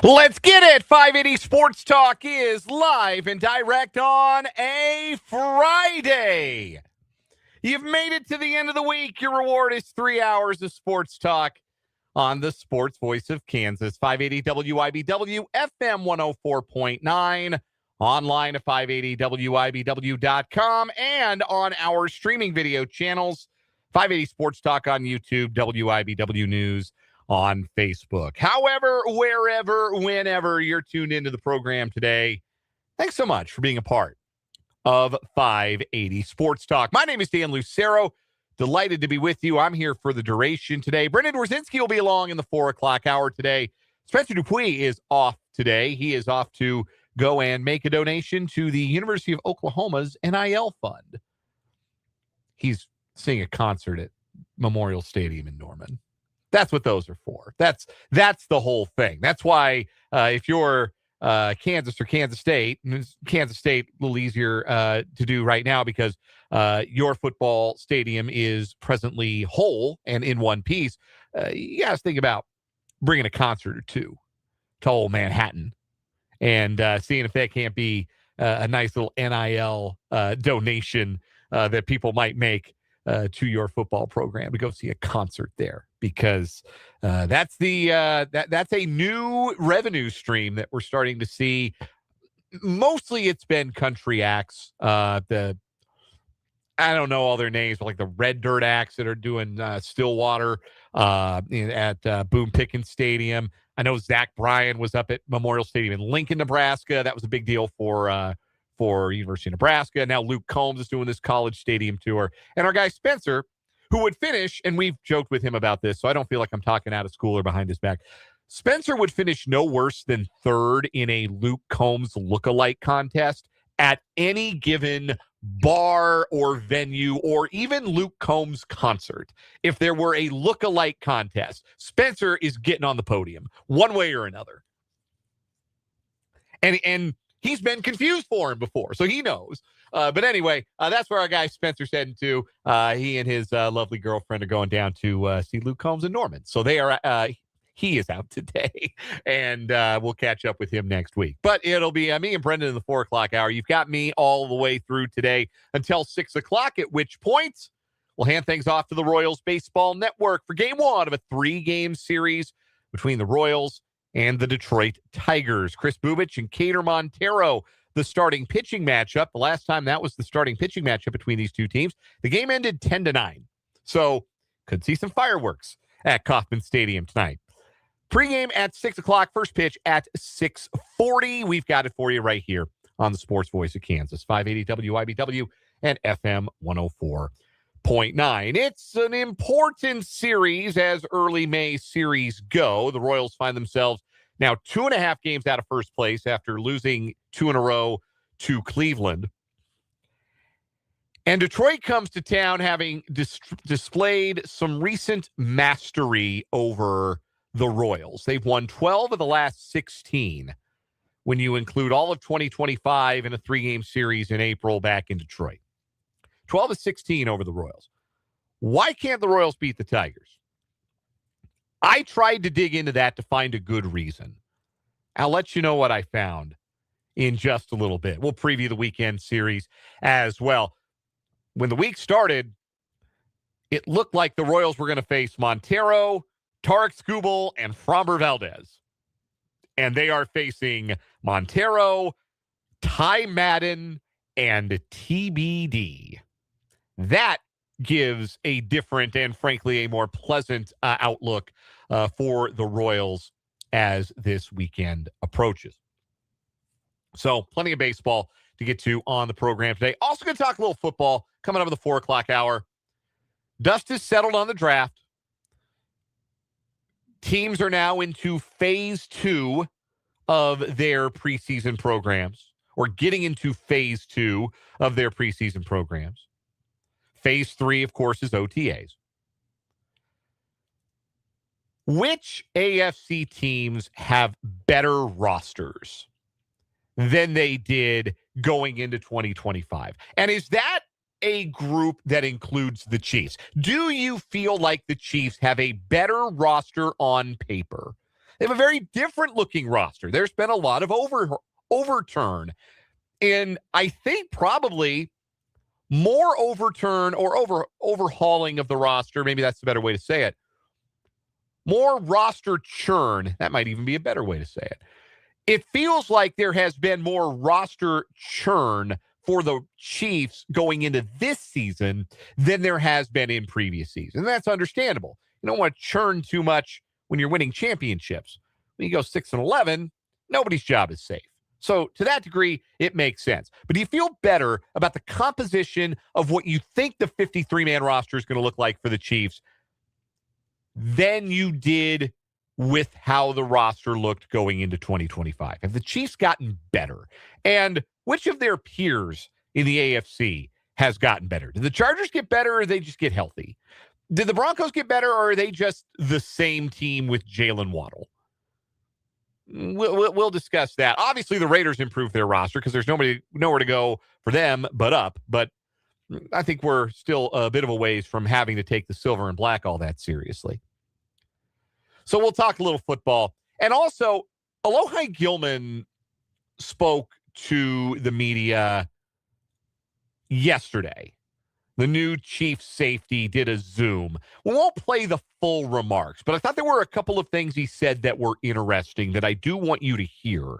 Let's get it. 580 Sports Talk is live and direct on a Friday. You've made it to the end of the week. Your reward is 3 hours of sports talk on the sports voice of Kansas. 580 WIBW, FM 104.9, online at 580WIBW.com, and on our streaming video channels, 580 Sports Talk on YouTube, WIBW News on Facebook. However, wherever, whenever you're tuned into the program today, thanks so much for being a part of 580 Sports Talk. My name is Dan Lucero. Delighted to be with you. I'm here for the duration today. Brendan Dworzinski will be along in the 4 o'clock hour today. Spencer Dupuis is off today. He is off to go and make a donation to the University of Oklahoma's NIL fund. He's seeing a concert at Memorial Stadium in Norman. That's what those are for. That's the whole thing. That's why if you're Kansas or Kansas State a little easier to do right now because your football stadium is presently whole and in one piece. You got to think about bringing a concert or two to old Manhattan and seeing if that can't be a nice little NIL donation that people might make to your football program to go see a concert there, because that's a new revenue stream that we're starting to see. Mostly it's been country acts, I don't know all their names, but like the Red Dirt acts that are doing Stillwater at Boone Pickens Stadium. I know Zach Bryan was up at Memorial Stadium in Lincoln, Nebraska. That was a big deal for University of Nebraska. Now Luke Combs is doing this college stadium tour. And our guy Spencer, who would finish, and we've joked with him about this, so I don't feel like I'm talking out of school or behind his back. Spencer would finish no worse than third in a Luke Combs lookalike contest at any given bar or venue or even Luke Combs concert. If there were a lookalike contest, Spencer is getting on the podium one way or another. And he's been confused for him before, so he knows. But anyway, that's where our guy Spencer's heading to. He and his lovely girlfriend are going down to see Luke Combs in Norman. So they are. He is out today, and we'll catch up with him next week. But it'll be me and Brendan in the 4 o'clock hour. You've got me all the way through today until 6 o'clock, at which point we'll hand things off to the Royals Baseball Network for Game 1 of a 3-game series between the Royals and the Detroit Tigers. Chris Bubich and Cater Montero, the starting pitching matchup. The last time that was the starting pitching matchup between these two teams, the game ended 10-9. So could see some fireworks at Kauffman Stadium tonight. Pre-game at 6 o'clock, first pitch at 6:40. We've got it for you right here on the Sports Voice of Kansas, 580 WIBW and FM 104.9. It's an important series as early May series go. The Royals find themselves now 2.5 games out of first place after losing 2 in a row to Cleveland. And Detroit comes to town having displayed some recent mastery over the Royals. They've won 12 of the last 16 when you include all of 2025 in a 3-game series in April back in Detroit. 12 of 16 over the Royals. Why can't the Royals beat the Tigers? I tried to dig into that to find a good reason. I'll let you know what I found in just a little bit. We'll preview the weekend series as well. When the week started, it looked like the Royals were going to face Montero, Tarek Skubal, and Framber Valdez. And they are facing Montero, Ty Madden, and TBD. That gives a different and, frankly, a more pleasant outlook for the Royals as this weekend approaches. So, plenty of baseball to get to on the program today. Also going to talk a little football coming up at the 4 o'clock hour. Dust is settled on the draft. Teams are now into phase 2 of their preseason programs, or getting into phase 2 of their preseason programs. Phase 3, of course, is OTAs. Which AFC teams have better rosters than they did going into 2025? And is that a group that includes the Chiefs? Do you feel like the Chiefs have a better roster on paper They have a very different looking roster. There's been a lot of overturn. And I think probably more overturn or overhauling of the roster. Maybe that's a better way to say it. More roster churn. That might even be a better way to say it. It feels like there has been more roster churn for the Chiefs going into this season than there has been in previous seasons. And that's understandable. You don't want to churn too much when you're winning championships. When you go 6-11, nobody's job is safe. So to that degree, it makes sense. But do you feel better about the composition of what you think the 53-man roster is going to look like for the Chiefs than you did with how the roster looked going into 2025? Have the Chiefs gotten better? And which of their peers in the AFC has gotten better? Did the Chargers get better, or they just get healthy? Did the Broncos get better, or are they just the same team with Jalen Waddle? We'll discuss that. Obviously, the Raiders improved their roster because there's nowhere to go for them but up. But I think we're still a bit of a ways from having to take the silver and black all that seriously. So we'll talk a little football. And also, Alohi Gilman spoke to the media yesterday. The new chief safety did a Zoom. We won't play the full remarks, but I thought there were a couple of things he said that were interesting that I do want you to hear.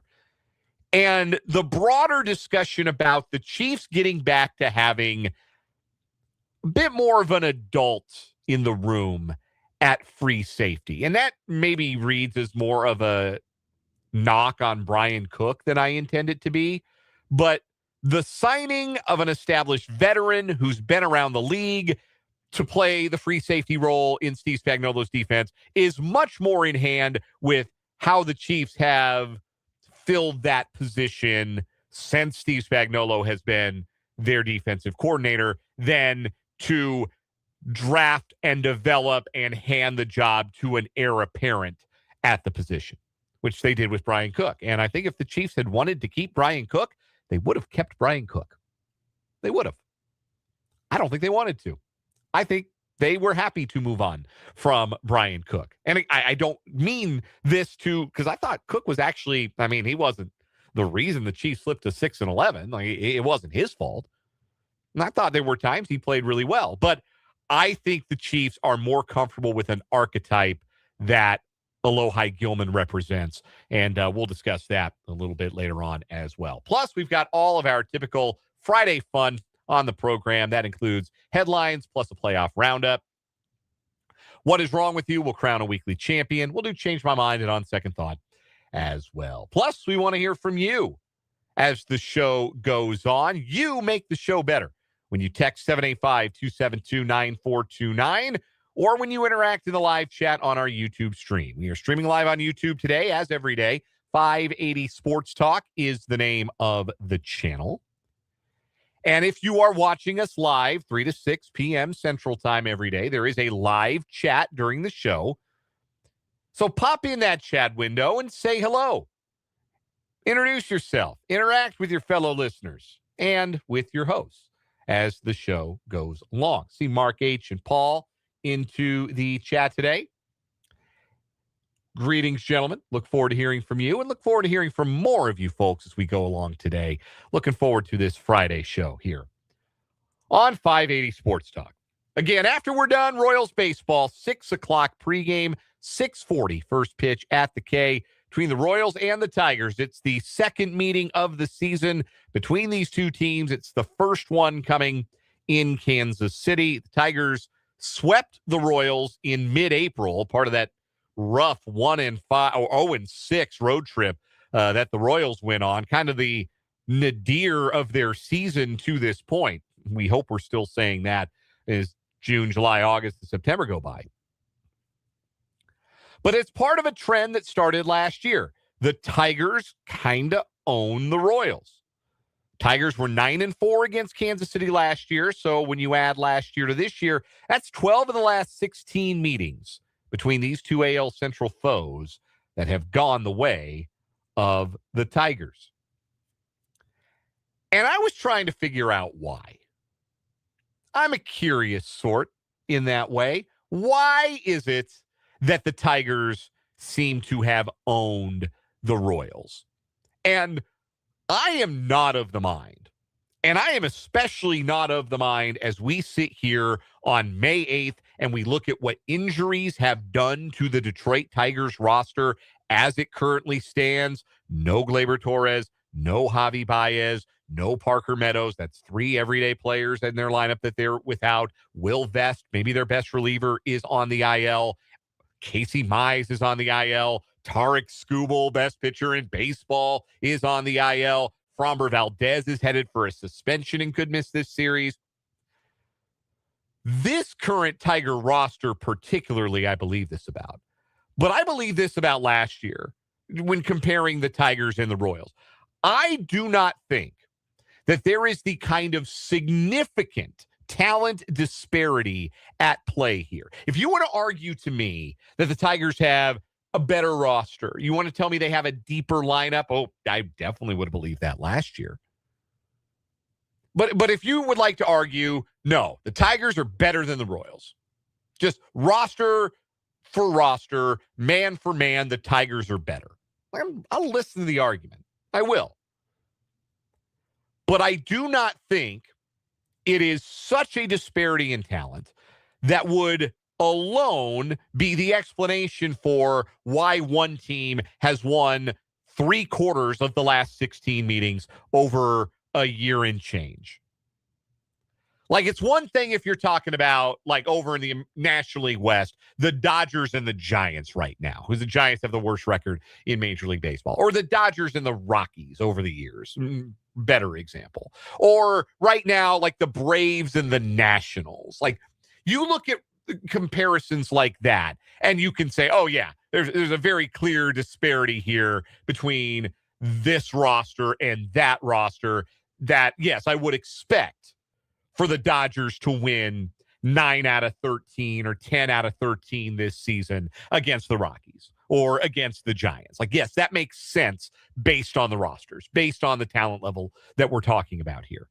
And the broader discussion about the Chiefs getting back to having a bit more of an adult in the room at free safety. And that maybe reads as more of a knock on Brian Cook than I intend it to be. But the signing of an established veteran who's been around the league to play the free safety role in Steve Spagnuolo's defense is much more in hand with how the Chiefs have filled that position since Steve Spagnuolo has been their defensive coordinator than to draft and develop and hand the job to an heir apparent at the position, which they did with Brian Cook. And I think if the Chiefs had wanted to keep Brian Cook, they would have kept Brian Cook. They would have. I don't think they wanted to. I think they were happy to move on from Brian Cook. And I don't mean this to, because I thought Cook was actually, I mean, he wasn't the reason the Chiefs slipped to 6-11. Like, it wasn't his fault. And I thought there were times he played really well. But I think the Chiefs are more comfortable with an archetype that Alohi Gilman represents. And we'll discuss that a little bit later on as well. Plus, we've got all of our typical Friday fun on the program. That includes headlines plus a playoff roundup. What is wrong with you? We'll crown a weekly champion. We'll do Change My Mind and On Second Thought as well. Plus, we want to hear from you as the show goes on. You make the show better when you text 785-272-9429 or when you interact in the live chat on our YouTube stream. We are streaming live on YouTube today, as every day. 580 Sports Talk is the name of the channel. And if you are watching us live, 3 to 6 p.m. Central Time every day, there is a live chat during the show. So pop in that chat window and say hello. Introduce yourself. Interact with your fellow listeners and with your hosts as the show goes along. See Mark H. and Paul into the chat today. Greetings, gentlemen. Look forward to hearing from you and look forward to hearing from more of you folks as we go along today. Looking forward to this Friday show here on 580 Sports Talk. Again, after we're done, Royals baseball, 6 o'clock pregame, 6:40 first pitch at the K between the Royals and the Tigers. It's the second meeting of the season between these two teams. It's the first one coming in Kansas City. The Tigers swept the Royals in mid-April, part of that rough 1-5 or 0-6 road trip that the Royals went on, kind of the nadir of their season to this point. We hope we're still saying that as June, July, August, and September go by. But it's part of a trend that started last year. The Tigers kind of own the Royals. Tigers were 9-4 against Kansas City last year. So when you add last year to this year, that's 12 of the last 16 meetings between these two AL Central foes that have gone the way of the Tigers. And I was trying to figure out why. I'm a curious sort in that way. Why is it that the Tigers seem to have owned the Royals. And I am not of the mind, and I am especially not of the mind as we sit here on May 8th and we look at what injuries have done to the Detroit Tigers roster as it currently stands. No Gleyber Torres, no Javi Baez, no Parker Meadows. That's 3 everyday players in their lineup that they're without. Will Vest, maybe their best reliever, is on the IL. Casey Mize is on the IL. Tarek Skubal, best pitcher in baseball, is on the IL. Framber Valdez is headed for a suspension and could miss this series. This current Tiger roster particularly, I believe this about. But I believe this about last year when comparing the Tigers and the Royals. I do not think that there is the kind of significant talent disparity at play here. If you want to argue to me that the Tigers have a better roster, you want to tell me they have a deeper lineup, oh, I definitely would have believed that last year. But if you would like to argue, no, the Tigers are better than the Royals. Just roster for roster, man for man, the Tigers are better. I'll listen to the argument. I will. But I do not think it is such a disparity in talent that would alone be the explanation for why one team has won 3/4 of the last 16 meetings over a year and change. Like, it's one thing if you're talking about, like, over in the National League West, the Dodgers and the Giants right now, who the Giants have the worst record in Major League Baseball, or the Dodgers and the Rockies over the years. Better example. Or right now, like the Braves and the Nationals. Like, you look at comparisons like that, and you can say, oh, yeah, there's a very clear disparity here between this roster and that roster that, yes, I would expect for the Dodgers to win 9 out of 13 or 10 out of 13 this season against the Rockies or against the Giants. Like, yes, that makes sense based on the rosters, based on the talent level that we're talking about here.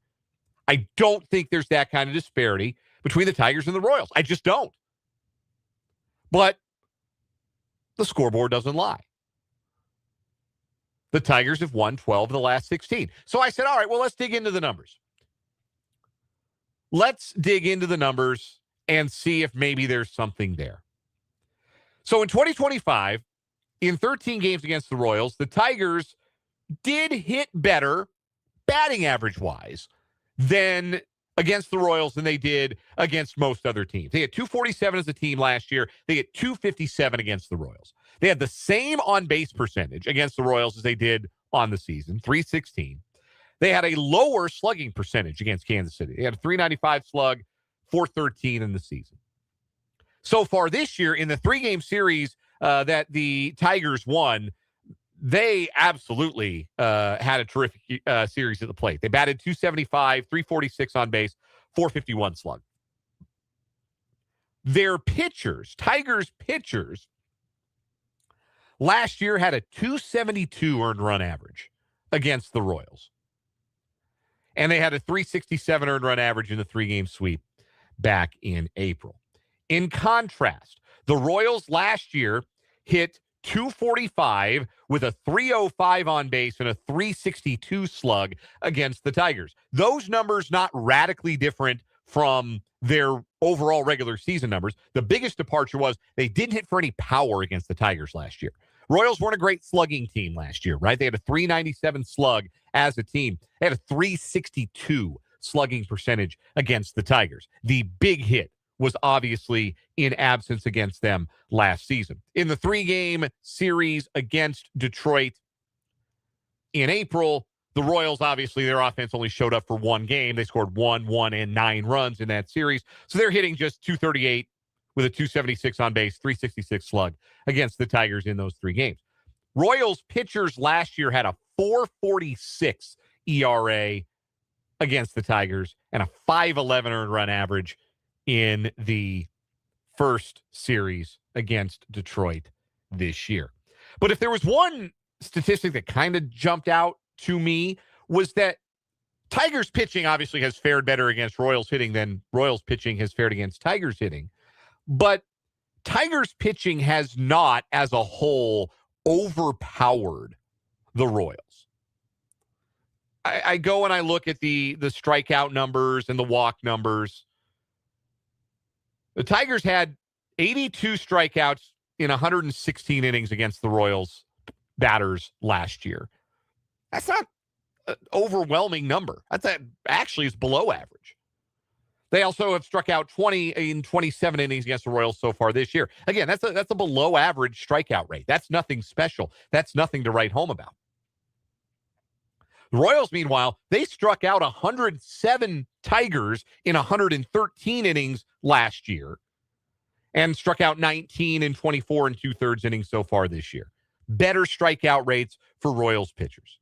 I don't think there's that kind of disparity between the Tigers and the Royals. I just don't. But the scoreboard doesn't lie. The Tigers have won 12 of the last 16. So I said, all right, well, let's dig into the numbers. Let's dig into the numbers and see if maybe there's something there. So in 2025, in 13 games against the Royals, the Tigers did hit better batting average-wise than against the Royals than they did against most other teams. They had 247 as a team last year. They had 257 against the Royals. They had the same on-base percentage against the Royals as they did on the season, 316. They had a lower slugging percentage against Kansas City. They had a 395 slug, 413 in the season. So far this year, in the 3-game series that the Tigers won, they absolutely had a terrific series at the plate. They batted 275, 346 on base, 451 slug. Their pitchers, Tigers pitchers, last year had a 272 earned run average against the Royals. And they had a 367 earned run average in the 3-game sweep back in April. In contrast, the Royals last year hit 245 with a 305 on base and a 362 slug against the Tigers. Those numbers not radically different from their overall regular season numbers. The biggest departure was they didn't hit for any power against the Tigers last year. Royals weren't a great slugging team last year, right? They had a 397 slug as a team. They had a 362 slugging percentage against the Tigers. The big hit was obviously in absence against them last season. In the 3-game series against Detroit in April, the Royals, obviously, their offense only showed up for one game. They scored 1 and 9 runs in that series. So they're hitting just 238 with a 276 on base, 366 slug against the Tigers in those 3 games. Royals pitchers last year had a 4.46 ERA against the Tigers and a 5.11 earned run average in the first series against Detroit this year. But if there was one statistic that kind of jumped out to me, was that Tigers pitching obviously has fared better against Royals hitting than Royals pitching has fared against Tigers hitting. But Tigers pitching has not, as a whole, overpowered the Royals. I go and I look at the strikeout numbers and the walk numbers. The Tigers had 82 strikeouts in 116 innings against the Royals batters last year. That's not an overwhelming number. Actually is below average. They also have struck out 20 in 27 innings against the Royals so far this year. Again, that's a below average strikeout rate. That's nothing special. That's nothing to write home about. The Royals, meanwhile, they struck out 107 Tigers in 113 innings last year and struck out 19 in 24 and 2/3 innings so far this year. Better strikeout rates for Royals pitchers.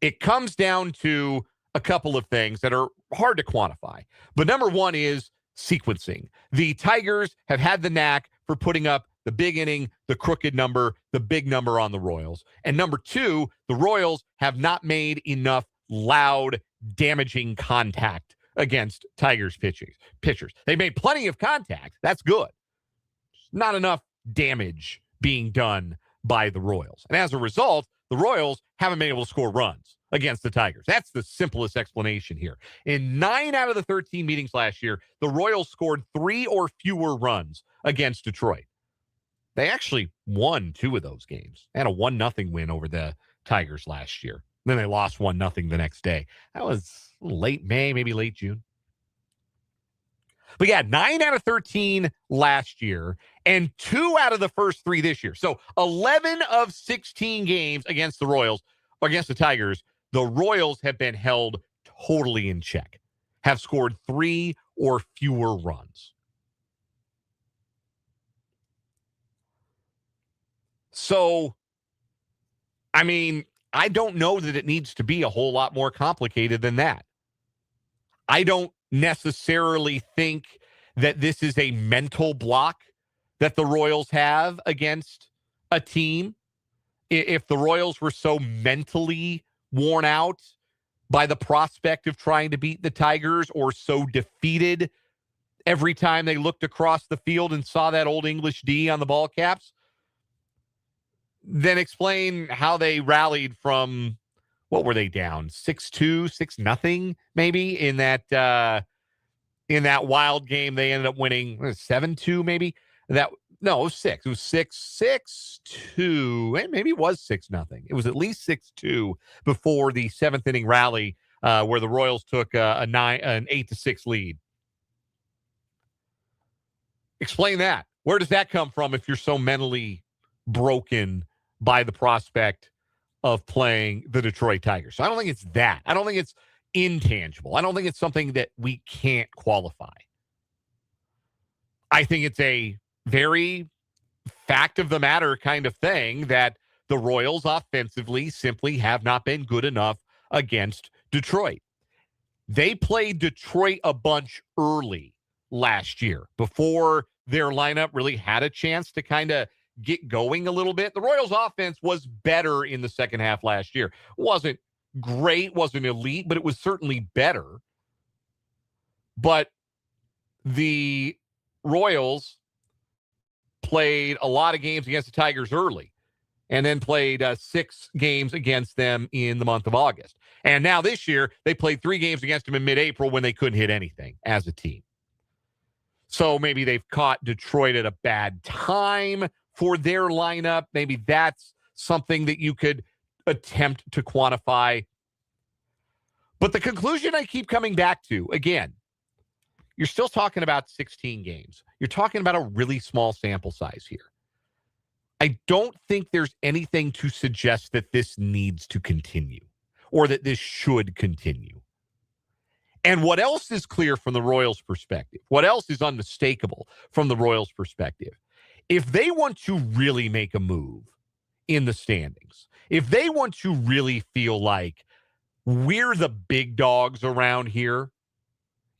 It comes down to a couple of things that are hard to quantify. But number one is sequencing. The Tigers have had the knack for putting up the big inning, the crooked number, the big number on the Royals. And number two, the Royals have not made enough loud, damaging contact against Tigers pitchers. They made plenty of contact. That's good. Not enough damage being done by the Royals. And as a result, the Royals haven't been able to score runs against the Tigers. That's the simplest explanation here. In 9 out of the 13 meetings last year, the Royals scored 3 or fewer runs against Detroit. They actually won 2 of those games. They had a 1-0 win over the Tigers last year. Then they lost 1-0 the next day. That was late May, maybe late June. But yeah, 9 out of 13 last year and 2 out of the first 3 this year. So 11 of 16 games against the Royals, or against the Tigers, the Royals have been held totally in check, have scored 3 or fewer runs. So, I mean, I don't know that it needs to be a whole lot more complicated than that. I don't necessarily think that this is a mental block that the Royals have against a team. If the Royals were so mentally worn out by the prospect of trying to beat the Tigers, or so defeated every time they looked across the field and saw that old English D on the ball caps, then explain how they rallied from, what were they down? 6-2, 6-0, maybe in that wild game. They ended up winning 7-2, maybe. It was 6. It was 6-2. Maybe it was 6-0. It was at least 6-2 before the 7th inning rally, where the Royals took an 8-6 lead. Explain that. Where does that come from if you're so mentally broken by the prospect of playing the Detroit Tigers? So I don't think it's that. I don't think it's intangible. I don't think it's something that we can't qualify. I think it's a very fact of the matter kind of thing that the Royals offensively simply have not been good enough against Detroit. They played Detroit a bunch early last year before their lineup really had a chance to kind of get going a little bit. The Royals offense was better in the second half last year. Wasn't great, wasn't elite, but it was certainly better. But the Royals played a lot of games against the Tigers early and then played 6 games against them in the month of August. And now this year, they played 3 games against them in mid-April when they couldn't hit anything as a team. So maybe they've caught Detroit at a bad time for their lineup. Maybe that's something that you could attempt to quantify. But the conclusion I keep coming back to, again, you're still talking about 16 games. You're talking about a really small sample size here. I don't think there's anything to suggest that this needs to continue or that this should continue. And what else is clear from the Royals' perspective? What else is unmistakable from the Royals' perspective? If they want to really make a move in the standings, if they want to really feel like we're the big dogs around here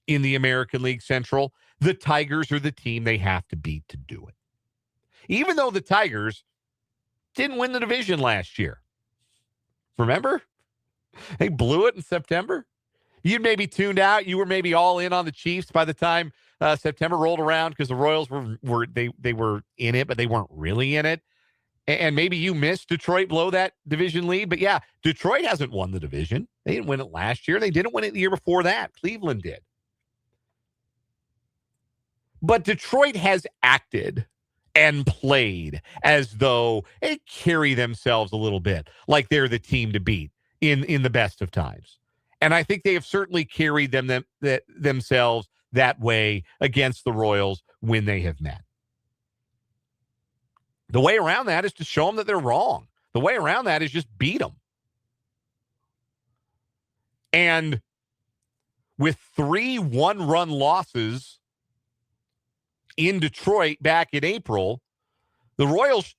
in the American League Central, the Tigers are the team they have to beat to do it. Even though the Tigers didn't win the division last year. Remember? They blew it in September. You'd maybe tuned out. You were maybe all in on the Chiefs by the time September rolled around because the Royals were in it, but they weren't really in it. And maybe you missed Detroit blow that division lead. But yeah, Detroit hasn't won the division. They didn't win it last year. They didn't win it the year before that. Cleveland did. But Detroit has acted and played as though they carry themselves a little bit like they're the team to beat in the best of times. And I think they have certainly carried themselves that way against the Royals when they have met. The way around that is to show them that they're wrong. The way around that is just beat them. And with 3 one-run losses in Detroit back in April, the Royals,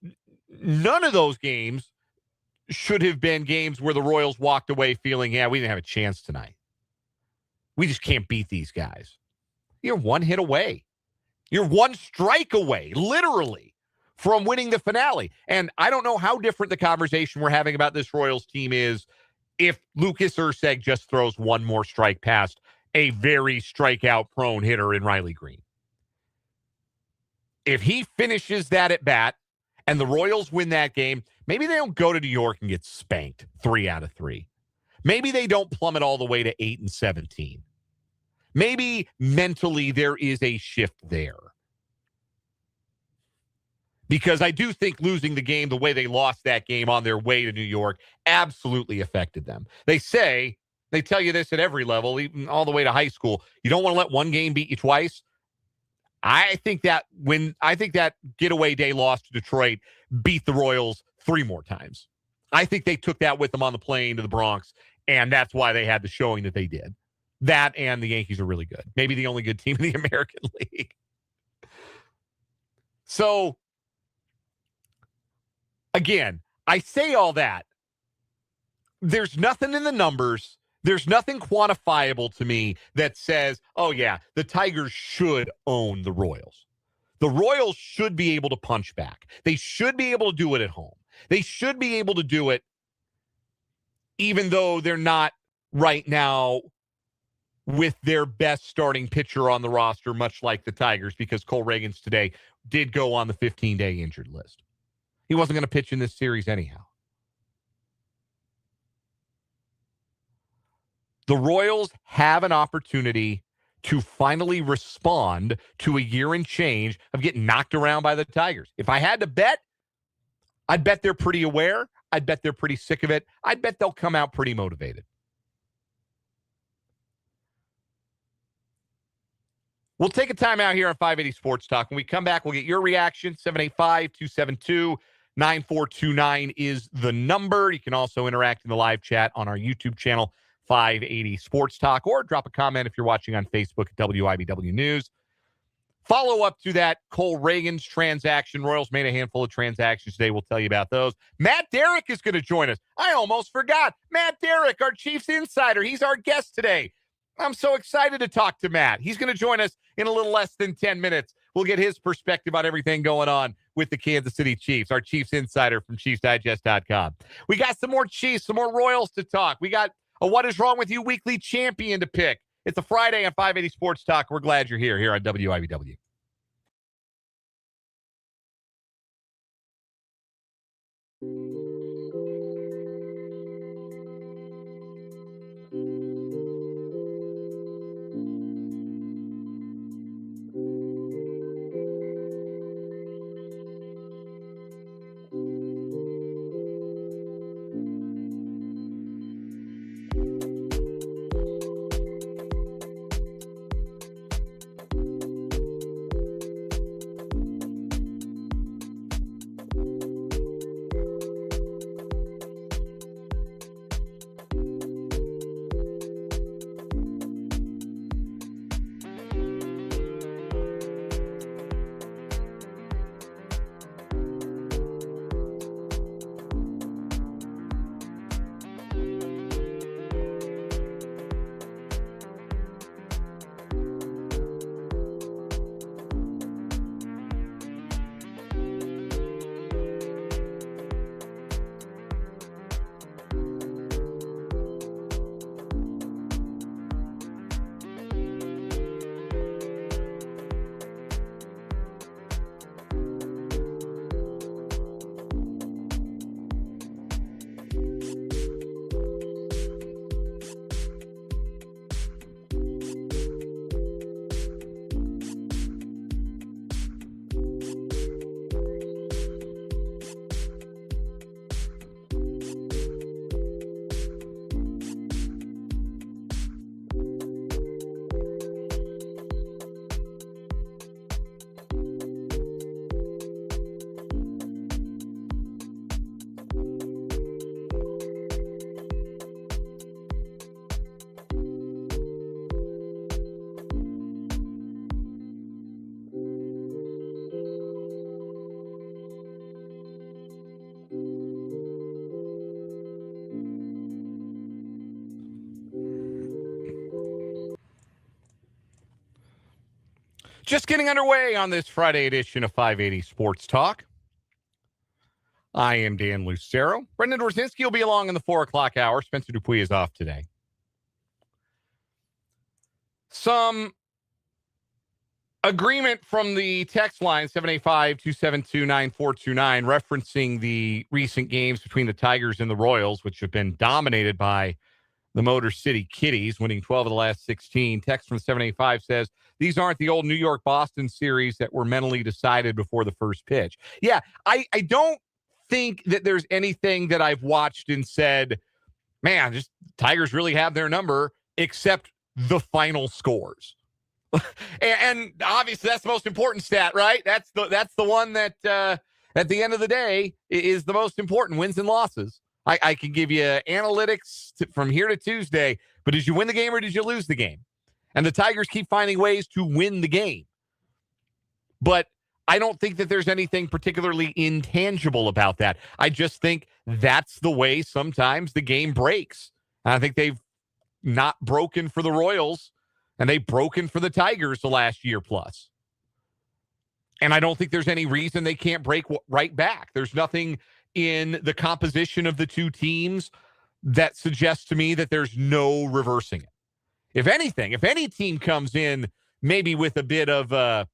none of those games should have been games where the Royals walked away feeling, yeah, we didn't have a chance tonight. We just can't beat these guys. You're 1 hit away. You're 1 strike away, literally, from winning the finale. And I don't know how different the conversation we're having about this Royals team is if Lucas Erceg just throws 1 more strike past a very strikeout-prone hitter in Riley Green. If he finishes that at bat and the Royals win that game, maybe they don't go to New York and get spanked 3 out of 3. Maybe they don't plummet all the way to 8-17. Maybe mentally there is a shift there. Because I do think losing the game the way they lost that game on their way to New York absolutely affected them. They tell you this at every level, even all the way to high school. You don't want to let one game beat you twice. I think that getaway day loss to Detroit beat the Royals 3 more times. I think they took that with them on the plane to the Bronx, and that's why they had the showing that they did. That and the Yankees are really good. Maybe the only good team in the American League. So, again, I say all that. There's nothing in the numbers. There's nothing quantifiable to me that says, oh, yeah, the Tigers should own the Royals. The Royals should be able to punch back. They should be able to do it at home. They should be able to do it even though they're not right now with their best starting pitcher on the roster, much like the Tigers, because Cole Reagans today did go on the 15-day injured list. He wasn't going to pitch in this series anyhow. The Royals have an opportunity to finally respond to a year and change of getting knocked around by the Tigers. If I had to bet, I'd bet they're pretty aware. I'd bet they're pretty sick of it. I'd bet they'll come out pretty motivated. We'll take a time out here on 580 Sports Talk. When we come back, we'll get your reaction. 785-272-9429 is the number. You can also interact in the live chat on our YouTube channel, 580 Sports Talk, or drop a comment if you're watching on Facebook at WIBW News. Follow up to that Cole Reagans transaction. Royals made a handful of transactions today. We'll tell you about those. Matt Derrick is going to join us. I almost forgot. Matt Derrick, our Chiefs insider. He's our guest today. I'm so excited to talk to Matt. He's going to join us in a little less than 10 minutes. We'll get his perspective on everything going on with the Kansas City Chiefs, our Chiefs insider from ChiefsDigest.com. We got some more Chiefs, some more Royals to talk. We got a What Is Wrong With You weekly champion to pick. It's a Friday on 580 Sports Talk. We're glad you're here on WIBW. Just getting underway on this Friday edition of 580 Sports Talk. I am Dan Lucero. Brendan Dworzinski will be along in the 4 o'clock hour. Spencer Dupuis is off today. Some agreement from the text line 785-272-9429 referencing the recent games between the Tigers and the Royals, which have been dominated by the Motor City Kitties, winning 12 of the last 16. Text from 785 says, these aren't the old New York-Boston series that were mentally decided before the first pitch. Yeah, I don't think that there's anything that I've watched and said, man, just Tigers really have their number, except the final scores. and obviously that's the most important stat, right? That's the one that at the end of the day is the most important, wins and losses. I can give you analytics from here to Tuesday, but did you win the game or did you lose the game? And the Tigers keep finding ways to win the game. But I don't think that there's anything particularly intangible about that. I just think that's the way sometimes the game breaks. And I think they've not broken for the Royals, and they've broken for the Tigers the last year plus. And I don't think there's any reason they can't break right back. There's nothing in the composition of the two teams that suggests to me that there's no reversing it. If anything, if any team comes in maybe with a bit of a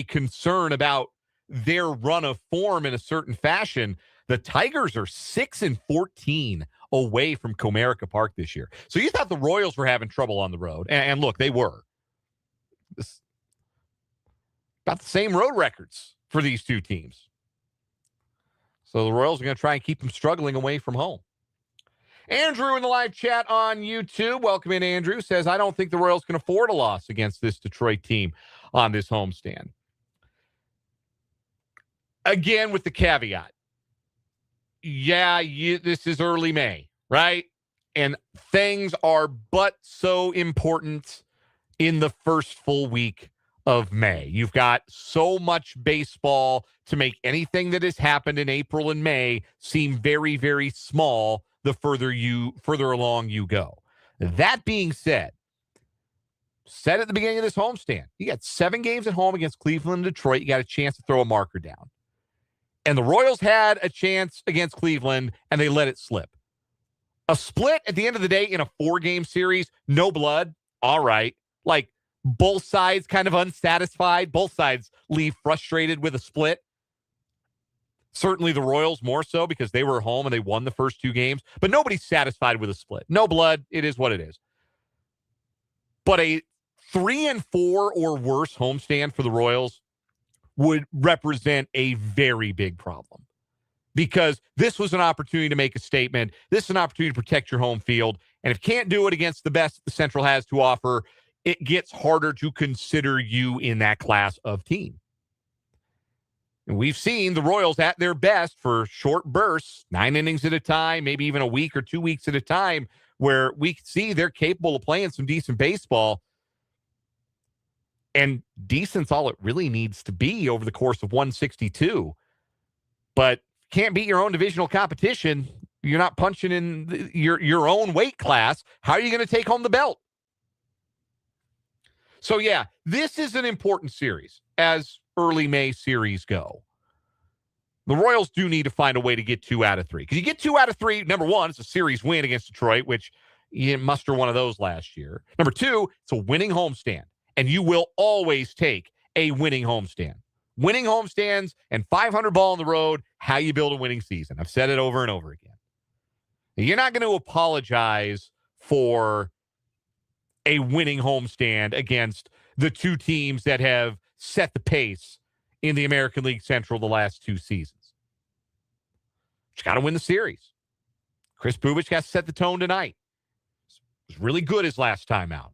concern about their run of form in a certain fashion, the Tigers are 6-14 away from Comerica Park this year. So you thought the Royals were having trouble on the road. And look, they were. About the same road records for these two teams. So the Royals are going to try and keep them struggling away from home. Andrew in the live chat on YouTube, welcome in, Andrew, says, I don't think the Royals can afford a loss against this Detroit team on this homestand. Again, with the caveat, this is early May, right? And things are but so important in the first full week of May. You've got so much baseball to make anything that has happened in April and May seem very, very small the further along you go. That being said at the beginning of this homestand, you got 7 games at home against Cleveland and Detroit. You got a chance to throw a marker down. And the Royals had a chance against Cleveland, and they let it slip. A split at the end of the day in a 4-game series, no blood, all right. Like, both sides kind of unsatisfied. Both sides leave frustrated with a split. Certainly the Royals more so because they were home and they won the first 2 games. But nobody's satisfied with a split. No blood. It is what it is. But a 3-4 or worse homestand for the Royals would represent a very big problem. Because this was an opportunity to make a statement. This is an opportunity to protect your home field. And if you can't do it against the best the Central has to offer, it gets harder to consider you in that class of team. And we've seen the Royals at their best for short bursts, 9 innings at a time, maybe even a week or 2 weeks at a time, where we see they're capable of playing some decent baseball. And decent's all it really needs to be over the course of 162. But can't beat your own divisional competition. You're not punching in your own weight class. How are you going to take home the belt? So, yeah, this is an important series as early May series go. The Royals do need to find a way to get 2 out of 3. Because you get 2 out of 3, number one, it's a series win against Detroit, which you didn't muster one of those last year. Number 2, it's a winning homestand. And you will always take a winning homestand. Winning homestands and 500 ball on the road, how you build a winning season. I've said it over and over again. You're not going to apologize for a winning homestand against the 2 teams that have set the pace in the American League Central the last 2 seasons. Just got to win the series. Chris Bubich has to set the tone tonight. He was really good his last time out.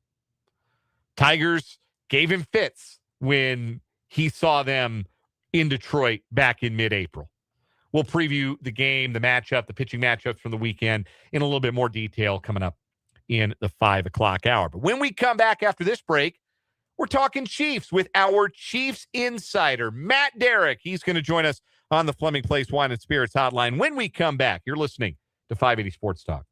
Tigers gave him fits when he saw them in Detroit back in mid-April. We'll preview the game, the matchup, the pitching matchups from the weekend in a little bit more detail coming up in the 5 o'clock hour. But when we come back after this break, we're talking Chiefs with our Chiefs insider, Matt Derrick. He's going to join us on the Fleming Place Wine and Spirits hotline. When we come back, you're listening to 580 Sports Talk.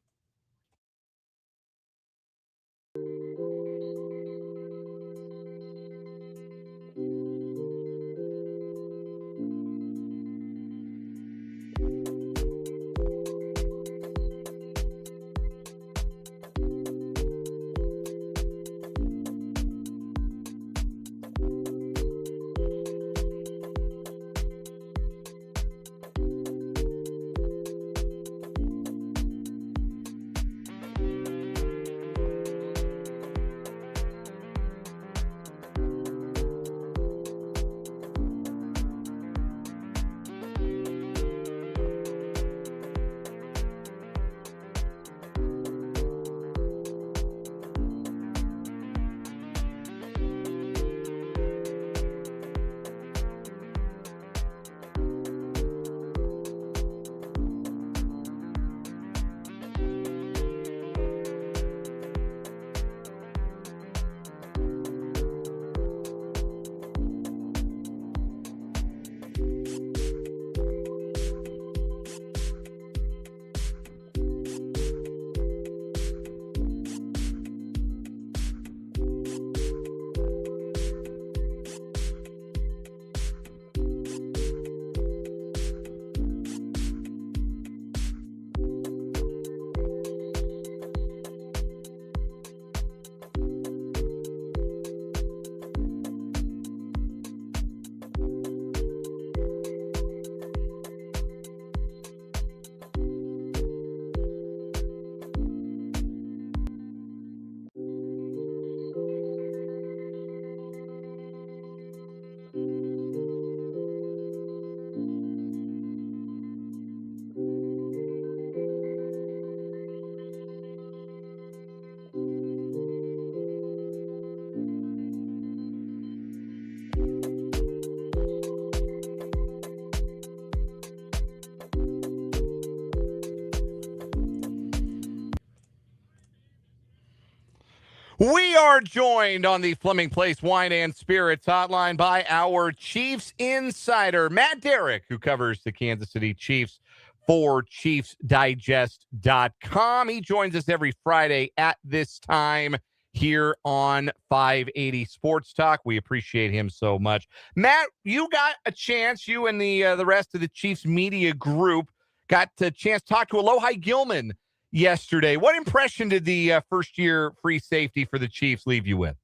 We are joined on the Fleming Place Wine and Spirits hotline by our Chiefs insider, Matt Derrick, who covers the Kansas City Chiefs for ChiefsDigest.com. He joins us every Friday at this time here on 580 Sports Talk. We appreciate him so much. Matt, you got a chance, you and the rest of the Chiefs media group got a chance to talk to Alohi Gilman yesterday. What impression did the first-year free safety for the Chiefs leave you with?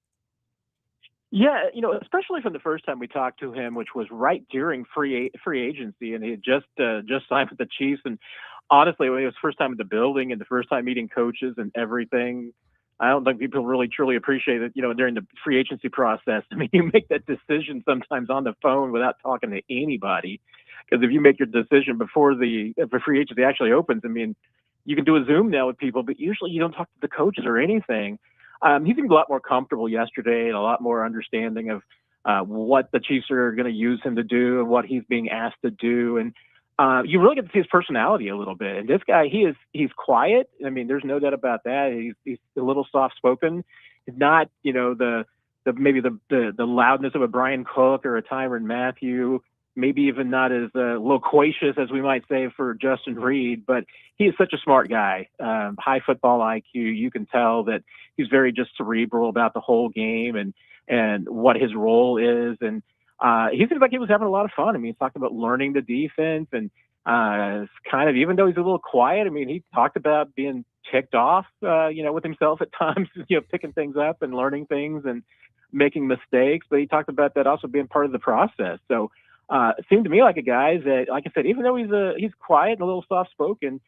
Yeah, especially from the first time we talked to him, which was right during free agency, and he had just signed with the Chiefs. And honestly, when it was first time in the building and the first time meeting coaches and everything, I don't think people really truly appreciate it. During the free agency process, I mean, you make that decision sometimes on the phone without talking to anybody, because if you make your decision before the free agency actually opens, I mean, you can do a Zoom now with people, but usually you don't talk to the coaches or anything. He seemed a lot more comfortable yesterday and a lot more understanding of what the Chiefs are going to use him to do and what he's being asked to do. And you really get to see his personality a little bit. And this guy, he's quiet. I mean, there's no doubt about that. He's a little soft spoken. He's not, maybe the loudness of a Brian Cook or a Tyrann Mathieu. Maybe even not as loquacious as we might say for Justin Reed, but he is such a smart guy, high football IQ. You can tell that he's very just cerebral about the whole game and what his role is. And he seems like he was having a lot of fun. I mean, he talked about learning the defense and kind of, even though he's a little quiet, I mean, he talked about being ticked off, with himself at times, picking things up and learning things and making mistakes. But he talked about that also being part of the process. So, it seemed to me like a guy that, like I said, even though he's quiet and a little soft-spoken,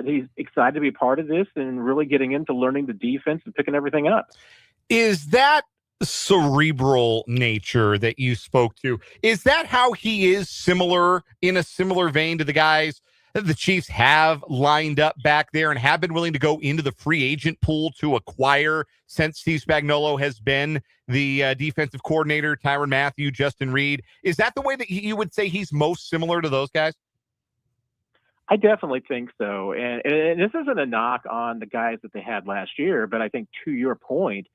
he's excited to be part of this and really getting into learning the defense and picking everything up. Is that cerebral nature that you spoke to, is that how he is in a similar vein to the guys that the Chiefs have lined up back there and have been willing to go into the free agent pool to acquire since Steve Spagnuolo has been the defensive coordinator, Tyrann Mathieu, Justin Reed? Is that the way that you would say he's most similar to those guys? I definitely think so. And this isn't a knock on the guys that they had last year, but I think to your point,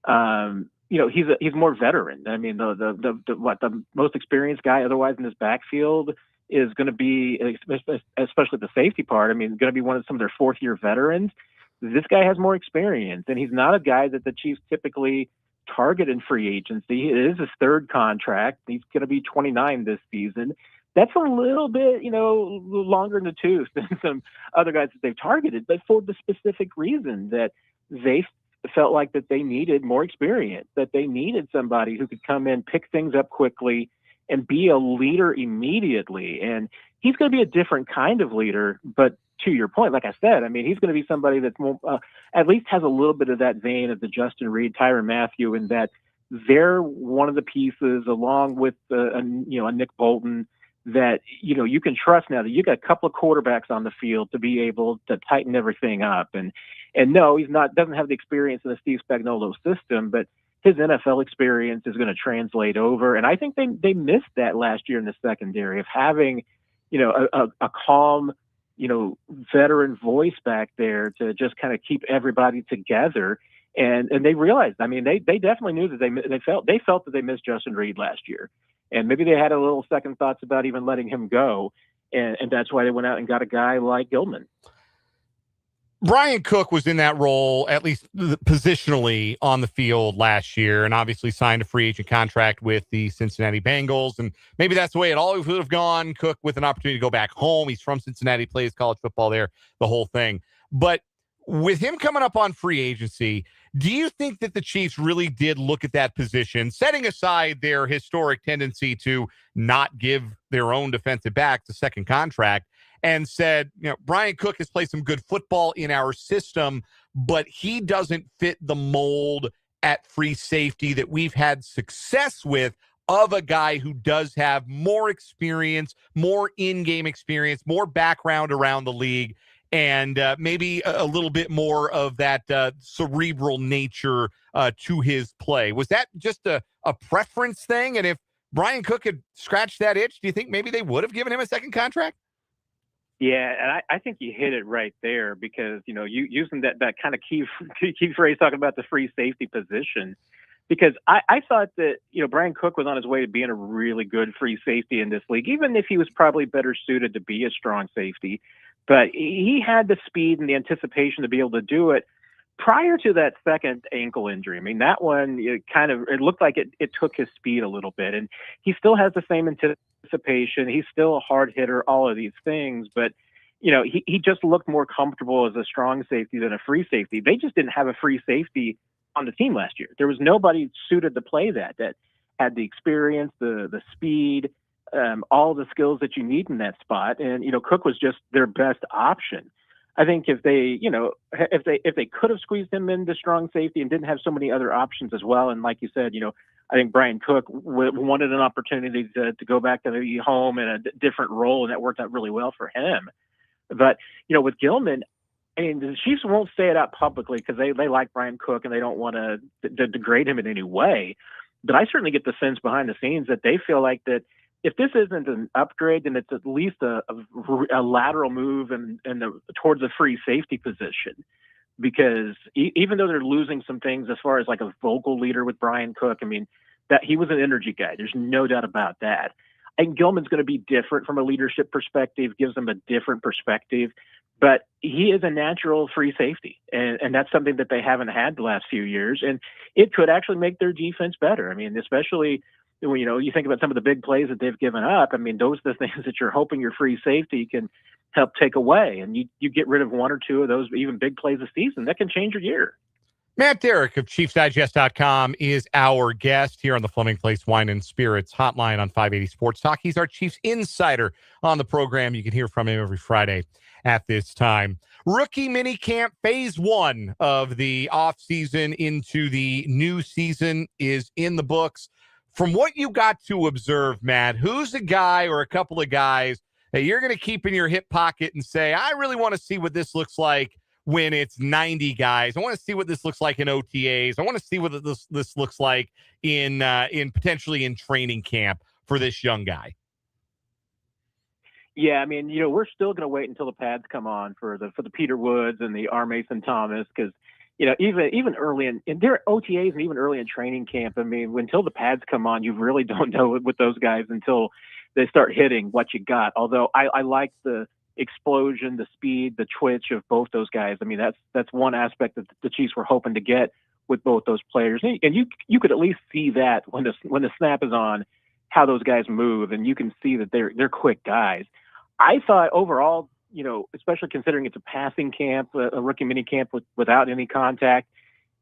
he's more veteran. I mean, the most experienced guy otherwise in this backfield is going to be, especially the safety part, I mean, going to be one of some of their fourth-year veterans. This guy has more experience, and he's not a guy that the Chiefs typically target in free agency. It is his third contract. He's going to be 29 this season. That's a little bit, longer in the tooth than some other guys that they've targeted, but for the specific reason that they felt like that they needed more experience, that they needed somebody who could come in, pick things up quickly, and be a leader immediately. And he's going to be a different kind of leader. But to your point, like I said, I mean, he's going to be somebody that's more, at least has a little bit of that vein of the Justin Reed, Tyrann Mathieu, in that they're one of the pieces, along with a Nick Bolton, that you can trust now that you got a couple of quarterbacks on the field to be able to tighten everything up. And no, he's doesn't have the experience in the Steve Spagnuolo system, but his NFL experience is going to translate over. And I think they missed that last year in the secondary of having, a calm, veteran voice back there to just kind of keep everybody together. And they realized, I mean, they definitely knew that they felt that they missed Justin Reed last year. And maybe they had a little second thoughts about even letting him go. And that's why they went out and got a guy like Gilman. Brian Cook was in that role, at least positionally, on the field last year, and obviously signed a free agent contract with the Cincinnati Bengals. And maybe that's the way it always would have gone. Cook with an opportunity to go back home. He's from Cincinnati, plays college football there, the whole thing. But with him coming up on free agency, do you think that the Chiefs really did look at that position, setting aside their historic tendency to not give their own defensive backs a second contract, and said, Brian Cook has played some good football in our system, but he doesn't fit the mold at free safety that we've had success with, of a guy who does have more experience, more in-game experience, more background around the league, and maybe a little bit more of that cerebral nature to his play. Was that just a preference thing? And if Brian Cook had scratched that itch, do you think maybe they would have given him a second contract? Yeah, and I think you hit it right there because, you using that kind of key phrase talking about the free safety position, because I thought that, Brian Cook was on his way to being a really good free safety in this league, even if he was probably better suited to be a strong safety. But he had the speed and the anticipation to be able to do it prior to that second ankle injury. I mean, that one, it looked like it took his speed a little bit. And he still has the same anticipation. He's still a hard hitter, all of these things. But, he just looked more comfortable as a strong safety than a free safety. They just didn't have a free safety on the team last year. There was nobody suited to play that had the experience, the speed, all the skills that you need in that spot. And, Cook was just their best option. I think if they could have squeezed him into strong safety and didn't have so many other options as well, and like you said, I think Brian Cook wanted an opportunity to go back to the home in a different role, and that worked out really well for him. But with Gilman, I mean, the Chiefs won't say it out publicly because they like Brian Cook and they don't want to degrade him in any way. But I certainly get the sense behind the scenes that they feel like that if this isn't an upgrade, then it's at least a lateral move towards a free safety position. Because even though they're losing some things as far as like a vocal leader with Brian Cook, I mean, that he was an energy guy. There's no doubt about that. And Gilman's going to be different from a leadership perspective, gives them a different perspective. But he is a natural free safety, and that's something that they haven't had the last few years. And it could actually make their defense better. I mean, especially when, you think about some of the big plays that they've given up. I mean, those are the things that you're hoping your free safety can help take away. And you get rid of one or two of those, even big plays a season, that can change your year. Matt Derrick of ChiefsDigest.com is our guest here on the Fleming Place Wine and Spirits hotline on 580 Sports Talk. He's our Chiefs insider on the program. You can hear from him every Friday at this time. Rookie minicamp phase 1 of the offseason into the new season is in the books. From what you got to observe, Matt, who's a guy or a couple of guys that you're going to keep in your hip pocket and say, I really want to see what this looks like when it's 90 guys? I want to see what this looks like in OTAs. I want to see what this looks like in potentially in training camp for this young guy. Yeah, I mean, we're still going to wait until the pads come on for the Peter Woods and the R. Mason Thomas, because even early in their OTAs and even early in training camp, I mean, until the pads come on, you really don't know with those guys until they start hitting what you got. Although I like the explosion, the speed, the twitch of both those guys. I mean, that's one aspect that the Chiefs were hoping to get with both those players. And you could at least see that when the snap is on, how those guys move, and you can see that they're quick guys. I thought overall, especially considering it's a passing camp, a rookie mini camp without any contact,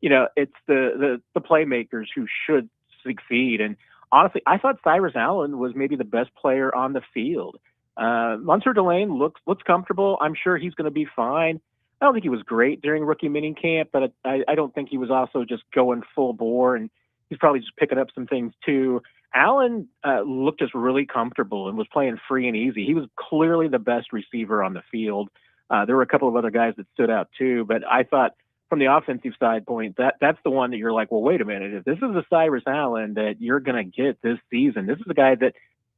it's the playmakers who should succeed. And honestly, I thought Cyrus Allen was maybe the best player on the field. Monsieur Delane looks comfortable. I'm sure he's going to be fine. I don't think he was great during rookie mini camp, but I don't think he was also just going full bore, and he's probably just picking up some things too. Allen looked just really comfortable and was playing free and easy. He was clearly the best receiver on the field. There were a couple of other guys that stood out too, but I thought from the offensive side point, that's the one that you're like, well, wait a minute. If this is a Cyrus Allen that you're going to get this season, this is a guy that,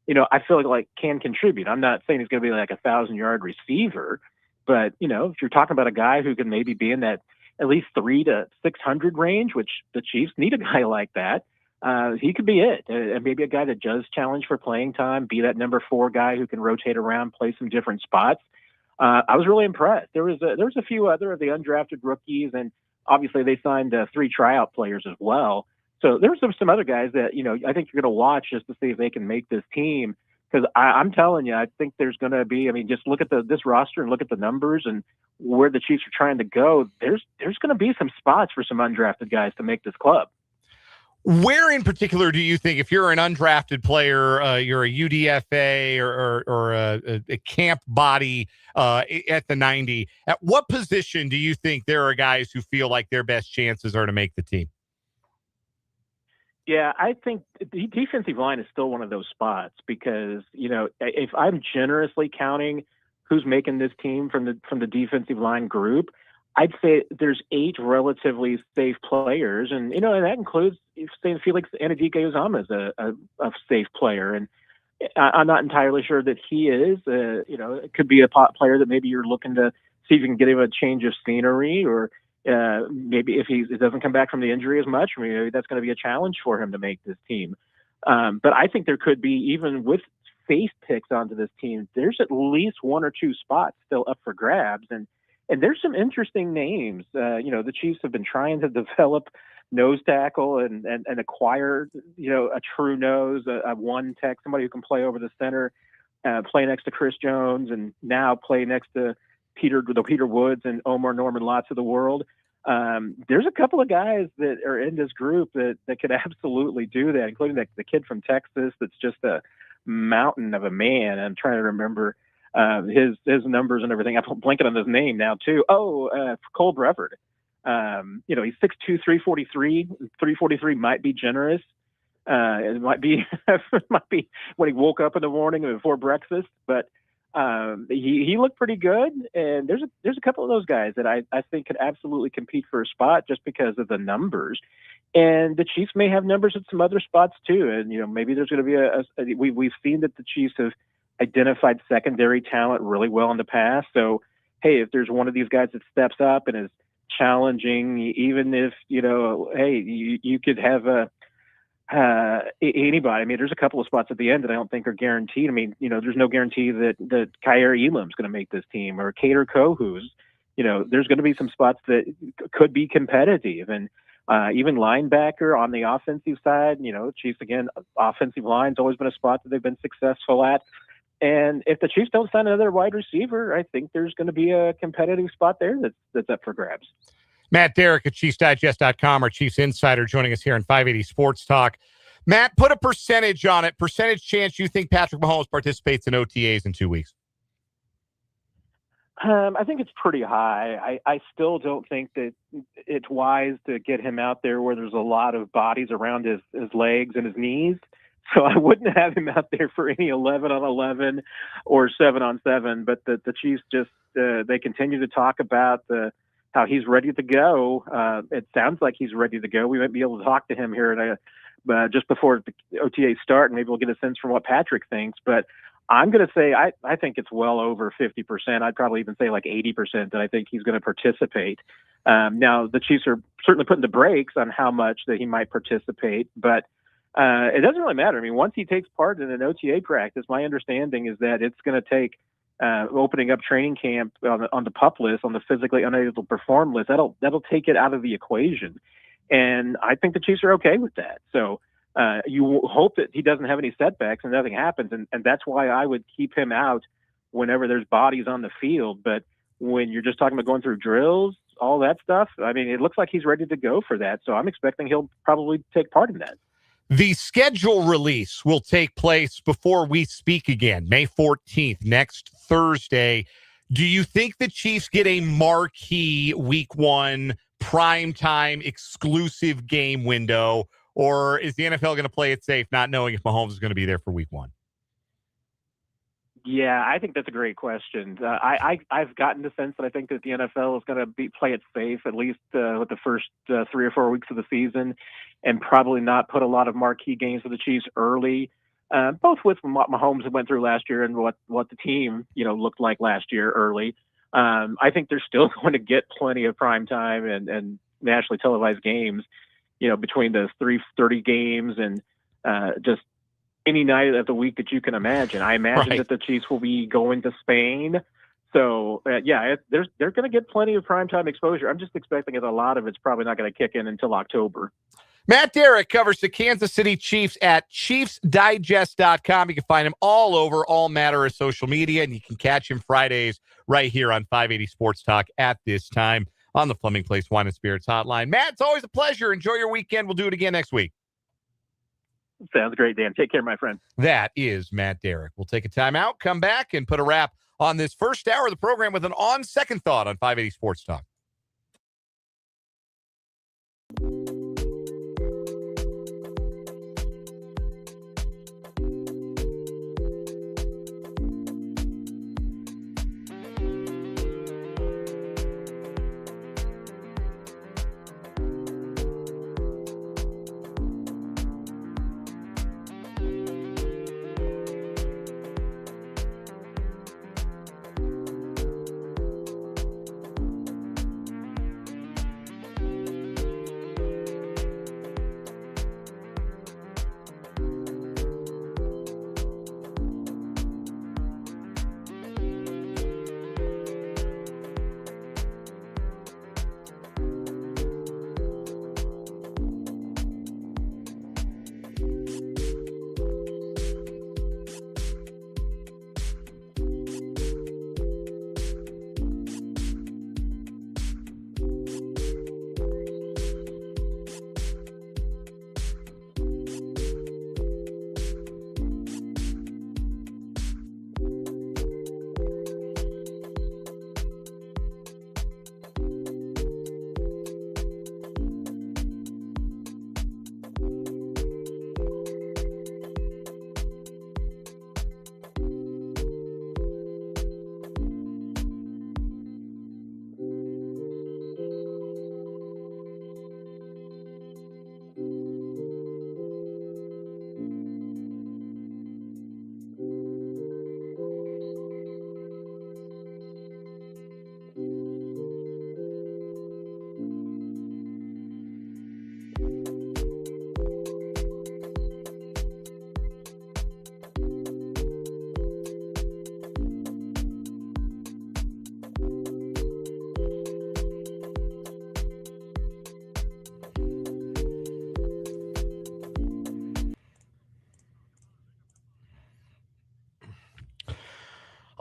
I feel like can contribute. I'm not saying he's going to be like 1,000-yard receiver, but, if you're talking about a guy who can maybe be in that at least 300 to 600 range, which the Chiefs need a guy like that, he could be it. Maybe a guy that does challenge for playing time, be that number 4 guy who can rotate around, play some different spots. I was really impressed. There was a few other of the undrafted rookies, and obviously they signed 3 tryout players as well. So there were some other guys that, I think you're going to watch just to see if they can make this team. Because I'm telling you, I think there's going to be, just look at this roster and look at the numbers and where the Chiefs are trying to go. There's going to be some spots for some undrafted guys to make this club. Where in particular do you think, if you're an undrafted player, you're a UDFA or a camp body at the 90, at what position do you think there are guys who feel like their best chances are to make the team? Yeah, I think the defensive line is still one of those spots because, if I'm generously counting who's making this team from the defensive line group, I'd say there's 8 relatively safe players. And, and that includes saying Felix Anadike-Uzomah is a safe player. And I'm not entirely sure that he is. It could be a player that maybe you're looking to see if you can get him a change of scenery, or maybe if he doesn't come back from the injury as much, maybe that's going to be a challenge for him to make this team. But I think there could be, even with safe picks onto this team, there's at least one or two spots still up for grabs, and there's some interesting names. The Chiefs have been trying to develop nose tackle and acquire, a true nose, a one tech, somebody who can play over the center, play next to Chris Jones, and now play next to Peter Woods and Omar Norman Lots of the world. There's a couple of guys that are in this group that could absolutely do that, including the kid from Texas that's just a mountain of a man. I'm trying to remember his numbers and everything. I'm blanking on his name now too. Cole Brevard. He's 6'2", 343. 343 might be generous. It might be when he woke up in the morning before breakfast, but he looked pretty good. And there's a couple of those guys that I think could absolutely compete for a spot just because of the numbers. And the Chiefs may have numbers at some other spots too. And maybe there's going to be we've seen that the Chiefs have identified secondary talent really well in the past. So hey, if there's one of these guys that steps up and is challenging, even if you could have anybody. I mean, there's a couple of spots at the end that I don't think are guaranteed. I mean, there's no guarantee that Kyer Elam's going to make this team, or Kader Kohou's. There's going to be some spots that could be competitive, and even linebacker on the offensive side. Chiefs, again, offensive line's always been a spot that they've been successful at. And if the Chiefs don't sign another wide receiver, I think there's going to be a competitive spot there that's up for grabs. Matt Derrick at ChiefsDigest.com, our Chiefs insider, joining us here on 580 Sports Talk. Matt, put a percentage on it. Percentage chance you think Patrick Mahomes participates in OTAs in 2 weeks? I think it's pretty high. I still don't think that it's wise to get him out there where there's a lot of bodies around his legs and his knees. So I wouldn't have him out there for any 11-on-11 or 7-on-7. But the Chiefs just they continue to talk about how he's ready to go. It sounds like he's ready to go. We might be able to talk to him here just before the OTA start, and maybe we'll get a sense from what Patrick thinks. But I'm going to say I think it's well over 50%. I'd probably even say like 80% that I think he's going to participate. Now, the Chiefs are certainly putting the brakes on how much that he might participate, but it doesn't really matter. I mean, once he takes part in an OTA practice, my understanding is that it's going to take opening up training camp on the PUP list, on the physically unable to perform list. That'll take it out of the equation. And I think the Chiefs are okay with that. So you hope that he doesn't have any setbacks and nothing happens. And that's why I would keep him out whenever there's bodies on the field. But when you're just talking about going through drills, all that stuff, I mean, it looks like he's ready to go for that. So I'm expecting he'll probably take part in that. The schedule release will take place before we speak again, May 14th, next Thursday. Do you think the Chiefs get a marquee week one primetime exclusive game window, or is the NFL going to play it safe, not knowing if Mahomes is going to be there for week one? Yeah, I think that's a great question. I've gotten the sense that I think that the NFL is going to play it safe, at least with the first 3 or 4 weeks of the season, and probably not put a lot of marquee games for the Chiefs early, both with what Mahomes went through last year and what the team looked like last year early. I think they're still going to get plenty of prime time and nationally televised games, between those 3:30 games and just any night of the week that you can imagine. I imagine that the Chiefs will be going to Spain. So, they're going to get plenty of primetime exposure. I'm just expecting that a lot of it's probably not going to kick in until October. Matt Derrick covers the Kansas City Chiefs at ChiefsDigest.com. You can find him all over all matter of social media, and you can catch him Fridays right here on 580 Sports Talk at this time on the Fleming Place Wine and Spirits Hotline. Matt, it's always a pleasure. Enjoy your weekend. We'll do it again next week. Sounds great, Dan. Take care, my friend. That is Matt Derrick. We'll take a timeout, come back, and put a wrap on this first hour of the program with an on-second thought on 580 Sports Talk.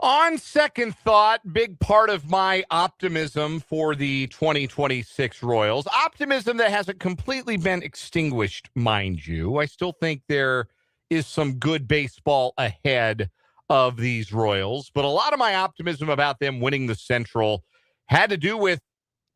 On second thought, big part of my optimism for the 2026 Royals, optimism that hasn't completely been extinguished, mind you. I still think there is some good baseball ahead of these Royals, but a lot of my optimism about them winning the Central had to do with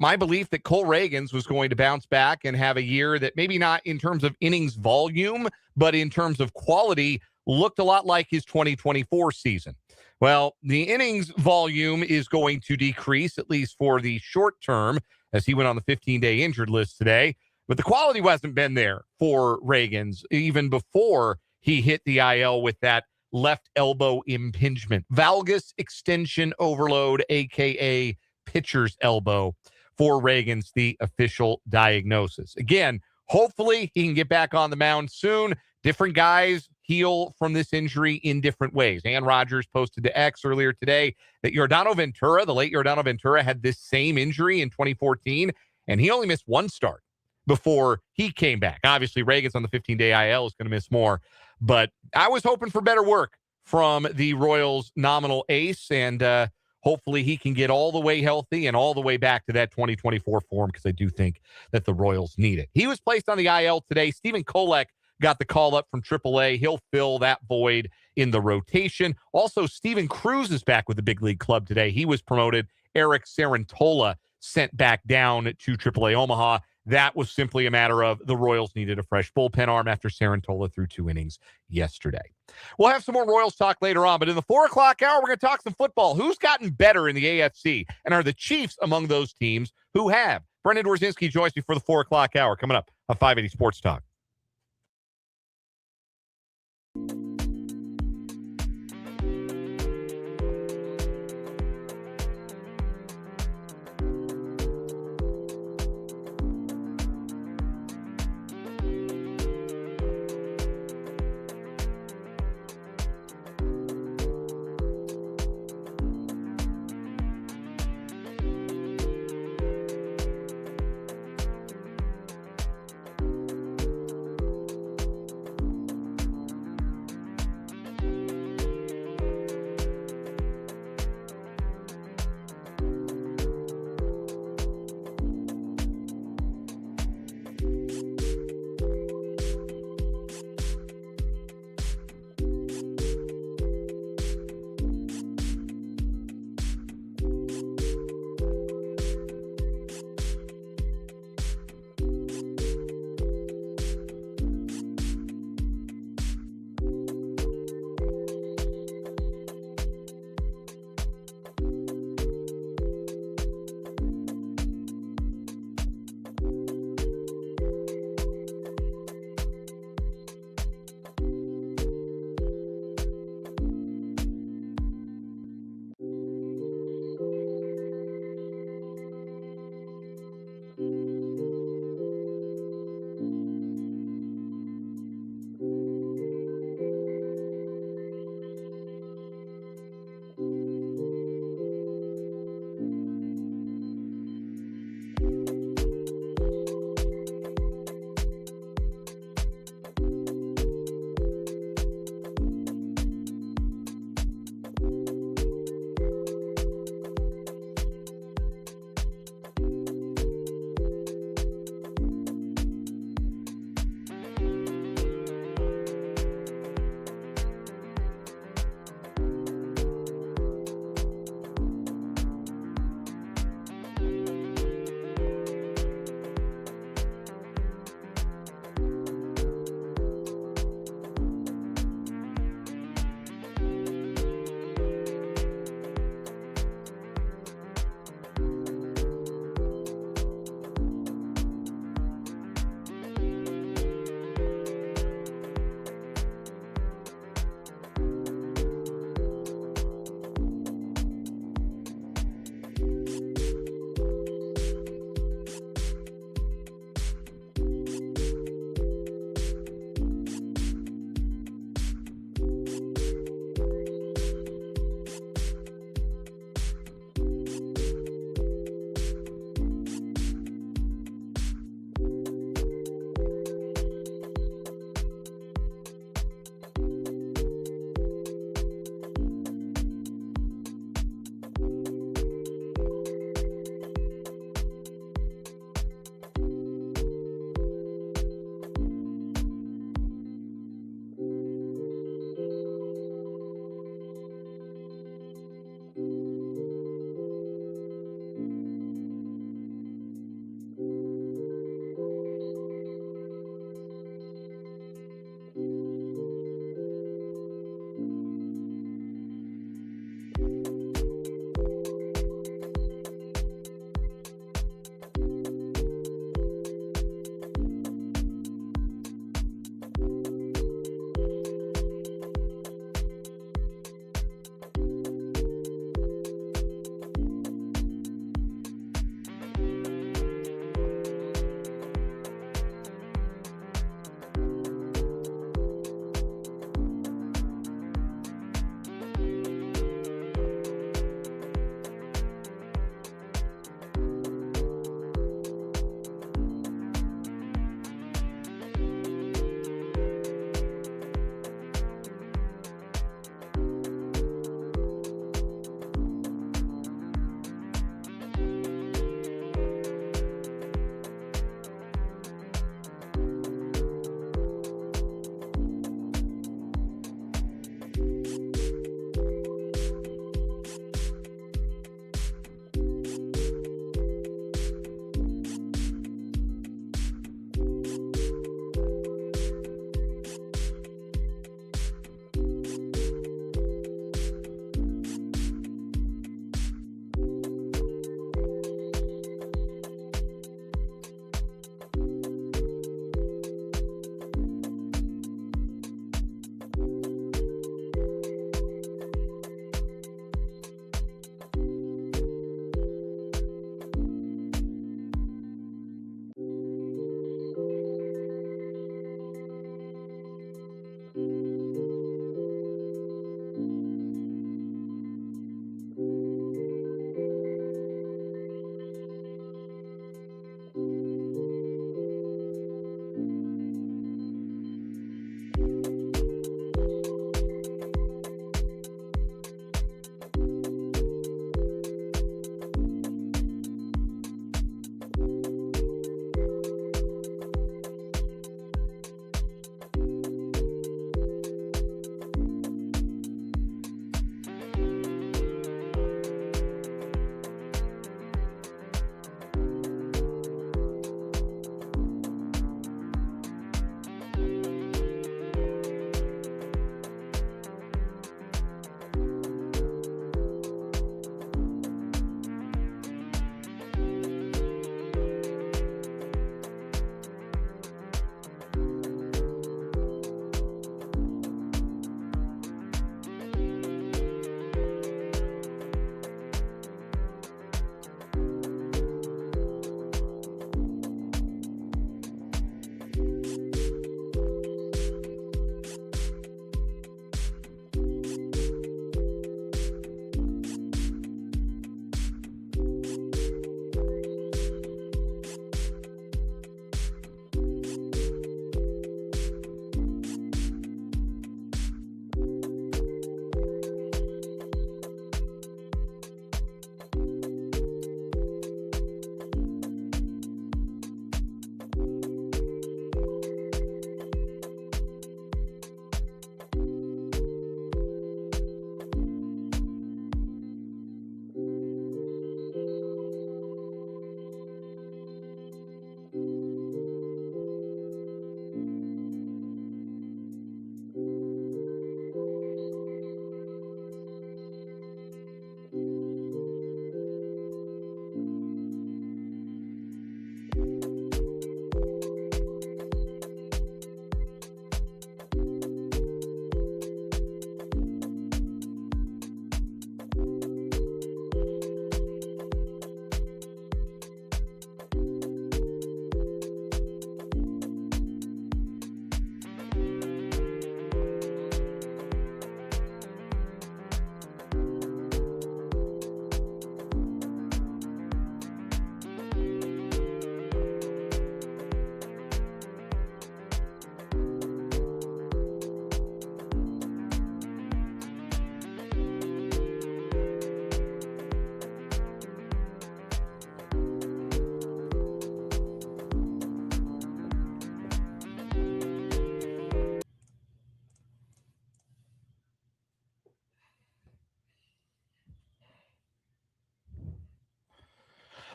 my belief that Cole Reagans was going to bounce back and have a year that maybe not in terms of innings volume, but in terms of quality looked a lot like his 2024 season. Well, the innings volume is going to decrease, at least for the short term, as he went on the 15-day injured list today. But the quality hasn't been there for Reagans even before he hit the IL with that left elbow impingement. Valgus extension overload, a.k.a. pitcher's elbow for Reagans, the official diagnosis. Again, hopefully he can get back on the mound soon. Different guys heal from this injury in different ways. Ann Rodgers posted to X earlier today that Yordano Ventura, the late Yordano Ventura, had this same injury in 2014, and he only missed one start before he came back. Obviously, Reagans on the 15-day IL is going to miss more, but I was hoping for better work from the Royals' nominal ace, and hopefully he can get all the way healthy and all the way back to that 2024 form, because I do think that the Royals need it. He was placed on the IL today. Stephen Kolek got the call up from AAA. He'll fill that void in the rotation. Also, Steven Cruz is back with the big league club today. He was promoted. Eric Sarantola sent back down to AAA Omaha. That was simply a matter of the Royals needed a fresh bullpen arm after Sarantola threw 2 innings yesterday. We'll have some more Royals talk later on, but in the 4 o'clock hour, we're going to talk some football. Who's gotten better in the AFC? And are the Chiefs among those teams who have? Brendan Dworzinski joins me for the 4 o'clock hour coming up on 580 Sports Talk.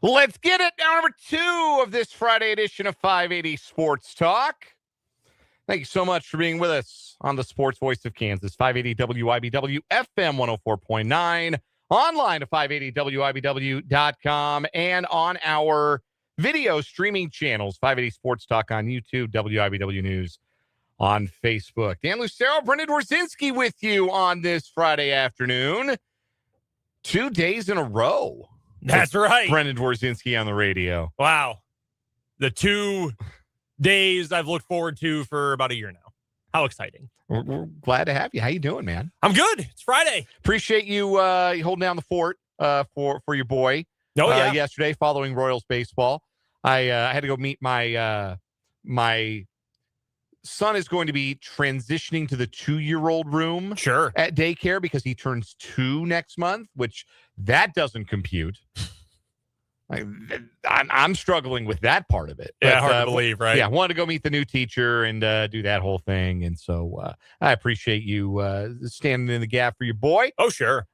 Let's get it. Now, number 2 of this Friday edition of 580 Sports Talk. Thank you so much for being with us on the Sports Voice of Kansas, 580 WIBW FM 104.9, online at 580WIBW.com, and on our video streaming channels, 580 Sports Talk on YouTube, WIBW News on Facebook. Dan Lucero, Brendan Dworzinski with you on this Friday afternoon. 2 days in a row. That's right. Brendan Dworzinski on the radio. Wow. The 2 days I've looked forward to for about a year now. How exciting. We're glad to have you. How you doing, man? I'm good. It's Friday. Appreciate you holding down the fort for your boy yesterday following Royals baseball. I had to go meet my son is going to be transitioning to the 2-year-old room at daycare because he turns 2 next month, which that doesn't compute. I'm struggling with that part of it. Yeah, hard to believe, right? Yeah, I wanted to go meet the new teacher and do that whole thing. And so I appreciate you standing in the gap for your boy. Oh, sure.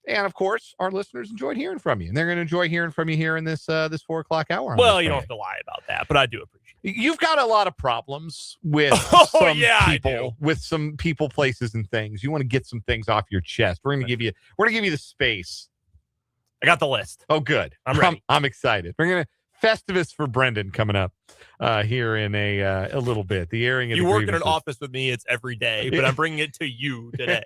And of course, our listeners enjoyed hearing from you, and they're going to enjoy hearing from you here in this 4 o'clock hour. Well, you don't have to lie about that, but I do appreciate it. You've got a lot of problems with some people, places, and things. You want to get some things off your chest. We're going to give you the space. I got the list. Oh, good. I'm ready. I'm excited. We're going to Festivus for Brendan coming up here in a little bit. The airing of you the work in an office with me. It's every day, but I'm bringing it to you today.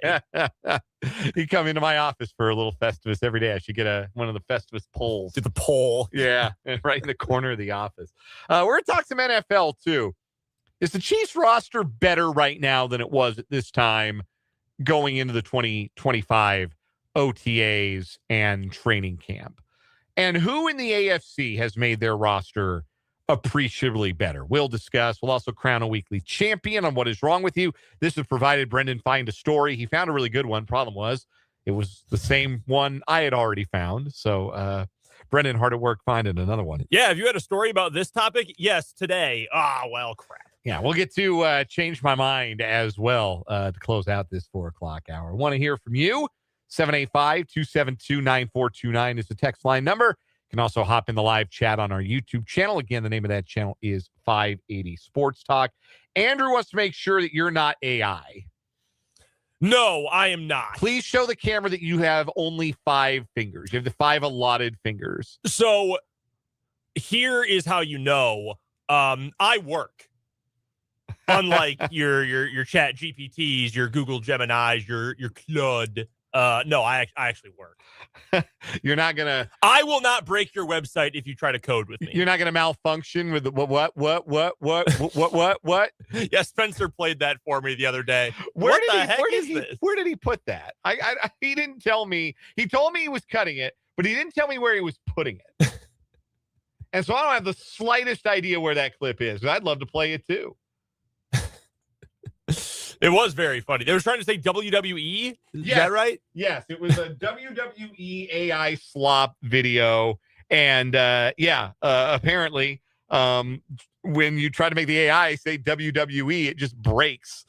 You come into my office for a little Festivus every day. I should get one of the Festivus polls. Do the poll. Yeah, right in the corner of the office. We're going to talk some NFL, too. Is the Chiefs roster better right now than it was at this time going into the 2025 OTAs and training camp? And who in the AFC has made their roster appreciably better? We'll discuss. We'll also crown a weekly champion on what is wrong with you. This has provided Brendan find a story. He found a really good one. Problem was, it was the same one I had already found. So, Brendan, hard at work finding another one. Yeah, have you had a story about this topic? Yes, today. Well, crap. Yeah, we'll get to change my mind as well to close out this 4 o'clock hour. Want to hear from you? 785-272-9429 is the text line number. You can also hop in the live chat on our YouTube channel. Again, the name of that channel is 580 Sports Talk. Andrew wants to make sure that you're not AI. No, I am not. Please show the camera that you have only 5 fingers. You have the 5 allotted fingers. So here is how you know. I work. Unlike your Chat GPTs, your Google Geminis, your Claude. No, I actually work. You're not gonna. I will not break your website if you try to code with me. You're not gonna malfunction with the what? Yeah, Spencer played that for me the other day. Where did he put that? He didn't tell me. He told me he was cutting it, but he didn't tell me where he was putting it. And so I don't have the slightest idea where that clip is. But I'd love to play it too. It was very funny. They were trying to say WWE. Is that right? Yes, it was a WWE AI slop video. And apparently when you try to make the AI say WWE, it just breaks.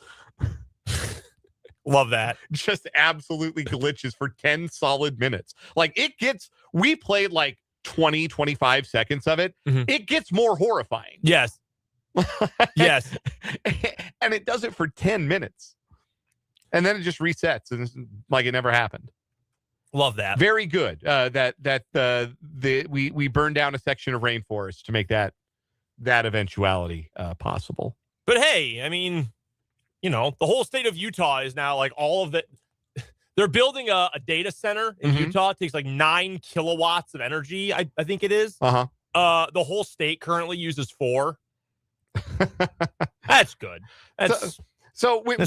Love that. Just absolutely glitches for 10 solid minutes. Like we played like 20, 25 seconds of it. Mm-hmm. It gets more horrifying. Yes. Yes. And it does it for 10 minutes. And then it just resets and it's like it never happened. Love that. Very good. We burned down a section of rainforest to make that eventuality possible. But hey, I mean, the whole state of Utah is now like all of it. They're building a data center in Utah. It takes like 9 kilowatts of energy. I think it is. Uh-huh. The whole state currently uses 4. That's good. That's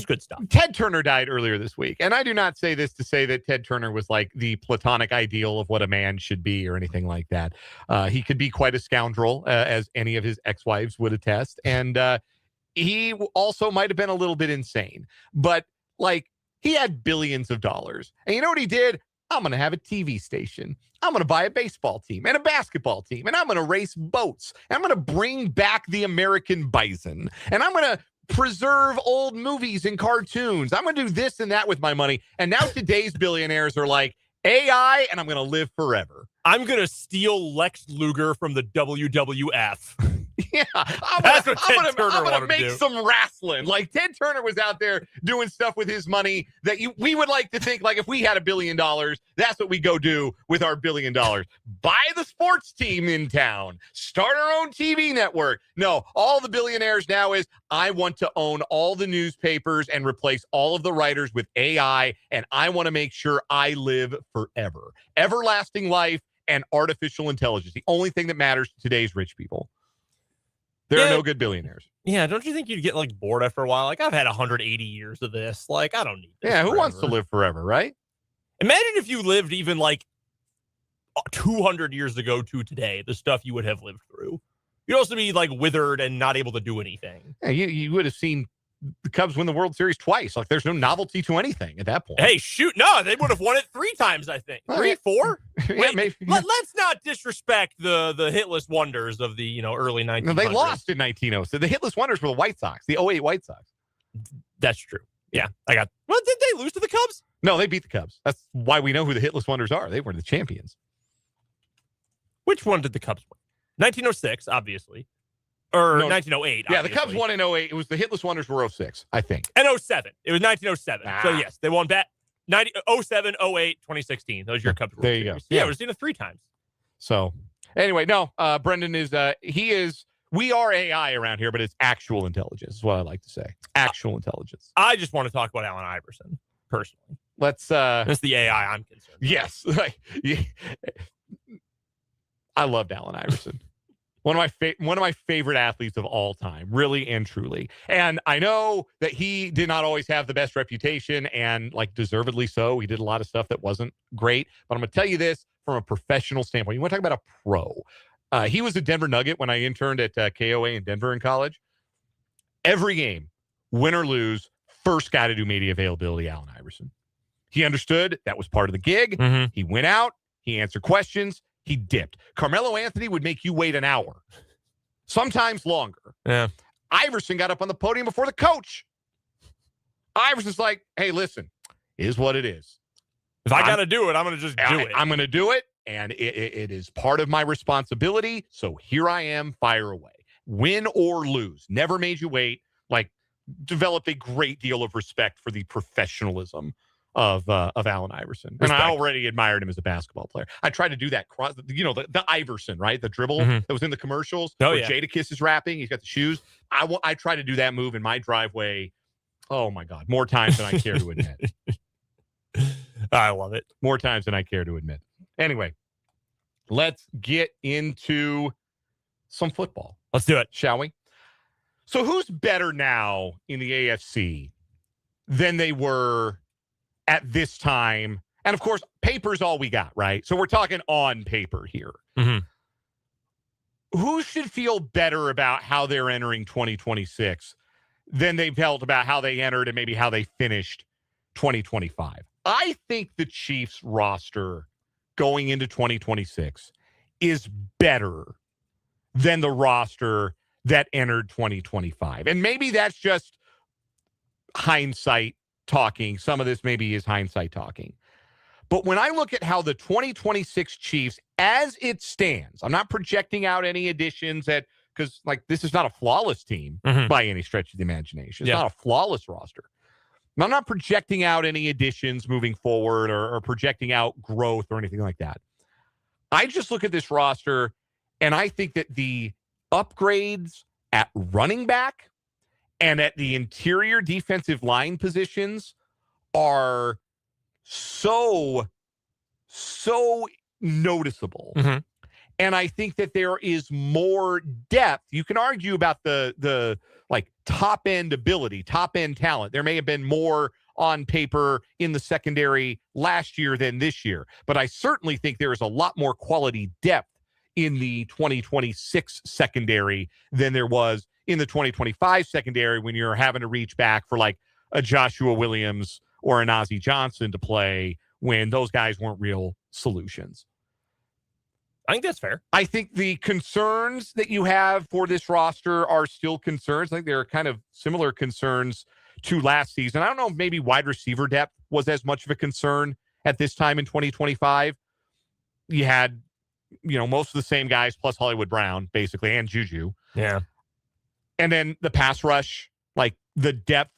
good stuff. Ted Turner died earlier this week. And I do not say this to say that Ted Turner was like the platonic ideal of what a man should be or anything like that. He could be quite a scoundrel, as any of his ex-wives would attest. And he also might have been a little bit insane. But like, he had billions of dollars. And you know what he did? I'm going to have a TV station. I'm going to buy a baseball team and a basketball team. And I'm going to race boats. And I'm going to bring back the American bison. And I'm going to preserve old movies and cartoons. I'm going to do this and that with my money. And now today's billionaires are like, AI, and I'm going to live forever. I'm going to steal Lex Luger from the WWF. Yeah, I'm gonna make some wrestling. Like Ted Turner was out there doing stuff with his money that we would like to think, like, if we had $1 billion, that's what we go do with our $1 billion. Buy the sports team in town, start our own TV network. No, all the billionaires now is, I want to own all the newspapers and replace all of the writers with AI, and I want to make sure I live forever. Everlasting life and artificial intelligence. The only thing that matters to today's rich people. There are no good billionaires. Yeah, don't you think you'd get like bored after a while? Like, I've had 180 years of this. Like, I don't need this. Yeah, who forever. wants to live forever, right? Imagine if you lived even like 200 years ago to today, the stuff you would have lived through. You'd also be like withered and not able to do anything. Yeah, you would have seen the Cubs win the World Series twice. Like, there's no novelty to anything at that point. Hey, shoot. No, they would have won it 3 times, I think. 3, 4? Yeah, maybe. Let's not disrespect the hitless wonders of the early 1900s. No, they lost in 1906. The hitless wonders were the White Sox, the 08 White Sox. That's true. Yeah, Well, did they lose to the Cubs? No, they beat the Cubs. That's why we know who the hitless wonders are. They were the champions. Which one did the Cubs win? 1906, obviously. Or 1908. Yeah, obviously. the Cubs won in 08. It was the hitless wonders were 06, I think. And 07. It was 1907. So, yes, they won that 07, 08, 2016. Those are your Cubs. There you go. Yeah, we've seen it 3 times. So, anyway, no, Brendan is, we are AI around here, but it's actual intelligence is what I like to say. Actual intelligence. I just want to talk about Allen Iverson, personally. Let's, that's the AI I'm concerned about. Yes. I loved Allen Iverson. One of my favorite athletes of all time, really and truly. And I know that he did not always have the best reputation, and like deservedly so. He did a lot of stuff that wasn't great. But I'm going to tell you this from a professional standpoint. You want to talk about a pro? He was a Denver Nugget when I interned at KOA in Denver in college. Every game, win or lose, first guy to do media availability, Allen Iverson. He understood that was part of the gig. Mm-hmm. He went out. He answered questions. He dipped. Carmelo Anthony would make you wait an hour, sometimes longer. Yeah. Iverson got up on the podium before the coach. Iverson's like, hey, listen, it is what it is. If I got to do it, I'm going to just do it. I'm going to do it, and it is part of my responsibility. So here I am, fire away. Win or lose. Never made you wait. Like, developed a great deal of respect for the professionalism of Allen Iverson. Respect. And I already admired him as a basketball player. I tried to do that cross, the Iverson, right? The dribble that was in the commercials where Jadakiss is rapping. He's got the shoes. I tried to do that move in my driveway. Oh my God. More times than I care to admit. I love it. More times than I care to admit. Anyway, let's get into some football. Let's do it. Shall we? So who's better now in the AFC than they were at this time? And of course, paper's all we got, right? So we're talking on paper here. Mm-hmm. Who should feel better about how they're entering 2026 than they felt about how they entered and maybe how they finished 2025? I think the Chiefs roster going into 2026 is better than the roster that entered 2025. And maybe that's just hindsight talking. Some of this maybe is hindsight talking. But when I look at how the 2026 Chiefs, as it stands, I'm not projecting out any additions because like this is not a flawless team by any stretch of the imagination. It's not a flawless roster. I'm not projecting out any additions moving forward or projecting out growth or anything like that. I just look at this roster and I think that the upgrades at running back and at the interior defensive line positions are so noticeable. Mm-hmm. And I think that there is more depth. You can argue about the like top end ability, top end talent. There may have been more on paper in the secondary last year than this year, but I certainly think there is a lot more quality depth in the 2026 secondary than there was in the 2025 secondary when you're having to reach back for like a Joshua Williams or an Ozzie Johnson to play when those guys weren't real solutions. I think that's fair. I think the concerns that you have for this roster are still concerns. I think they're kind of similar concerns to last season. I don't know if maybe wide receiver depth was as much of a concern at this time in 2025. You had most of the same guys plus Hollywood Brown, basically, and Juju. Yeah. And then the pass rush, like the depth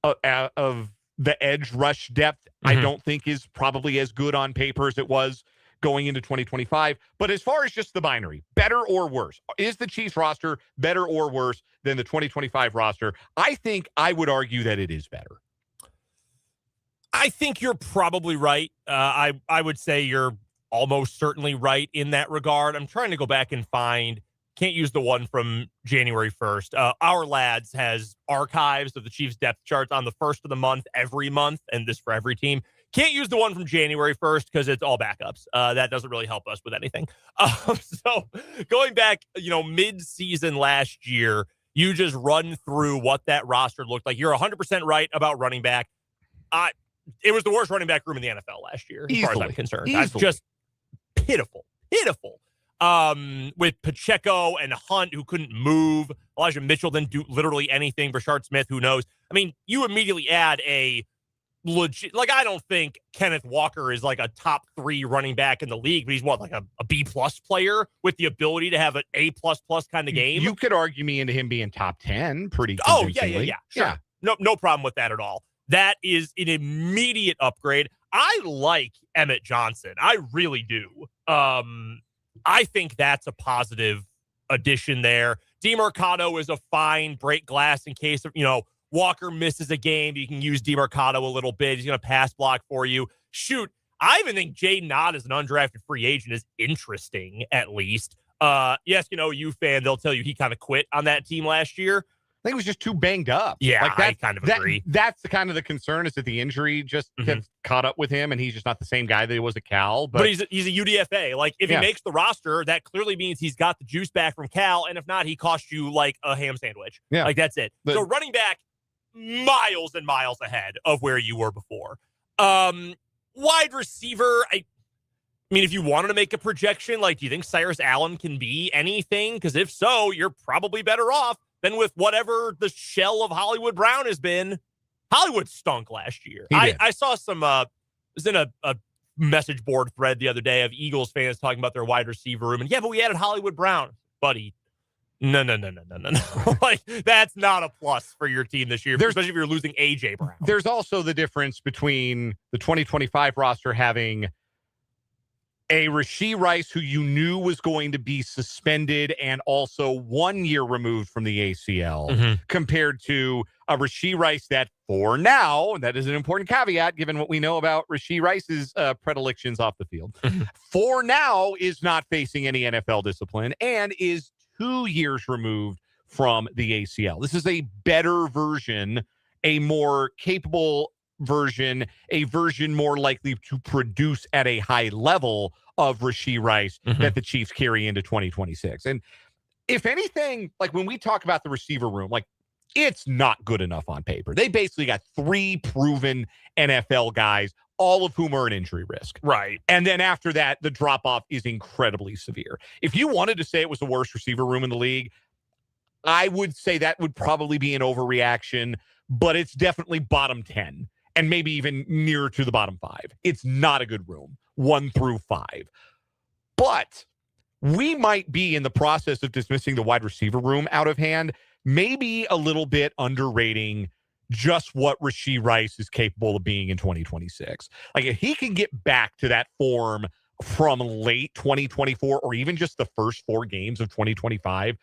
of the edge rush depth, I don't think is probably as good on paper as it was going into 2025. But as far as just the binary, better or worse, is the Chiefs roster better or worse than the 2025 roster? I think I would argue that it is better. I think you're probably right. I would say you're almost certainly right in that regard. I'm trying to go back and can't use the one from January 1st. Our Lads has archives of the Chiefs depth charts on the first of the month every month, and this for every team. Can't use the one from January 1st because it's all backups. That doesn't really help us with anything. So going back, mid-season last year, you just run through what that roster looked like. You're 100% right about running back. It was the worst running back room in the NFL last year, as far as I'm concerned. That's just pitiful. With Pacheco and Hunt, who couldn't move. Elijah Mitchell didn't do literally anything. Brashard Smith, who knows? I mean, you immediately add a legit, I don't think Kenneth Walker is like a top 3 running back in the league, but he's like a B+ player with the ability to have an A++ kind of game. You could argue me into him being top 10 pretty convincingly. Yeah. Sure. Yeah. No problem with that at all. That is an immediate upgrade. I like Emmett Johnson. I really do. I think that's a positive addition there. DeMarcado is a fine break glass in case of, Walker misses a game. You can use DeMarcado a little bit. He's going to pass block for you. Shoot, I even think Jaden Ott as an undrafted free agent is interesting, at least. Yes, you fan, they'll tell you he kind of quit on that team last year. I think he was just too banged up. Yeah, I kind of agree. That's the kind of the concern, is that the injury just has caught up with him, and he's just not the same guy that he was at Cal. But he's a UDFA. If he makes the roster, that clearly means he's got the juice back from Cal, and if not, he cost you a ham sandwich. Yeah. That's it. So running back, miles and miles ahead of where you were before. Wide receiver, I mean, if you wanted to make a projection, do you think Cyrus Allen can be anything? Because if so, you're probably better off than with whatever the shell of Hollywood Brown has been. Hollywood stunk last year. I saw some, was in a message board thread the other day of Eagles fans talking about their wide receiver room. And but we added Hollywood Brown. Buddy, no. That's not a plus for your team this year, especially if you're losing A.J. Brown. There's also the difference between the 2025 roster having a Rashee Rice who you knew was going to be suspended and also 1 year removed from the ACL, compared to a Rashee Rice that, for now, and that is an important caveat given what we know about Rashee Rice's predilections off the field, for now is not facing any NFL discipline and is 2 years removed from the ACL. This is a better version, a more capable version, a version more likely to produce at a high level of Rashee Rice that the Chiefs carry into 2026. And if anything, when we talk about the receiver room, it's not good enough on paper. They basically got 3 proven NFL guys, all of whom are an injury risk. Right. And then after that, the drop-off is incredibly severe. If you wanted to say it was the worst receiver room in the league, I would say that would probably be an overreaction, but it's definitely bottom 10. And maybe even nearer to the bottom 5. It's not a good room, 1 through 5. But we might be in the process of dismissing the wide receiver room out of hand, maybe a little bit underrating just what Rashee Rice is capable of being in 2026. If he can get back to that form from late 2024 or even just the first 4 games of 2025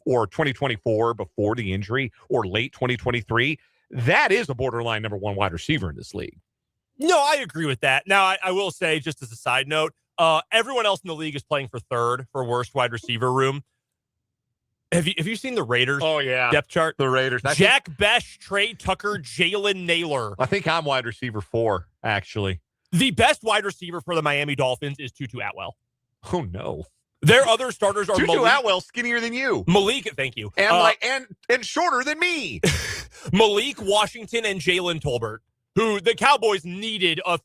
or 2024 before the injury or late 2023, that is a borderline number 1 wide receiver in this league. No, I agree with that. Now, I will say, just as a side note, everyone else in the league is playing for 3rd for worst wide receiver room. Have you seen the Raiders? Oh, yeah. Depth chart? The Raiders. Jack Bech, Trey Tucker, Jalen Naylor. I think I'm wide receiver 4, actually. The best wide receiver for the Miami Dolphins is Tutu Atwell. Oh, no. Their other starters are Tutu Atwell, skinnier than you. Malik, thank you. And shorter than me. Malik Washington and Jalen Tolbert, who the Cowboys needed a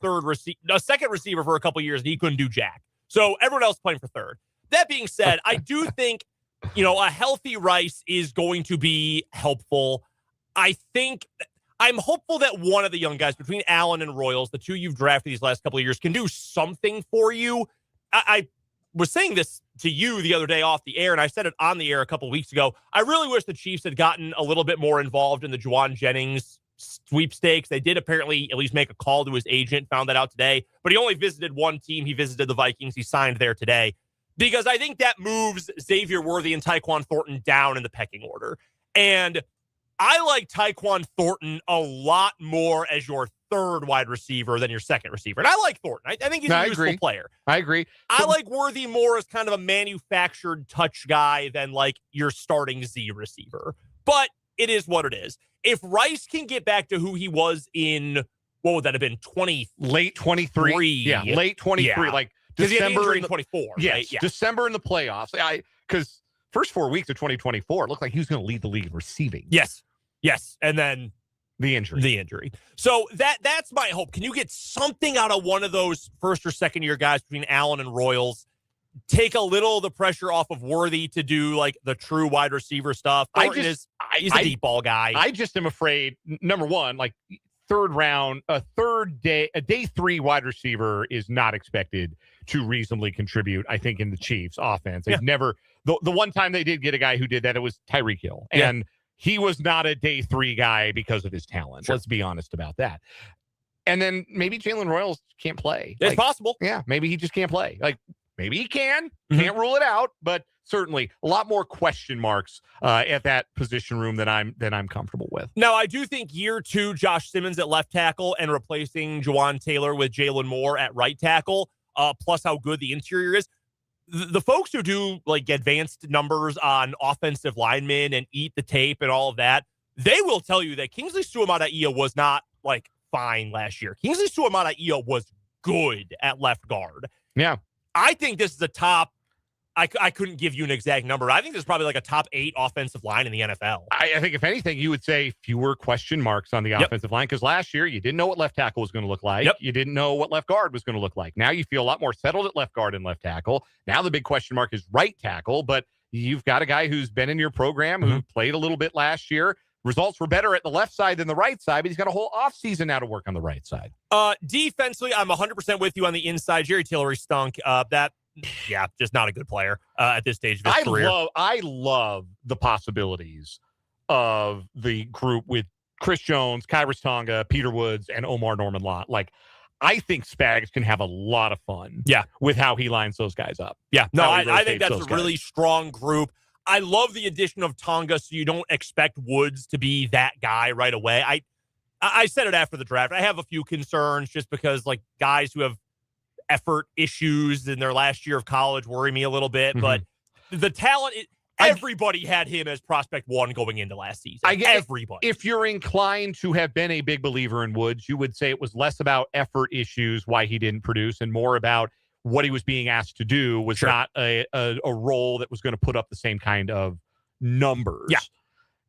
second receiver for a couple years, and he couldn't do jack. So everyone else playing for 3rd. That being said, I do think, a healthy Rice is going to be helpful. I'm hopeful that one of the young guys between Allen and Royals, the 2 you've drafted these last couple of years, can do something for you. was saying this to you the other day off the air, and I said it on the air a couple weeks ago. I really wish the Chiefs had gotten a little bit more involved in the Juwan Jennings sweepstakes. They did apparently at least make a call to his agent, found that out today, but he only visited one team. He visited the Vikings. He signed there today because I think that moves Xavier Worthy and Tyquan Thornton down in the pecking order. And I like Tyquan Thornton a lot more as your third wide receiver than your second receiver. And I like Thornton. I think he's a useful player. I agree. I like Worthy more as kind of a manufactured touch guy than like your starting Z receiver. But it is what it is. If Rice can get back to who he was in, what would that have been, late 23? Yeah, late 23. Yeah. Like December in 24. Yes, right? Yeah. December in the playoffs. Because first 4 weeks of 2024, it looked like he was going to lead the league in receiving. Yes. And then the injury. So that's my hope. Can you get something out of one of those first or second year guys between Allen and Royals? Take a little of the pressure off of Worthy to do like the true wide receiver stuff. He's a deep ball guy. I just am afraid, number one, like a day 3 wide receiver is not expected to reasonably contribute, I think, in the Chiefs offense. They've never, the one time they did get a guy who did that, it was Tyreek Hill. And he was not a day 3 guy because of his talent. Let's be honest about that. And then maybe Jalen Royals can't play. It's possible. Yeah, maybe he just can't play. Like, maybe he can. Can't rule it out, but certainly a lot more question marks at that position room than I'm comfortable with. Now, I do think year 2, Josh Simmons at left tackle and replacing Jawan Taylor with Jalen Moore at right tackle, plus how good the interior is. The folks who do like advanced numbers on offensive linemen and eat the tape and all of that, they will tell you that Kingsley Suamataia was not like fine last year. Kingsley Suamataia was good at left guard. Yeah. I think this is a top, I couldn't give you an exact number. I think this is probably like a top 8 offensive line in the NFL. I think if anything, you would say fewer question marks on the offensive line, because last year you didn't know what left tackle was going to look like. You didn't know what left guard was going to look like. Now you feel a lot more settled at left guard and left tackle. Now the big question mark is right tackle, but you've got a guy who's been in your program, who played a little bit last year. Results were better at the left side than the right side, but he's got a whole offseason now to work on the right side. Defensively, I'm 100% with you on the inside. Jerry Tillery stunk. Just not a good player at this stage of his career. I love the possibilities of the group with Chris Jones, Kyrus Tonga, Peter Woods, and Omar Norman-Lott. Like, I think Spags can have a lot of fun with how he lines those guys up. Yeah, no, I think that's a really strong group. I love the addition of Tonga, so you don't expect Woods to be that guy right away. I said it after the draft. I have a few concerns just because, like, guys who have effort issues in their last year of college worry me a little bit. But the talent, everybody had him as prospect 1 going into last season. Everybody. If you're inclined to have been a big believer in Woods, you would say it was less about effort issues, why he didn't produce, and more about what he was being asked to do was not a role that was going to put up the same kind of numbers. Yeah.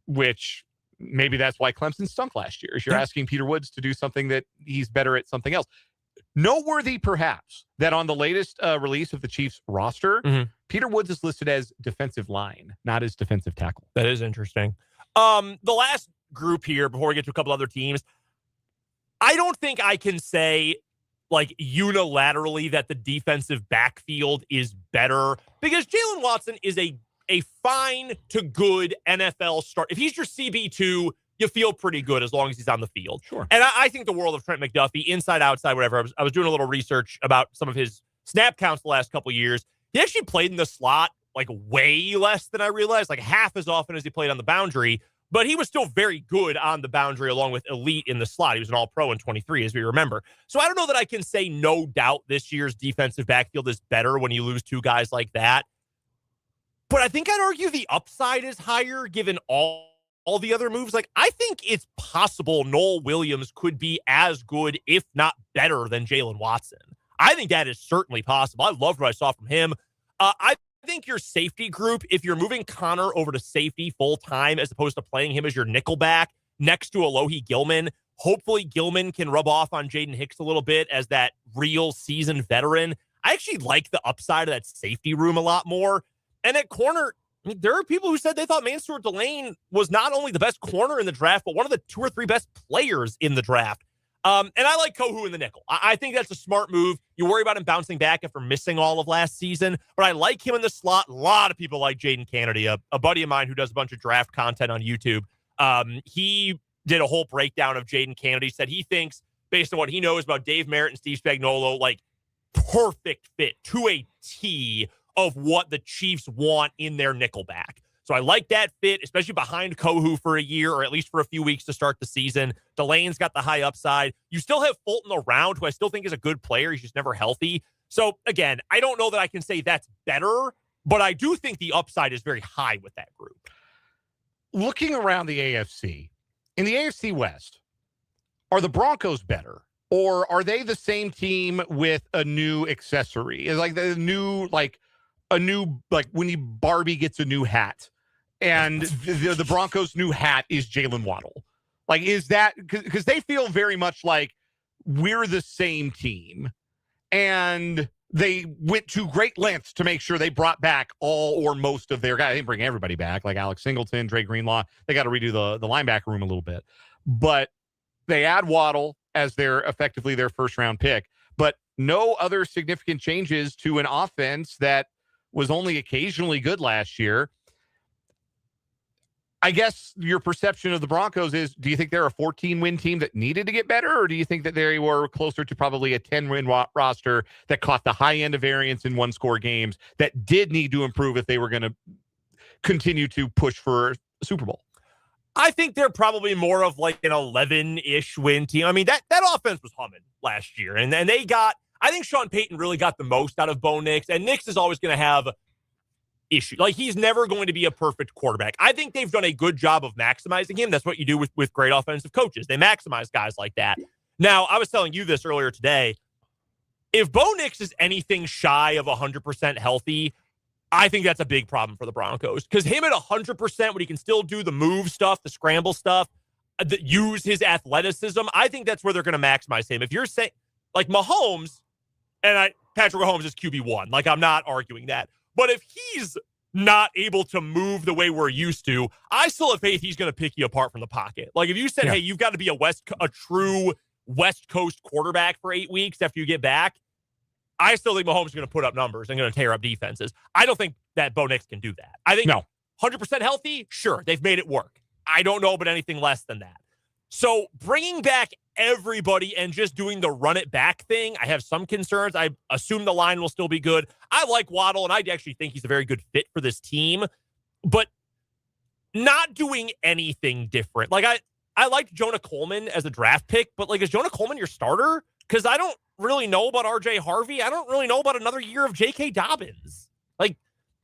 Which maybe that's why Clemson stunk last year. Is you're asking Peter Woods to do something that he's better at something else. Noteworthy, perhaps, that on the latest release of the Chiefs roster, Peter Woods is listed as defensive line, not as defensive tackle. That is interesting. The last group here, before we get to a couple other teams, I don't think I can say like unilaterally that the defensive backfield is better, because Jalen Watson is a fine to good NFL start. If he's your CB2, you feel pretty good as long as he's on the field. Sure. And I think the world of Trent McDuffie, inside, outside, whatever. I was doing a little research about some of his snap counts the last couple of years. He actually played in the slot like way less than I realized, like half as often as he played on the boundary. But he was still very good on the boundary along with elite in the slot. He was an all-pro in 23, as we remember. So I don't know that I can say no doubt this year's defensive backfield is better when you lose 2 guys like that. But I think I'd argue the upside is higher given all the other moves. Like, I think it's possible Noel Williams could be as good, if not better, than Jalen Watson. I think that is certainly possible. I loved what I saw from him. I think your safety group, if you're moving Connor over to safety full-time as opposed to playing him as your nickel back next to Alohi Gilman, hopefully Gilman can rub off on Jaden Hicks a little bit as that real seasoned veteran. I actually like the upside of that safety room a lot more. And at corner, I mean, there are people who said they thought Mansour Delane was not only the best corner in the draft, but one of the 2 or 3 best players in the draft. And I like Kohu in the nickel. I think that's a smart move. You worry about him bouncing back after missing all of last season, but I like him in the slot. A lot of people like Jaden Kennedy, a buddy of mine who does a bunch of draft content on YouTube. He did a whole breakdown of Jaden Kennedy, said he thinks, based on what he knows about Dave Merritt and Steve Spagnuolo, like perfect fit to a T of what the Chiefs want in their nickelback. So I like that fit, especially behind Kohu for a year or at least for a few weeks to start the season. Delane's got the high upside. You still have Fulton around, who I still think is a good player. He's just never healthy. So again, I don't know that I can say that's better, but I do think the upside is very high with that group. Looking around the AFC, in the AFC West, are the Broncos better? Or are they the same team with a new accessory? Is like the new, like a new, like when Barbie gets a new hat and the Broncos' new hat is Jalen Waddle. Like, is that because they feel very much like we're the same team, and they went to great lengths to make sure they brought back all or most of their guys. They didn't bring everybody back, like Alex Singleton, Dre Greenlaw. They got to redo the linebacker room a little bit, but they add Waddle as effectively their first round pick, but no other significant changes to an offense that was only occasionally good last year. I guess your perception of the Broncos is, do you think they're a 14-win team that needed to get better, or do you think that they were closer to probably a 10-win roster that caught the high end of variance in one-score games that did need to improve if they were going to continue to push for a Super Bowl? I think they're probably more of like an 11-ish win team. I mean, that offense was humming last year, and they got, I think Sean Payton really got the most out of Bo Nix, and Nix is always going to have issues. Like, he's never going to be a perfect quarterback. I think they've done a good job of maximizing him. That's what you do with great offensive coaches. They maximize guys like that. Now, I was telling you this earlier today. If Bo Nix is anything shy of 100% healthy, I think that's a big problem for the Broncos, because him at 100% when he can still do the move stuff, the scramble stuff, use his athleticism, I think that's where they're going to maximize him. If you're saying, like Mahomes, and Patrick Mahomes is QB1, like I'm not arguing that. But if he's not able to move the way we're used to, I still have faith he's going to pick you apart from the pocket. Like if you said, hey, you've got to be a true West Coast quarterback for 8 weeks after you get back, I still think Mahomes is going to put up numbers and going to tear up defenses. I don't think that Bo Nix can do that. I think 100% healthy, sure, they've made it work. I don't know about anything less than that. So bringing back everybody and just doing the run it back thing, I have some concerns. I assume the line will still be good. I like Waddle, and I actually think he's a very good fit for this team, but not doing anything different. Like I liked Jonah Coleman as a draft pick, but like, is Jonah Coleman your starter? Because I don't really know about RJ Harvey. I don't really know about another year of J.K. Dobbins. Like,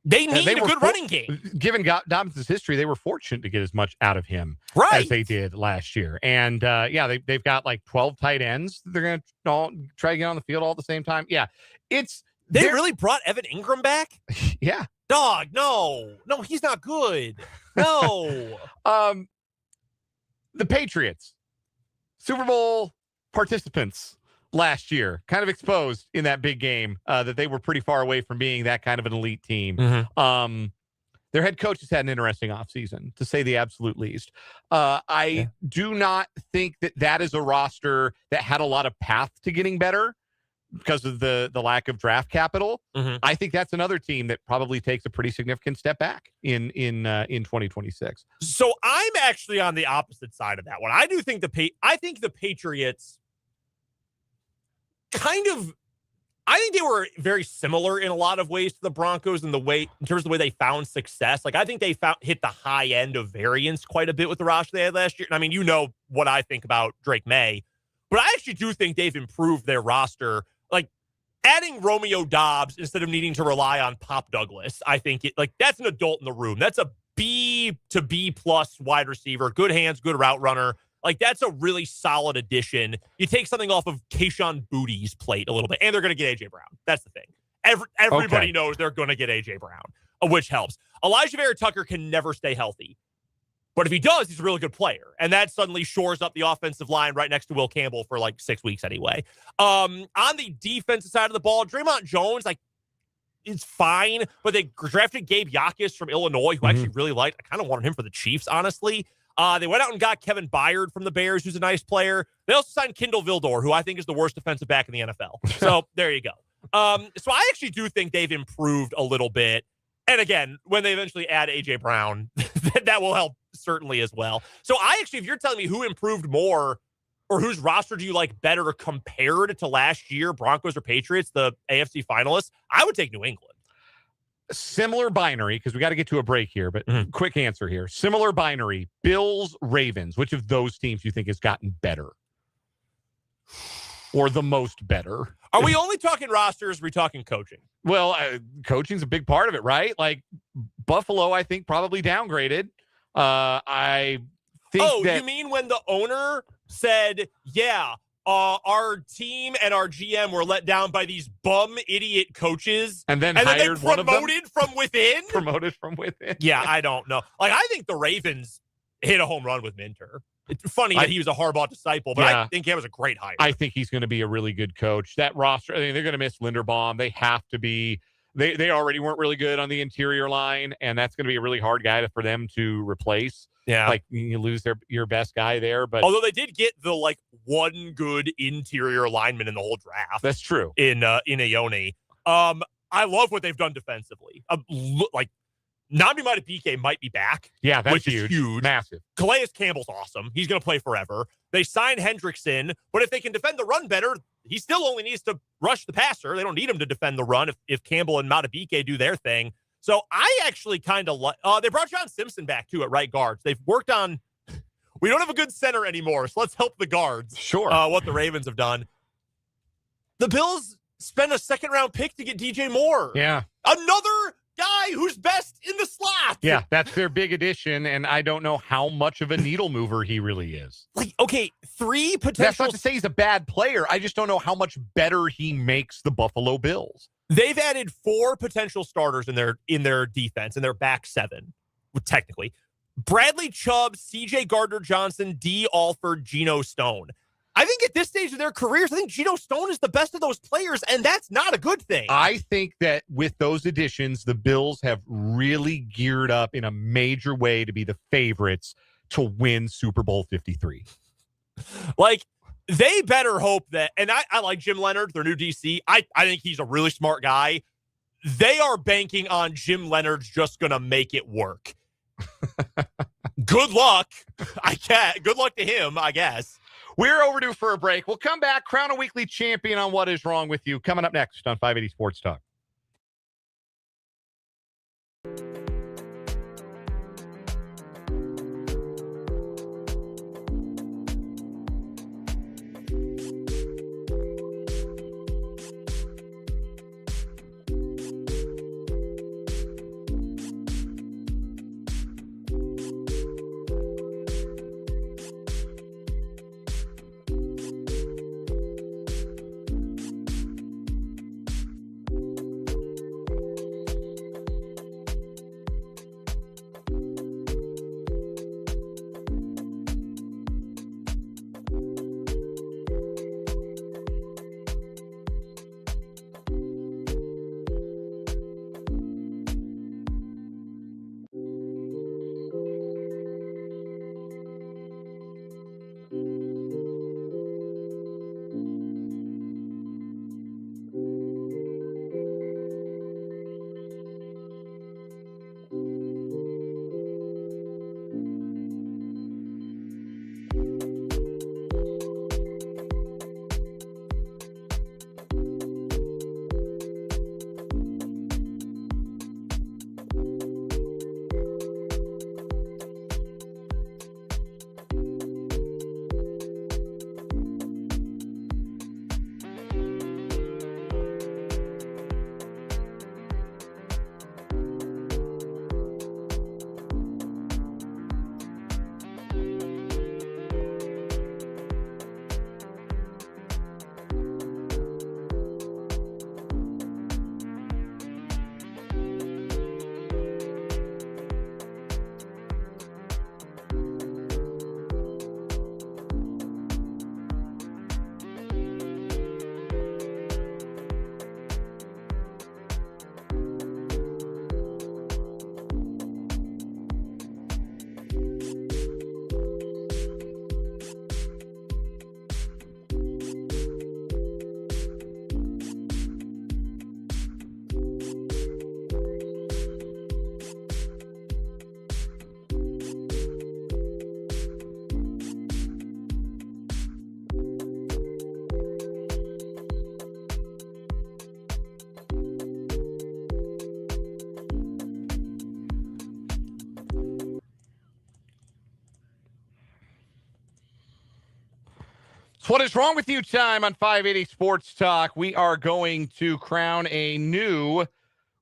they need a good running game. Given Dobbins' history, they were fortunate to get as much out of him as they did last year. And, they've got like 12 tight ends. They're going to all try to get on the field all at the same time. Yeah. They really brought Evan Ingram back? Yeah. Dog, no, he's not good. No. The Patriots, Super Bowl participants last year, kind of exposed in that big game that they were pretty far away from being that kind of an elite team. Mm-hmm. Their head coach has had an interesting offseason, to say the absolute least. I do not think that is a roster that had a lot of path to getting better because of the lack of draft capital. Mm-hmm. I think that's another team that probably takes a pretty significant step back in 2026. So I'm actually on the opposite side of that one. I do think the Patriots I think they were very similar in a lot of ways to the Broncos in terms of the way they found success. Like, I think they hit the high end of variance quite a bit with the roster they had last year. And I mean, you know what I think about Drake May, but I actually do think they've improved their roster. Like, adding Romeo Doubs instead of needing to rely on Pop Douglas, I think that's an adult in the room. That's a B to B plus wide receiver, good hands, good route runner. Like, that's a really solid addition. You take something off of Kayshon Boutte's plate a little bit, and they're going to get A.J. Brown. That's the thing. Everybody knows they're going to get A.J. Brown, which helps. Elijah Vera-Tucker can never stay healthy. But if he does, he's a really good player. And that suddenly shores up the offensive line right next to Will Campbell for like 6 weeks anyway. On the defensive side of the ball, Draymond Jones, is fine. But they drafted Gabe Yakis from Illinois, who I actually really liked. I kind of wanted him for the Chiefs, honestly. They went out and got Kevin Byard from the Bears, who's a nice player. They also signed Kindle Vildor, who I think is the worst defensive back in the NFL. So there you go. So I actually do think they've improved a little bit. And again, when they eventually add A.J. Brown, that will help certainly as well. So I actually, if you're telling me who improved more or whose roster do you like better compared to last year, Broncos or Patriots, the AFC finalists, I would take New England. Similar binary, because we got to get to a break here, but quick answer here. Similar binary, Bills, Ravens. Which of those teams you think has gotten better? Or the most better? Are we only talking rosters? Or are we talking coaching? Well, coaching's a big part of it, right? Like Buffalo, I think, probably downgraded. I think you mean when the owner said, yeah, our team and our GM were let down by these bum idiot coaches, and then they promoted from within? Promoted from within. Yeah, I don't know. Like, I think the Ravens hit a home run with Minter. It's funny that he was a Harbaugh disciple, but I think he was a great hire. I think he's going to be a really good coach. That roster, I mean, they're going to miss Linderbaum. They have to be. They already weren't really good on the interior line, and that's going to be a really hard guy for them to replace. Yeah, like you lose your best guy there, but although they did get the one good interior lineman in the whole draft. That's true. In Ione. I love what they've done defensively. Nami Matabike might be back. Yeah, that's which is huge. Massive. Calais Campbell's awesome. He's going to play forever. They signed Hendrickson, but if they can defend the run better, he still only needs to rush the passer. They don't need him to defend the run if Campbell and Matabike do their thing. So I actually kind of like they brought John Simpson back, too, at right guards. They've worked on – we don't have a good center anymore, so let's help the guards. Sure. What the Ravens have done. The Bills spent a second-round pick to get DJ Moore. Yeah. Another guy who's best in the slot. Yeah, that's their big addition, and I don't know how much of a needle mover he really is. Okay, 3 potential... That's not to say he's a bad player. I just don't know how much better he makes the Buffalo Bills. They've added 4 potential starters in their defense, in their back 7, technically. Bradley Chubb, C.J. Gardner-Johnson, D. Alford, Geno Stone. I think at this stage of their careers, I think Geno Stone is the best of those players, and that's not a good thing. I think that with those additions, the Bills have really geared up in a major way to be the favorites to win Super Bowl 53. They better hope that, and I like Jim Leonard, their new DC. I think he's a really smart guy. They are banking on Jim Leonard's just going to make it work. Good luck. Good luck to him, I guess. We're overdue for a break. We'll come back, crown a weekly champion on What Is Wrong With You. Coming up next on 580 Sports Talk. It's What Is Wrong With You time on 580 Sports Talk. We are going to crown a new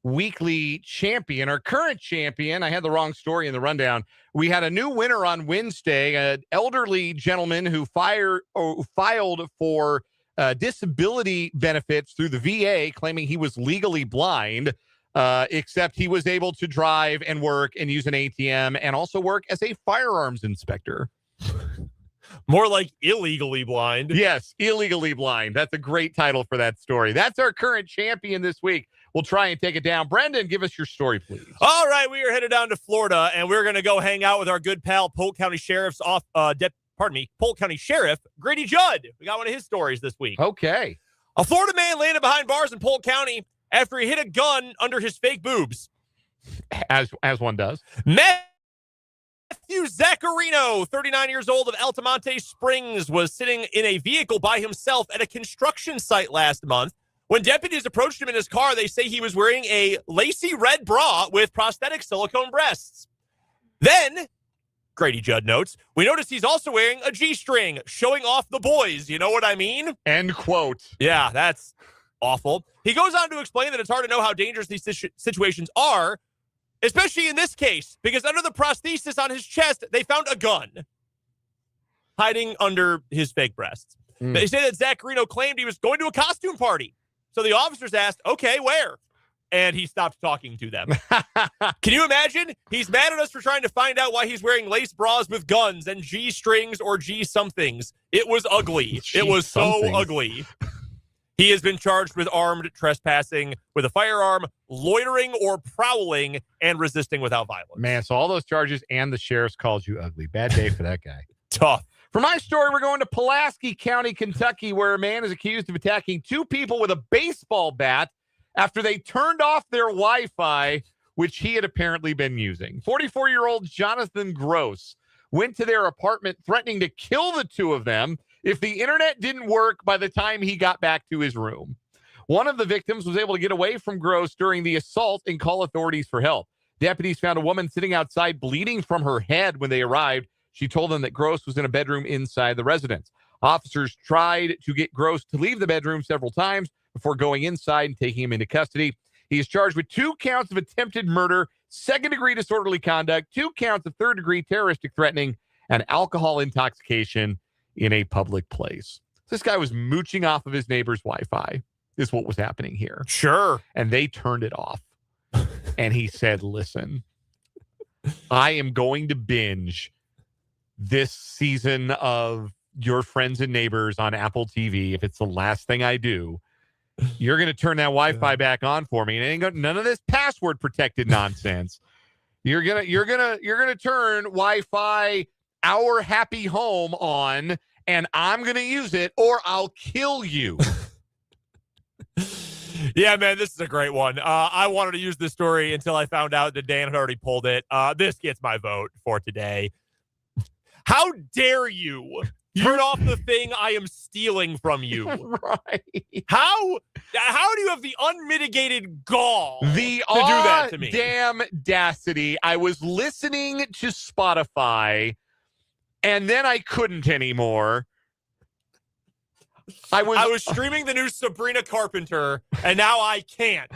weekly champion, our current champion. I had the wrong story in the rundown. We had a new winner on Wednesday, an elderly gentleman who filed for disability benefits through the VA, claiming he was legally blind, except he was able to drive and work and use an ATM and also work as a firearms inspector. More like illegally blind. Yes, illegally blind. That's a great title for that story. That's our current champion this week. We'll try and take it down. Brendan, give us your story, please. All right, we are headed down to Florida, and we're going to go hang out with our good pal, Polk County Sheriff Grady Judd. We got one of his stories this week. Okay. A Florida man landed behind bars in Polk County after he hid a gun under his fake boobs. As one does. Matthew Zaccarino, 39 years old, of Altamonte Springs, was sitting in a vehicle by himself at a construction site last month. When deputies approached him in his car, they say he was wearing a lacy red bra with prosthetic silicone breasts. Then, Grady Judd notes, we noticed he's also wearing a G-string, showing off the boys. You know what I mean? End quote. Yeah, that's awful. He goes on to explain that it's hard to know how dangerous these situations are, especially in this case, because under the prosthesis on his chest, they found a gun hiding under his fake breasts. They say that Zaccarino claimed he was going to a costume party. So the officers asked, okay, where? And he stopped talking to them. Can you imagine? He's mad at us for trying to find out why he's wearing lace bras with guns and G-strings or G-somethings. It was ugly. It was so ugly. He has been charged with armed trespassing with a firearm, loitering or prowling, and resisting without violence. Man, so all those charges and the sheriff's calls you ugly. Bad day for that guy. Tough. For my story, we're going to Pulaski County, Kentucky, where a man is accused of attacking two people with a baseball bat after they turned off their Wi-Fi, which he had apparently been using. 44-year-old Jonathan Gross went to their apartment threatening to kill the two of them if the internet didn't work by the time he got back to his room. One of the victims was able to get away from Gross during the assault and call authorities for help. Deputies found a woman sitting outside bleeding from her head when they arrived. She told them that Gross was in a bedroom inside the residence. Officers tried to get Gross to leave the bedroom several times before going inside and taking him into custody. He is charged with 2 counts of attempted murder, second-degree disorderly conduct, 2 counts of third-degree terroristic threatening, and alcohol intoxication in a public place. This guy was mooching off of his neighbor's Wi-Fi, is what was happening here. Sure. And they turned it off. And he said, listen, I am going to binge this season of Your Friends and Neighbors on Apple TV. If it's the last thing I do, you're going to turn that Wi-Fi back on for me. And it ain't got none of this password protected nonsense. You're going to turn Wi-Fi Our Happy Home on, and I'm going to use it or I'll kill you. Yeah, man, this is a great one. I wanted to use this story until I found out that Dan had already pulled it. This gets my vote for today. How dare you turn off the thing I am stealing from you? Right. How do you have the unmitigated gall The to do that to me? Damn audacity. I was listening to Spotify, and then I couldn't anymore. I was streaming the new Sabrina Carpenter, and now I can't.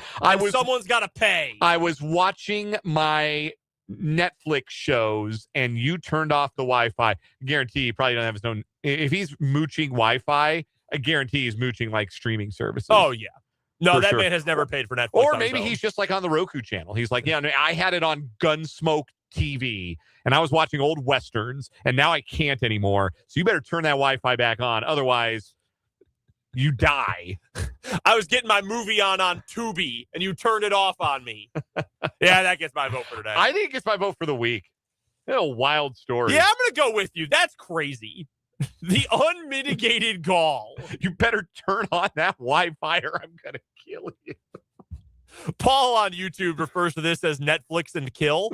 Someone's got to pay. I was watching my Netflix shows, and you turned off the Wi-Fi. I guarantee he probably doesn't have his own. If he's mooching Wi-Fi, I guarantee he's mooching like streaming services. Oh, yeah. No, that sure. Man has never paid for Netflix. Or maybe he's just like on the Roku channel. He's like, yeah, I had it on Gunsmoke TV, and I was watching old Westerns, and now I can't anymore. So you better turn that Wi-Fi back on. Otherwise, you die. I was getting my movie on Tubi, and you turned it off on me. Yeah, that gets my vote for today. I think it gets my vote for the week. What a wild story. Yeah, I'm going to go with you. That's crazy. The unmitigated gall. You better turn on that Wi-Fi or I'm going to kill you. Paul on YouTube refers to this as Netflix and kill.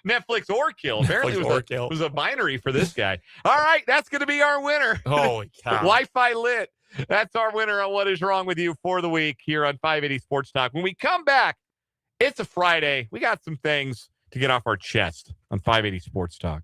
Netflix or kill. Apparently it was a binary for this guy. All right, that's going to be our winner. Holy cow. Wi-Fi lit. That's our winner on What Is Wrong With You for the week here on 580 Sports Talk. When we come back, it's a Friday. We got some things to get off our chest on 580 Sports Talk.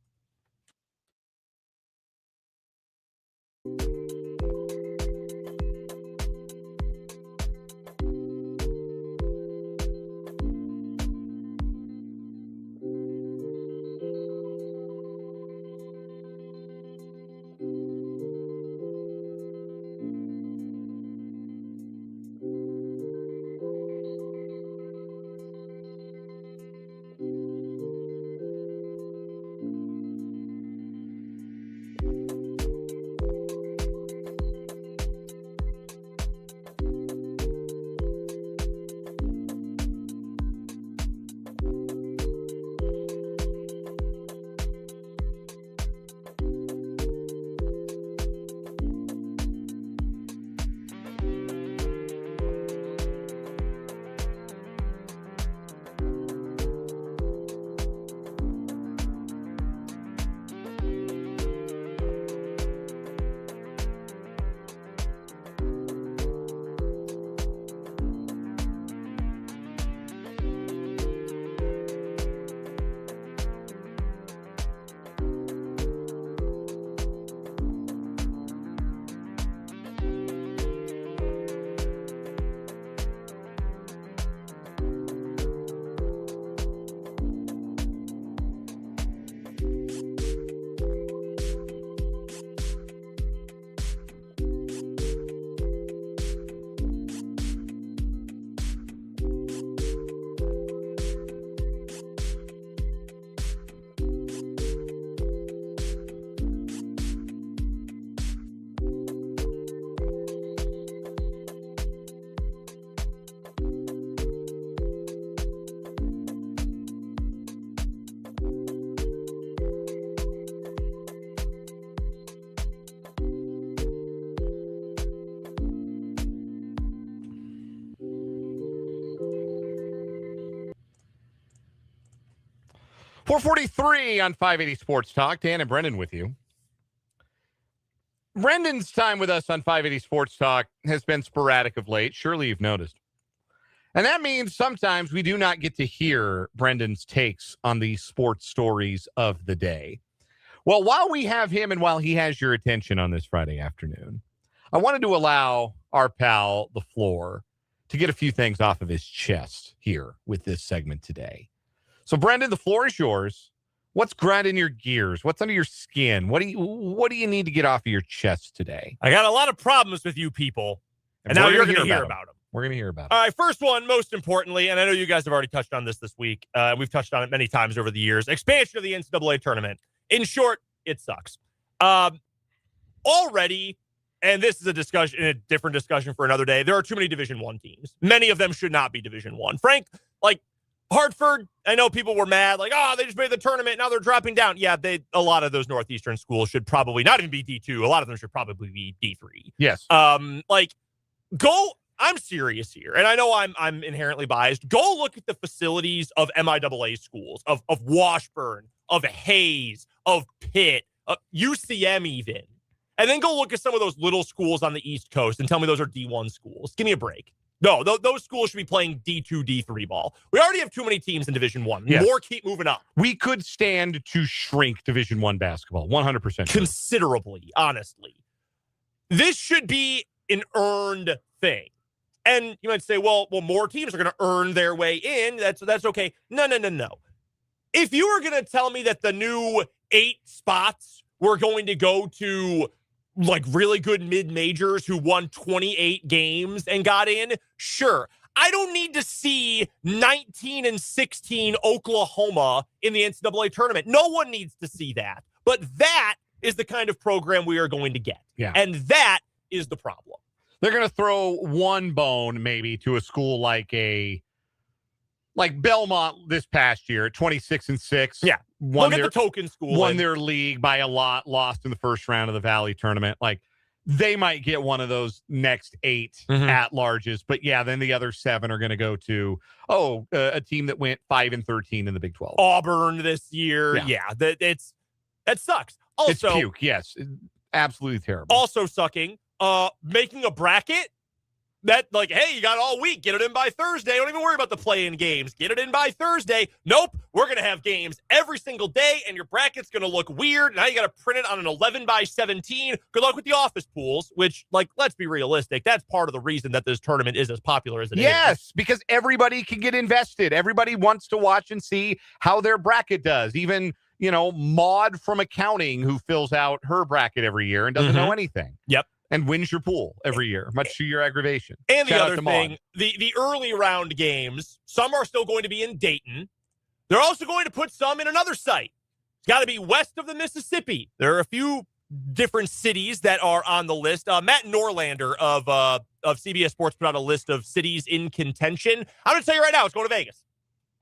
4:43 on 580 Sports Talk. Dan and Brendan with you. Brendan's time with us on 580 Sports Talk has been sporadic of late. Surely you've noticed. And that means sometimes we do not get to hear Brendan's takes on the sports stories of the day. Well, while we have him and while he has your attention on this Friday afternoon, I wanted to allow our pal, The Floor, to get a few things off of his chest here with this segment today. So, Brendan, the floor is yours. What's grinding your gears? What's under your skin? What do you need to get off of your chest today? I got a lot of problems with you people, and now you're going to hear about them. We're going to hear about it. All right, first one, most importantly, and I know you guys have already touched on this week. We've touched on it many times over the years. Expansion of the NCAA tournament. In short, it sucks. Already, and this is a different discussion for another day, there are too many Division I teams. Many of them should not be Division I. Frank, like Hartford, I know people were mad, like, oh, they just made the tournament, now they're dropping down. Yeah, a lot of those Northeastern schools should probably not even be D2. A lot of them should probably be D3. Yes. I'm serious here, and I know I'm inherently biased. Go look at the facilities of MIAA schools, of Washburn, of Hayes, of Pitt, UCM even. And then go look at some of those little schools on the East Coast and tell me those are D1 schools. Give me a break. No, those schools should be playing D2, D3 ball. We already have too many teams in Division I. Yes. More keep moving up. We could stand to shrink Division I basketball, 100%. Considerably, honestly. This should be an earned thing. And you might say, well, more teams are going to earn their way in. That's okay. No. If you were going to tell me that the new 8 spots were going to go to like really good mid-majors who won 28 games and got in, sure. I don't need to see 19-16 Oklahoma in the NCAA tournament. No one needs to see that. But that is the kind of program we are going to get. Yeah. And that is the problem. They're going to throw one bone maybe to a school like Belmont this past year, 26-6. Yeah. Look at the token school. Won their league by a lot, lost in the first round of the Valley tournament. Like, they might get one of those next 8 at-larges. But, yeah, then the other 7 are going to go to, a team that went 5-13 in the Big 12. Auburn this year. Yeah, that sucks. Also, it's puke, yes. Absolutely terrible. Also sucking. Making a bracket that, like, hey, you got all week. Get it in by Thursday. Don't even worry about the play-in games. Get it in by Thursday. Nope. We're going to have games every single day, and your bracket's going to look weird. Now you got to print it on an 11 by 17. Good luck with the office pools, which, like, let's be realistic. That's part of the reason that this tournament is as popular as it is. Yes, because everybody can get invested. Everybody wants to watch and see how their bracket does. Even, Maud from accounting who fills out her bracket every year and doesn't know anything. Yep. And wins your pool every year, much to your aggravation. And the other thing, the early round games, some are still going to be in Dayton. They're also going to put some in another site. It's got to be west of the Mississippi. There are a few different cities that are on the list. Matt Norlander of CBS Sports put out a list of cities in contention. I'm going to tell you right now, it's going to Vegas.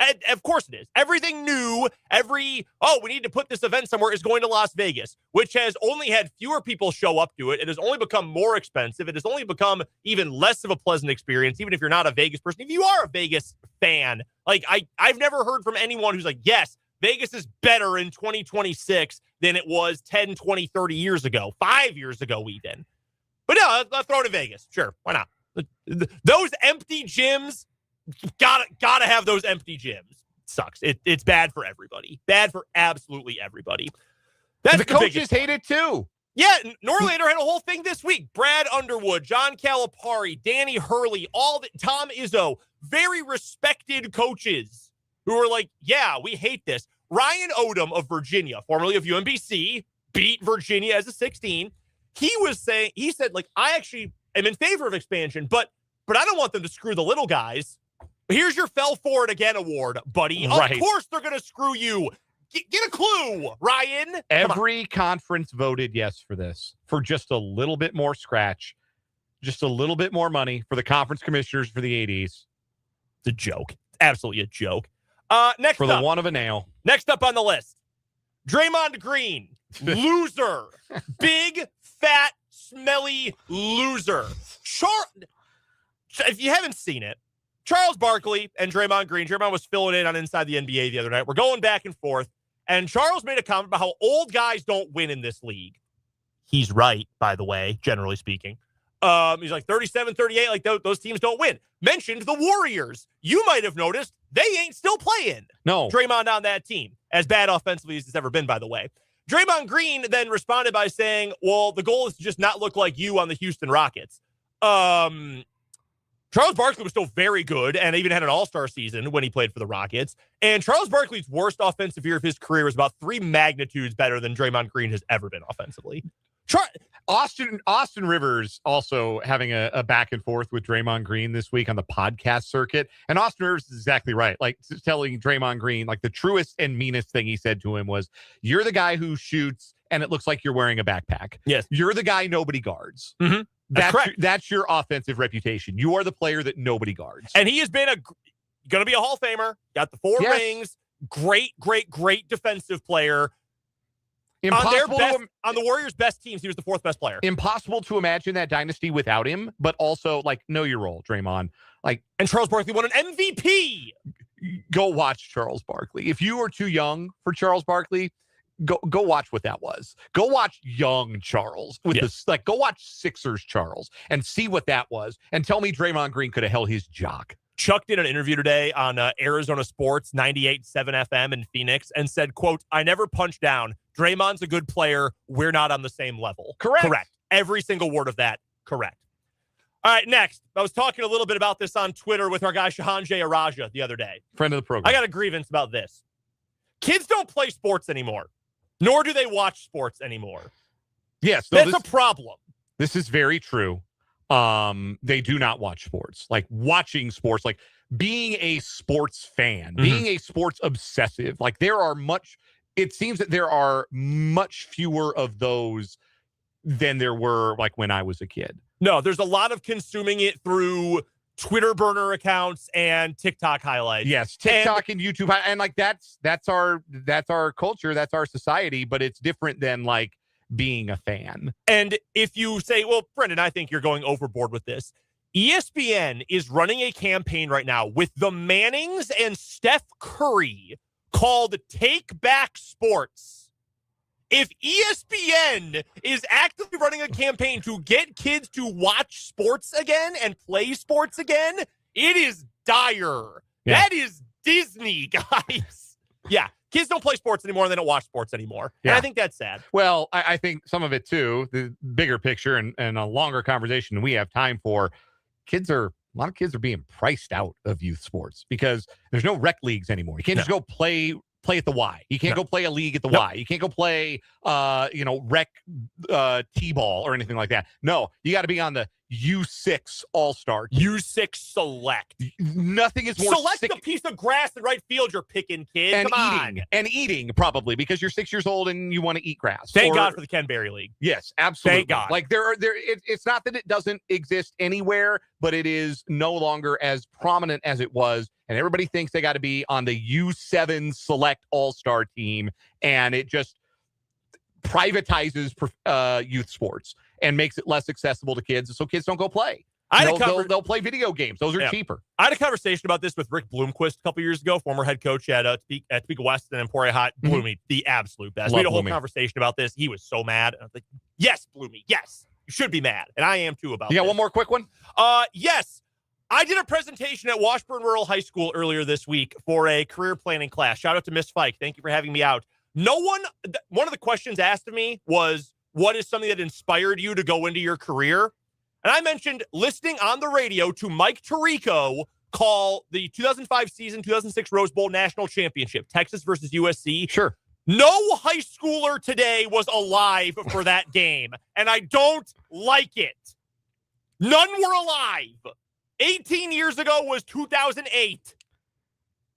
And of course it is. Everything new, we need to put this event somewhere is going to Las Vegas, which has only had fewer people show up to it. It has only become more expensive. It has only become even less of a pleasant experience, even if you're not a Vegas person. If you are a Vegas fan, like I've never heard from anyone who's like, yes, Vegas is better in 2026 than it was 10, 20, 30 years ago, 5 years ago even. But no, let's throw it in Vegas. Sure, why not? Those empty gyms, Gotta have those empty gyms. Sucks. It's bad for everybody. Bad for absolutely everybody. The coaches hate it too. Yeah, Norlander had a whole thing this week. Brad Underwood, John Calipari, Danny Hurley, Tom Izzo, very respected coaches who are like, yeah, we hate this. Ryan Odom of Virginia, formerly of UMBC, beat Virginia as a 16. He said, like, I actually am in favor of expansion, but I don't want them to screw the little guys. Here's your fell for it again award, buddy. Right. Of course they're going to screw you. Get a clue, Ryan. Every conference voted yes for this, for just a little bit more scratch, just a little bit more money for the conference commissioners for the ADs. It's a joke. Absolutely a joke. Next for up, the one of a nail. Next up on the list, Draymond Green, loser. Big, fat, smelly loser. If you haven't seen it, Charles Barkley and Draymond Green. Draymond was filling in on Inside the NBA the other night. We're going back and forth. And Charles made a comment about how old guys don't win in this league. He's right, by the way, generally speaking. He's like 37, 38, like those teams don't win. Mentioned the Warriors. You might have noticed they ain't still playing. No. Draymond on that team, as bad offensively as it's ever been, by the way. Draymond Green then responded by saying, well, the goal is to just not look like you on the Houston Rockets. Charles Barkley was still very good and even had an all-star season when he played for the Rockets. And Charles Barkley's worst offensive year of his career was about 3 magnitudes better than Draymond Green has ever been offensively. Austin Rivers also having a back and forth with Draymond Green this week on the podcast circuit. And Austin Rivers is exactly right. Like telling Draymond Green, like the truest and meanest thing he said to him was, you're the guy who shoots and it looks like you're wearing a backpack. Yes. You're the guy nobody guards. Mm-hmm. That's your offensive reputation. You are the player that nobody guards. And he has been going to be a Hall of Famer. Got the 4 rings. Great defensive player. On the Warriors' best teams, he was the 4th best player. Impossible to imagine that dynasty without him, but also, like, know your role, Draymond. Like, and Charles Barkley won an MVP. Go watch Charles Barkley. If you are too young for Charles Barkley, go watch what that was. Go watch young Charles with this. Like, go watch Sixers Charles and see what that was, and tell me Draymond Green could have held his jock. Chuck did an interview today on Arizona Sports 98.7 FM in Phoenix and said, quote, I never punch down. Draymond's a good player. We're not on the same level. Correct. Every single word of that. Correct. All right, next. I was talking a little bit about this on Twitter with our guy Shahan Jayaraja the other day. Friend of the program. I got a grievance about this. Kids don't play sports anymore, nor do they watch sports anymore. Yes. That's a problem. This is very true. They do not watch sports. Like watching sports, like being a sports fan, being a sports obsessive, like it seems that there are much fewer of those than there were like when I was a kid. No, there's a lot of consuming it through Twitter burner accounts and TikTok highlights. Yes, TikTok and YouTube, and like that's our culture, that's our society, but it's different than like being a fan. And if you say, well, Brendan, I think you're going overboard with this. ESPN is running a campaign right now with the Mannings and Steph Curry called Take Back Sports. If ESPN is actively running a campaign to get kids to watch sports again and play sports again, it is dire. Yeah. That is Disney, guys. Yeah. Kids don't play sports anymore and they don't watch sports anymore. Yeah. And I think that's sad. Well, I think some of it too, the bigger picture and a longer conversation than we have time for, a lot of kids are being priced out of youth sports because there's no rec leagues anymore. You can't just go play at the Y. You can't go play a league at the Y. You can't go play, rec T-ball or anything like that. No, you got to be on the U6 All-Star team. U6 Select. Nothing is more Select a piece of grass in right field you're picking, kid. And eating, probably, because you're 6 years old and you want to eat grass. Thank God for the Ken Berry League. Yes, absolutely. Thank God. Like it's not that it doesn't exist anywhere, but it is no longer as prominent as it was. And everybody thinks they got to be on the U7 Select All-Star team. And it just privatizes youth sports and makes it less accessible to kids, so kids don't go play. They'll play video games. Those are cheaper. I had a conversation about this with Rick Bloomquist a couple years ago, former head coach at Topeka West and Emporia Hot. Bloomy, the absolute best. We had a whole conversation about this. He was so mad. And I was like, yes, Bloomy, yes. You should be mad. And I am too about it. You got one more quick one? Yes. I did a presentation at Washburn Rural High School earlier this week for a career planning class. Shout out to Miss Fike. Thank you for having me out. One of the questions asked of me was, what is something that inspired you to go into your career? And I mentioned listening on the radio to Mike Tirico call the 2005 season, 2006 Rose Bowl National Championship, Texas versus USC. Sure. No high schooler today was alive for that game, and I don't like it. None were alive. 18 years ago was 2008.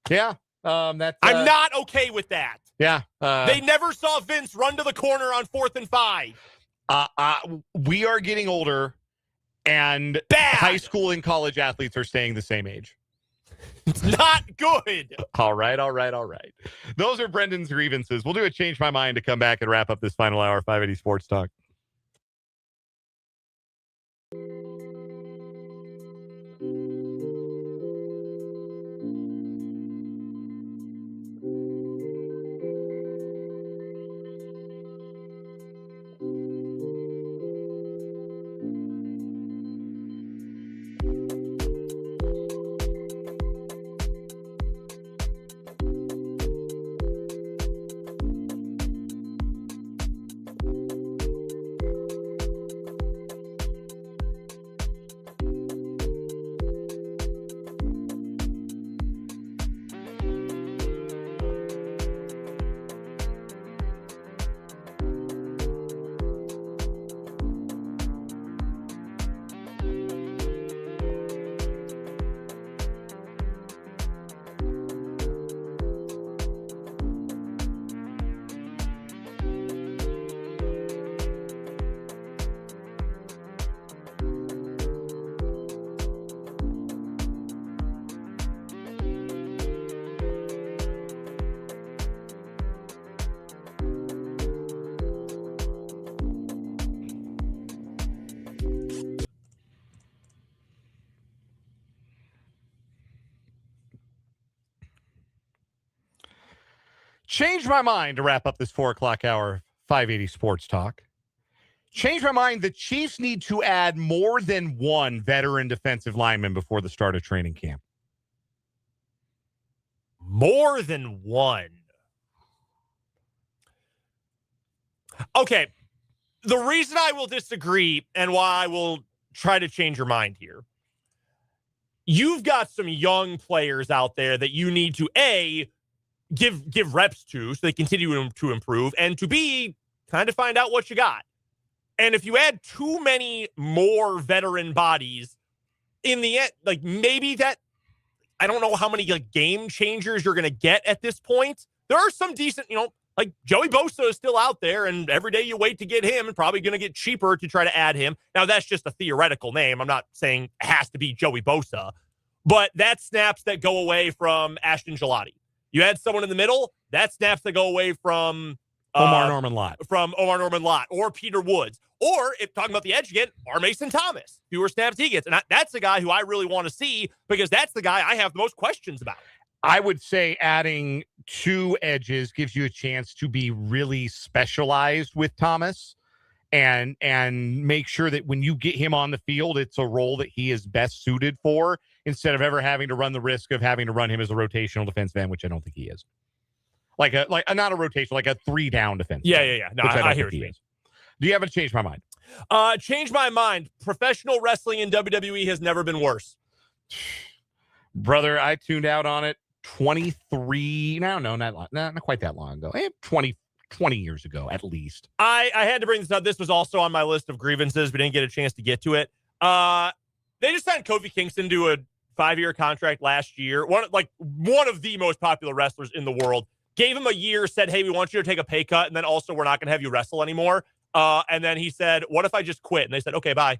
Yeah. I'm not okay with that. Yeah. They never saw Vince run to the corner on 4th and 5. We are getting older, and high school and college athletes are staying the same age. It's not good. All right. Those are Brendan's grievances. We'll do a Change My Mind to come back and wrap up this final hour of 580 Sports Talk. Changed my mind to wrap up this 4 o'clock hour 580 Sports Talk. Changed my mind. The Chiefs need to add more than one veteran defensive lineman before the start of training camp. More than one. Okay. The reason I will disagree and why I will try to change your mind here. You've got some young players out there that you need to, A, give reps to so they continue to improve, and to B, kind of find out what you got. And if you add too many more veteran bodies in the end, like maybe that, I don't know how many like game changers you're going to get at this point. There are some decent, like Joey Bosa is still out there, and every day you wait to get him, and probably going to get cheaper to try to add him. Now, that's just a theoretical name. I'm not saying it has to be Joey Bosa, but that's snaps that go away from Ashton Gelati. You add someone in the middle, that's snaps that go away from Omar Norman Lott. From Omar Norman Lott or Peter Woods. Or, if talking about the edge again, R. Mason Thomas. Fewer snaps he gets. And that's the guy who I really want to see, because that's the guy I have the most questions about. I would say adding 2 edges gives you a chance to be really specialized with Thomas and make sure that when you get him on the field, it's a role that he is best suited for, instead of ever having to run the risk of having to run him as a rotational defensive end, which I don't think he is. Like not a rotational, like a 3-down defense. Yeah. No, I hear what you mean. Do you have to change my mind? Change my mind. Professional wrestling in WWE has never been worse. Brother, I tuned out on it 23. No, not quite that long ago. 20 years ago, at least. I had to bring this up. This was also on my list of grievances. We didn't get a chance to get to it. They just signed Kofi Kingston to a 5-year contract last year. One of the most popular wrestlers in the world. Gave him a year, said, hey, we want you to take a pay cut, and then also we're not going to have you wrestle anymore. And then he said, what if I just quit? And they said, okay, bye.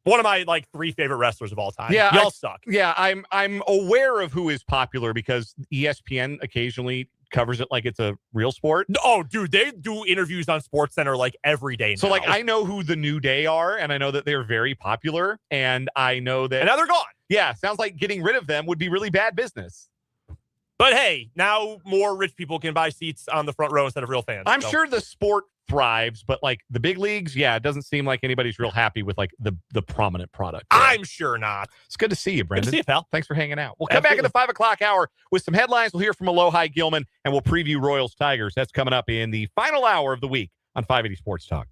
One of my 3 favorite wrestlers of all time. Yeah, y'all suck. Yeah, I'm aware of who is popular because ESPN occasionally covers it like it's a real sport. Oh, dude, they do interviews on SportsCenter every day now. So I know who the New Day are, and I know that they're very popular, and I know that... And now they're gone. Yeah, sounds like getting rid of them would be really bad business. But hey, now more rich people can buy seats on the front row instead of real fans. I'm sure the sport thrives, but the big leagues, it doesn't seem like anybody's real happy with the prominent product. I'm sure not. It's good to see you, Brendan. Good to see you, pal. Thanks for hanging out. We'll come back in the 5 o'clock hour with some headlines. We'll hear from Alohi Gilman, and we'll preview Royals Tigers. That's coming up in the final hour of the week on 580 Sports Talk.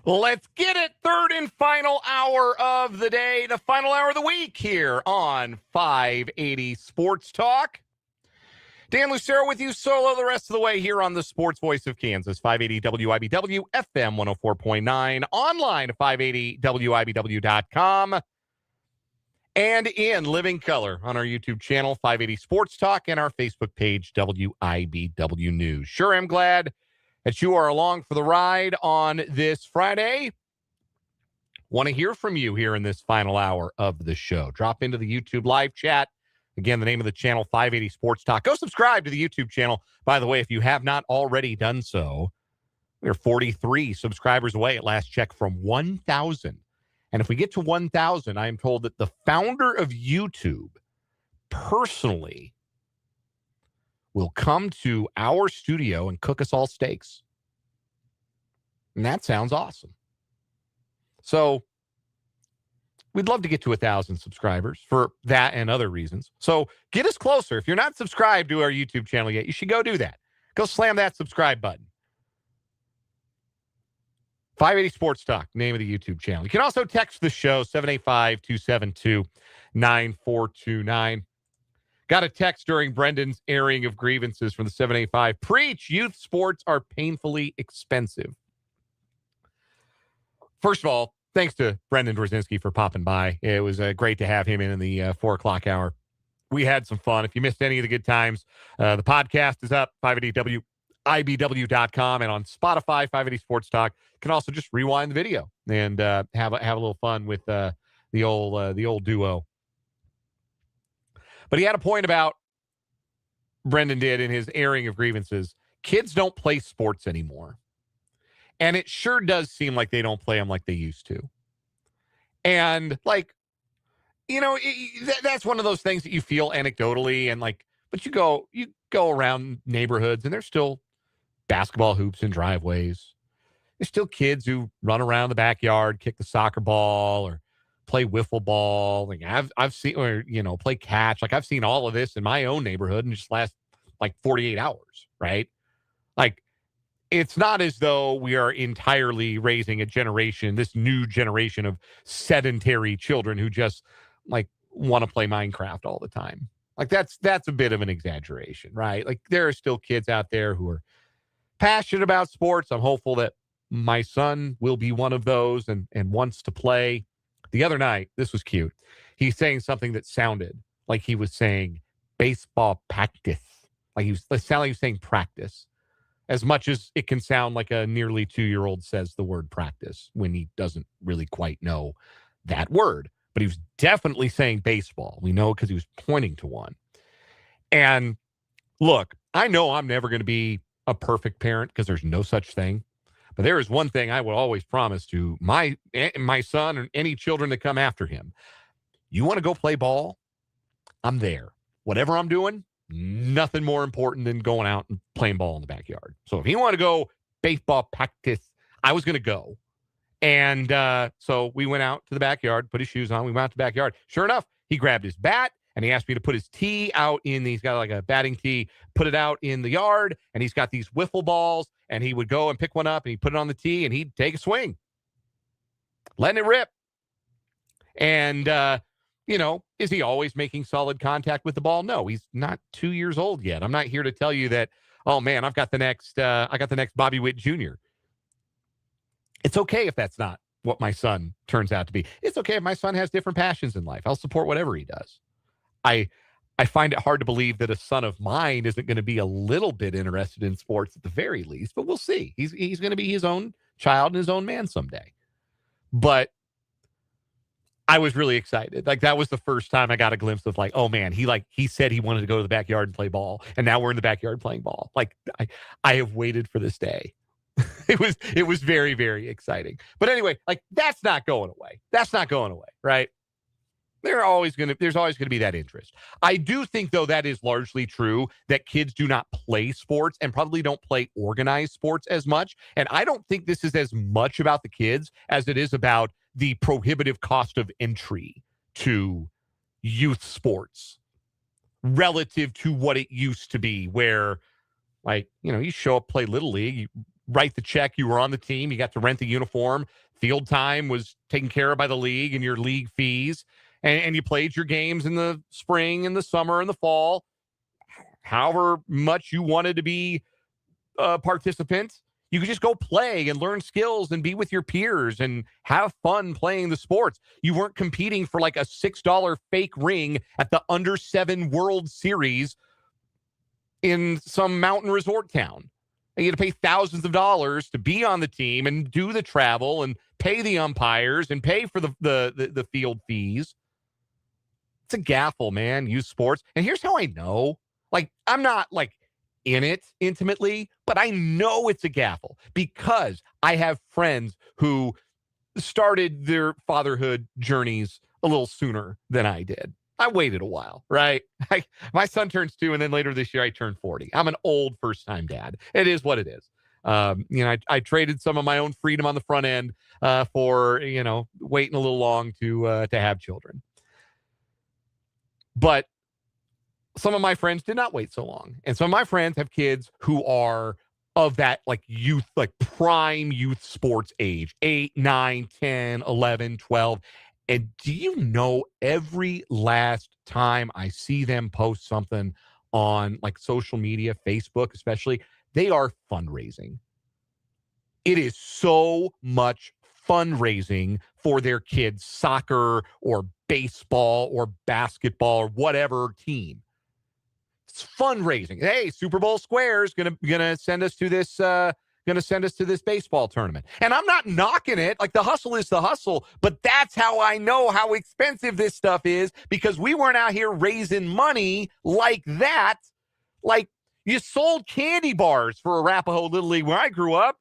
Let's get it. Third and final hour of the day, the final hour of the week here on 580 Sports Talk. Dan Lucero with you solo the rest of the way here on the Sports Voice of Kansas, 580 WIBW, FM 104.9, online at 580WIBW.com, and in living color on our YouTube channel, 580 Sports Talk, and our Facebook page, WIBW News. Sure am glad that you are along for the ride on this Friday. Want to hear from you here in this final hour of the show. Drop into the YouTube live chat. Again, the name of the channel, 580 Sports Talk. Go subscribe to the YouTube channel. By the way, if you have not already done so, we're 43 subscribers away at last check from 1,000. And if we get to 1,000, I am told that the founder of YouTube personally will come to our studio and cook us all steaks. And that sounds awesome. So we'd love to get to 1,000 subscribers for that and other reasons. So get us closer. If you're not subscribed to our YouTube channel yet, you should go do that. Go slam that subscribe button. 580 Sports Talk, name of the YouTube channel. You can also text the show, 785-272-9429. Got a text during Brendan's airing of grievances from the 785. Preach, youth sports are painfully expensive. First of all, thanks to Brendan Drzezinski for popping by. It was great to have him in the 4 o'clock hour. We had some fun. If you missed any of the good times, the podcast is up, 580WIBW.com, and on Spotify, 580 Sports Talk. You can also just rewind the video and have a little fun with the old duo. But he had a point about, Brendan did in his airing of grievances, kids don't play sports anymore. And it sure does seem like they don't play them like they used to. And like, you know, that's one of those things that you feel anecdotally, and like, but you go around neighborhoods and there's still basketball hoops and driveways. There's still kids who run around the backyard, kick the soccer ball or play wiffle ball. Like I've seen, or, you know, play catch. Like I've seen all of this in my own neighborhood in just last like 48 hours, right? Like, it's not as though we are entirely raising a generation, this new generation of sedentary children who just like want to play Minecraft all the time. Like that's a bit of an exaggeration, right? Like there are still kids out there who are passionate about sports. I'm hopeful that my son will be one of those and wants to play. The other night, this was cute. He's saying something that sounded like he was saying baseball practice. Like it sounded like he was saying practice. As much as it can sound like a nearly 2-year-old says the word practice when he doesn't really quite know that word. But he was definitely saying baseball. We know because he was pointing to one. And look, I know I'm never going to be a perfect parent because there's no such thing. But there is one thing I will always promise to my son and any children that come after him. You want to go play ball? I'm there. Whatever I'm doing, nothing more important than going out and playing ball in the backyard. So if he wanted to go baseball practice, I was going to go. And so we went out to the backyard, put his shoes on. We went out to the backyard. Sure enough, he grabbed his bat and he asked me to put his tee out he's got like a batting tee, put it out in the yard. And he's got these wiffle balls and he would go and pick one up and he'd put it on the tee and he'd take a swing, letting it rip. And, you know, is he always making solid contact with the ball? No, he's not 2 years old yet. I'm not here to tell you that, oh man, I got the next Bobby Witt Jr. It's okay if that's not what my son turns out to be. It's okay if my son has different passions in life. I'll support whatever he does. I find it hard to believe that a son of mine isn't going to be a little bit interested in sports at the very least, but we'll see. He's going to be his own child and his own man someday. But I was really excited. Like that was the first time I got a glimpse of like, oh man, he said he wanted to go to the backyard and play ball, and now we're in the backyard playing ball. Like I have waited for this day. It was very, very exciting. But anyway, like that's not going away. That's not going away, right? There's always going to be that interest. I do think, though, that is largely true that kids do not play sports and probably don't play organized sports as much. And I don't think this is as much about the kids as it is about the prohibitive cost of entry to youth sports relative to what it used to be, where, like, you know, you show up, play Little League, you write the check. You were on the team. You got to rent the uniform. Field time was taken care of by the league and your league fees. And you played your games in the spring and the summer and the fall, however much you wanted to be a participant. You could just go play and learn skills and be with your peers and have fun playing the sports. You weren't competing for like a $6 fake ring at the under-7 World Series in some mountain resort town. And you had to pay thousands of dollars to be on the team and do the travel and pay the umpires and pay for the field fees. It's a gaffle, man. Youth sports. And here's how I know. Like, I'm not like in it intimately, but I know it's a gaffle because I have friends who started their fatherhood journeys a little sooner than I did. I waited a while, right? My son turns 2, and then later this year I turn 40. I'm an old first-time dad. It is what it is. I traded some of my own freedom on the front end for waiting a little long to have children. But some of my friends did not wait so long. And some of my friends have kids who are of that like youth, like prime youth sports age, 8, 9, 10, 11, 12. And do you know, every last time I see them post something on like social media, Facebook especially, they are fundraising. It is so much fundraising for their kids' soccer or baseball or basketball or whatever team. It's fundraising. Hey, Super Bowl Square's gonna send us to this baseball tournament. And I'm not knocking it. Like, the hustle is the hustle, but that's how I know how expensive this stuff is, because we weren't out here raising money like that. Like, you sold candy bars for Arapahoe Little League when I grew up.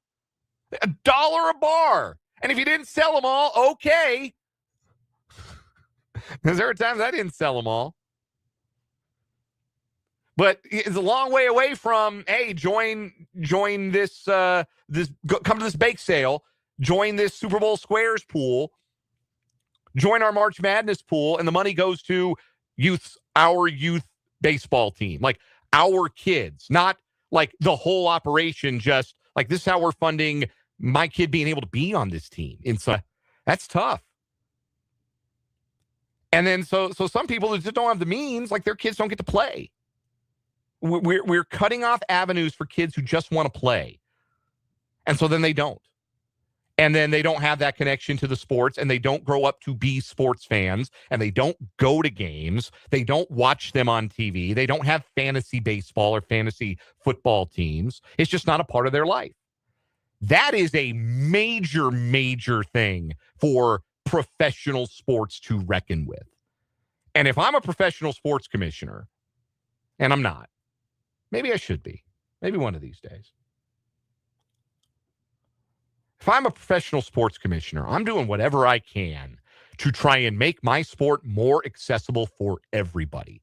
$1 a bar. And if you didn't sell them all, okay. Because there were times I didn't sell them all. But it's a long way away from, hey, join this, come to this bake sale, join this Super Bowl Squares pool, join our March Madness pool, and the money goes to our youth baseball team, like our kids, not like the whole operation. Just like, this is how we're funding my kid being able to be on this team. And so that's tough. And then so some people who just don't have the means, like, their kids don't get to play. We're cutting off avenues for kids who just want to play. And so then they don't. And then they don't have that connection to the sports, and they don't grow up to be sports fans, and they don't go to games. They don't watch them on TV. They don't have fantasy baseball or fantasy football teams. It's just not a part of their life. That is a major, major thing for professional sports to reckon with. And if I'm a professional sports commissioner, and I'm not, maybe I should be, maybe one of these days. If I'm a professional sports commissioner, I'm doing whatever I can to try and make my sport more accessible for everybody.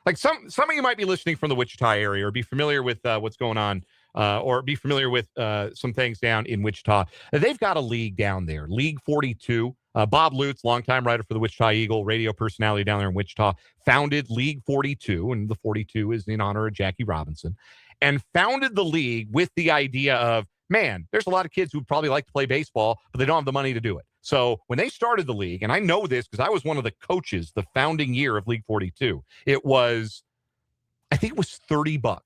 Like, some of you might be listening from the Wichita area, or be familiar with what's going on, or be familiar with some things down in Wichita. They've got a league down there, League 42. Bob Lutz, longtime writer for the Wichita Eagle, radio personality down there in Wichita, founded League 42, and the 42 is in honor of Jackie Robinson, and founded the league with the idea of, man, there's a lot of kids who would probably like to play baseball, but they don't have the money to do it. So when they started the league, and I know this because I was one of the coaches the founding year of League 42, I think it was $30.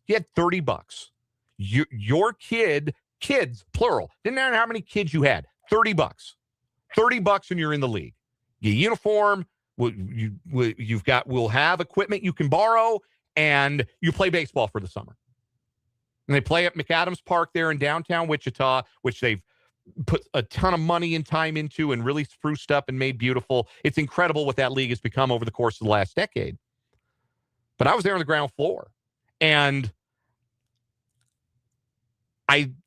You had $30. Your kids, plural, didn't matter how many kids you had, $30. $30 and you're in the league. Your uniform, we'll have equipment you can borrow, and you play baseball for the summer. And they play at McAdams Park there in downtown Wichita, which they've put a ton of money and time into and really spruced up and made beautiful. It's incredible what that league has become over the course of the last decade. But I was there on the ground floor, and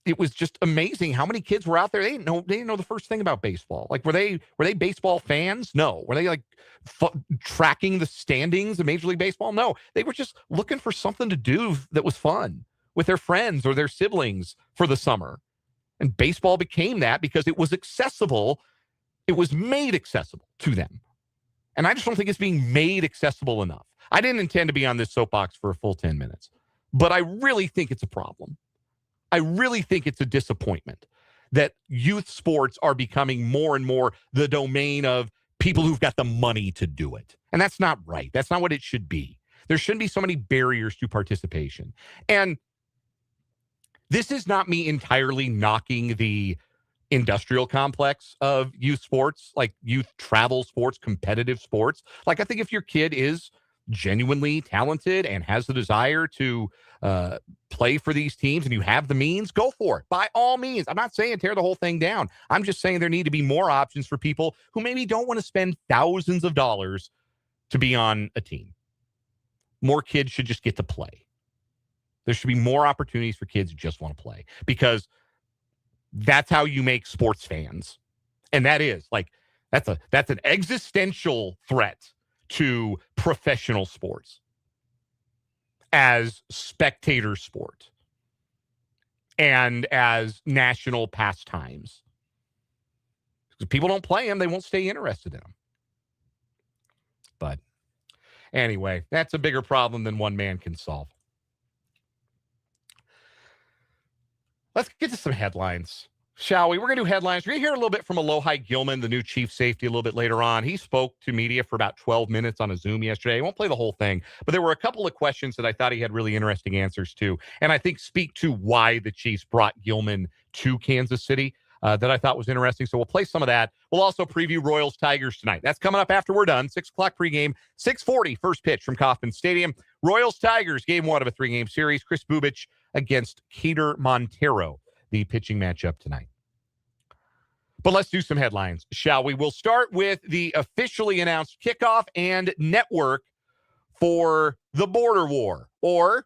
it was just amazing how many kids were out there. They didn't know the first thing about baseball. Like, were they baseball fans? No. Were they like tracking the standings of Major League Baseball? No. They were just looking for something to do that was fun with their friends or their siblings for the summer. And baseball became that because it was accessible. It was made accessible to them. And I just don't think it's being made accessible enough. I didn't intend to be on this soapbox for a full 10 minutes, but I really think it's a problem. I really think it's a disappointment that youth sports are becoming more and more the domain of people who've got the money to do it. And that's not right. That's not what it should be. There shouldn't be so many barriers to participation. And this is not me entirely knocking the industrial complex of youth sports, like youth travel sports, competitive sports. Like, I think if your kid is genuinely talented and has the desire to play for these teams and you have the means, go for it. By all means. I'm not saying tear the whole thing down. I'm just saying there need to be more options for people who maybe don't want to spend thousands of dollars to be on a team. More kids should just get to play. There should be more opportunities for kids who just want to play, because that's how you make sports fans. And that is like, that's an existential threat to professional sports as spectator sport and as national pastimes. If people don't play them, they won't stay interested in them. But anyway, that's a bigger problem than one man can solve. Let's get to some headlines, shall we? We're going to do headlines. We're going to hear a little bit from Alohi Gilman, the new chief safety, a little bit later on. He spoke to media for about 12 minutes on a Zoom yesterday. I won't play the whole thing, but there were a couple of questions that I thought he had really interesting answers to, and I think speak to why the Chiefs brought Gilman to Kansas City that I thought was interesting. So we'll play some of that. We'll also preview Royals-Tigers tonight. That's coming up after we're done. 6 o'clock pregame, 6:40 first pitch from Kauffman Stadium. Royals-Tigers, game 1 of a 3-game series. Chris Bubich against Cater Montero, the pitching matchup tonight. But let's do some headlines, shall we? We'll start with the officially announced kickoff and network for the Border War, or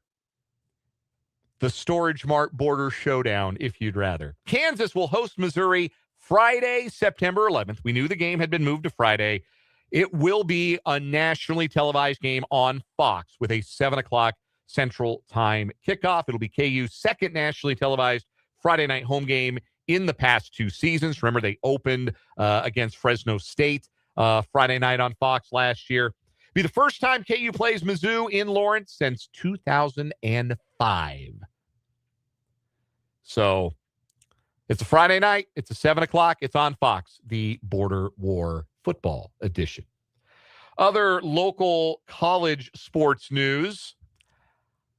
the Storage Mart Border Showdown, if you'd rather. Kansas will host Missouri Friday, September 11th. We knew the game had been moved to Friday. It will be a nationally televised game on Fox with a 7 o'clock Central Time kickoff. It'll be KU's second nationally televised Friday night home game in the past 2 seasons. Remember, they opened against Fresno State Friday night on Fox last year. It'll be the first time KU plays Mizzou in Lawrence since 2005. So it's a Friday night. It's a 7 o'clock. It's on Fox, the Border War football edition. Other local college sports news.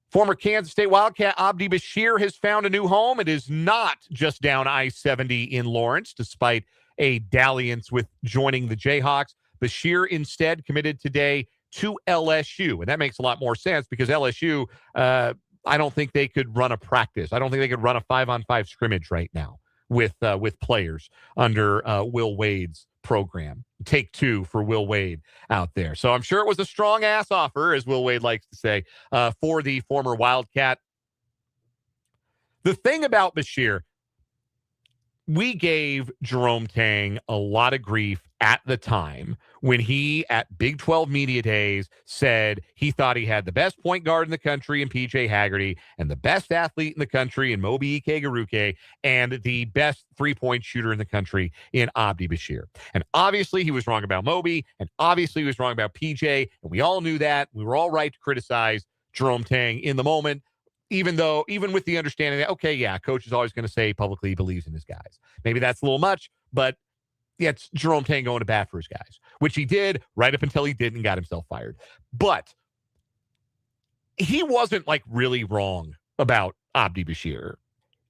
Former Kansas State Wildcat Abdi Bashir has found a new home. It is not just down I-70 in Lawrence, despite a dalliance with joining the Jayhawks. Bashir instead committed today to LSU, and that makes a lot more sense because LSU, I don't think they could run a practice. I don't think they could run a 5-on-5 scrimmage right now with players under Will Wade's program. Take 2 for Will Wade out there. So I'm sure it was a strong ass offer, as Will Wade likes to say, for the former Wildcat. The thing about Bashir, we gave Jerome Tang a lot of grief at the time when he, at Big 12 Media Days, said he thought he had the best point guard in the country in PJ Haggerty and the best athlete in the country in Moby Ike and the best three-point shooter in the country in Abdi Bashir. And obviously he was wrong about Moby, and obviously he was wrong about PJ, and we all knew that. We were all right to criticize Jerome Tang in the moment, even with the understanding that, okay, yeah, coach is always going to say publicly he believes in his guys. Maybe that's a little much, but yeah, it's Jerome Tang going to bat for his guys, which he did right up until he didn't and got himself fired. But he wasn't like really wrong about Abdi Bashir.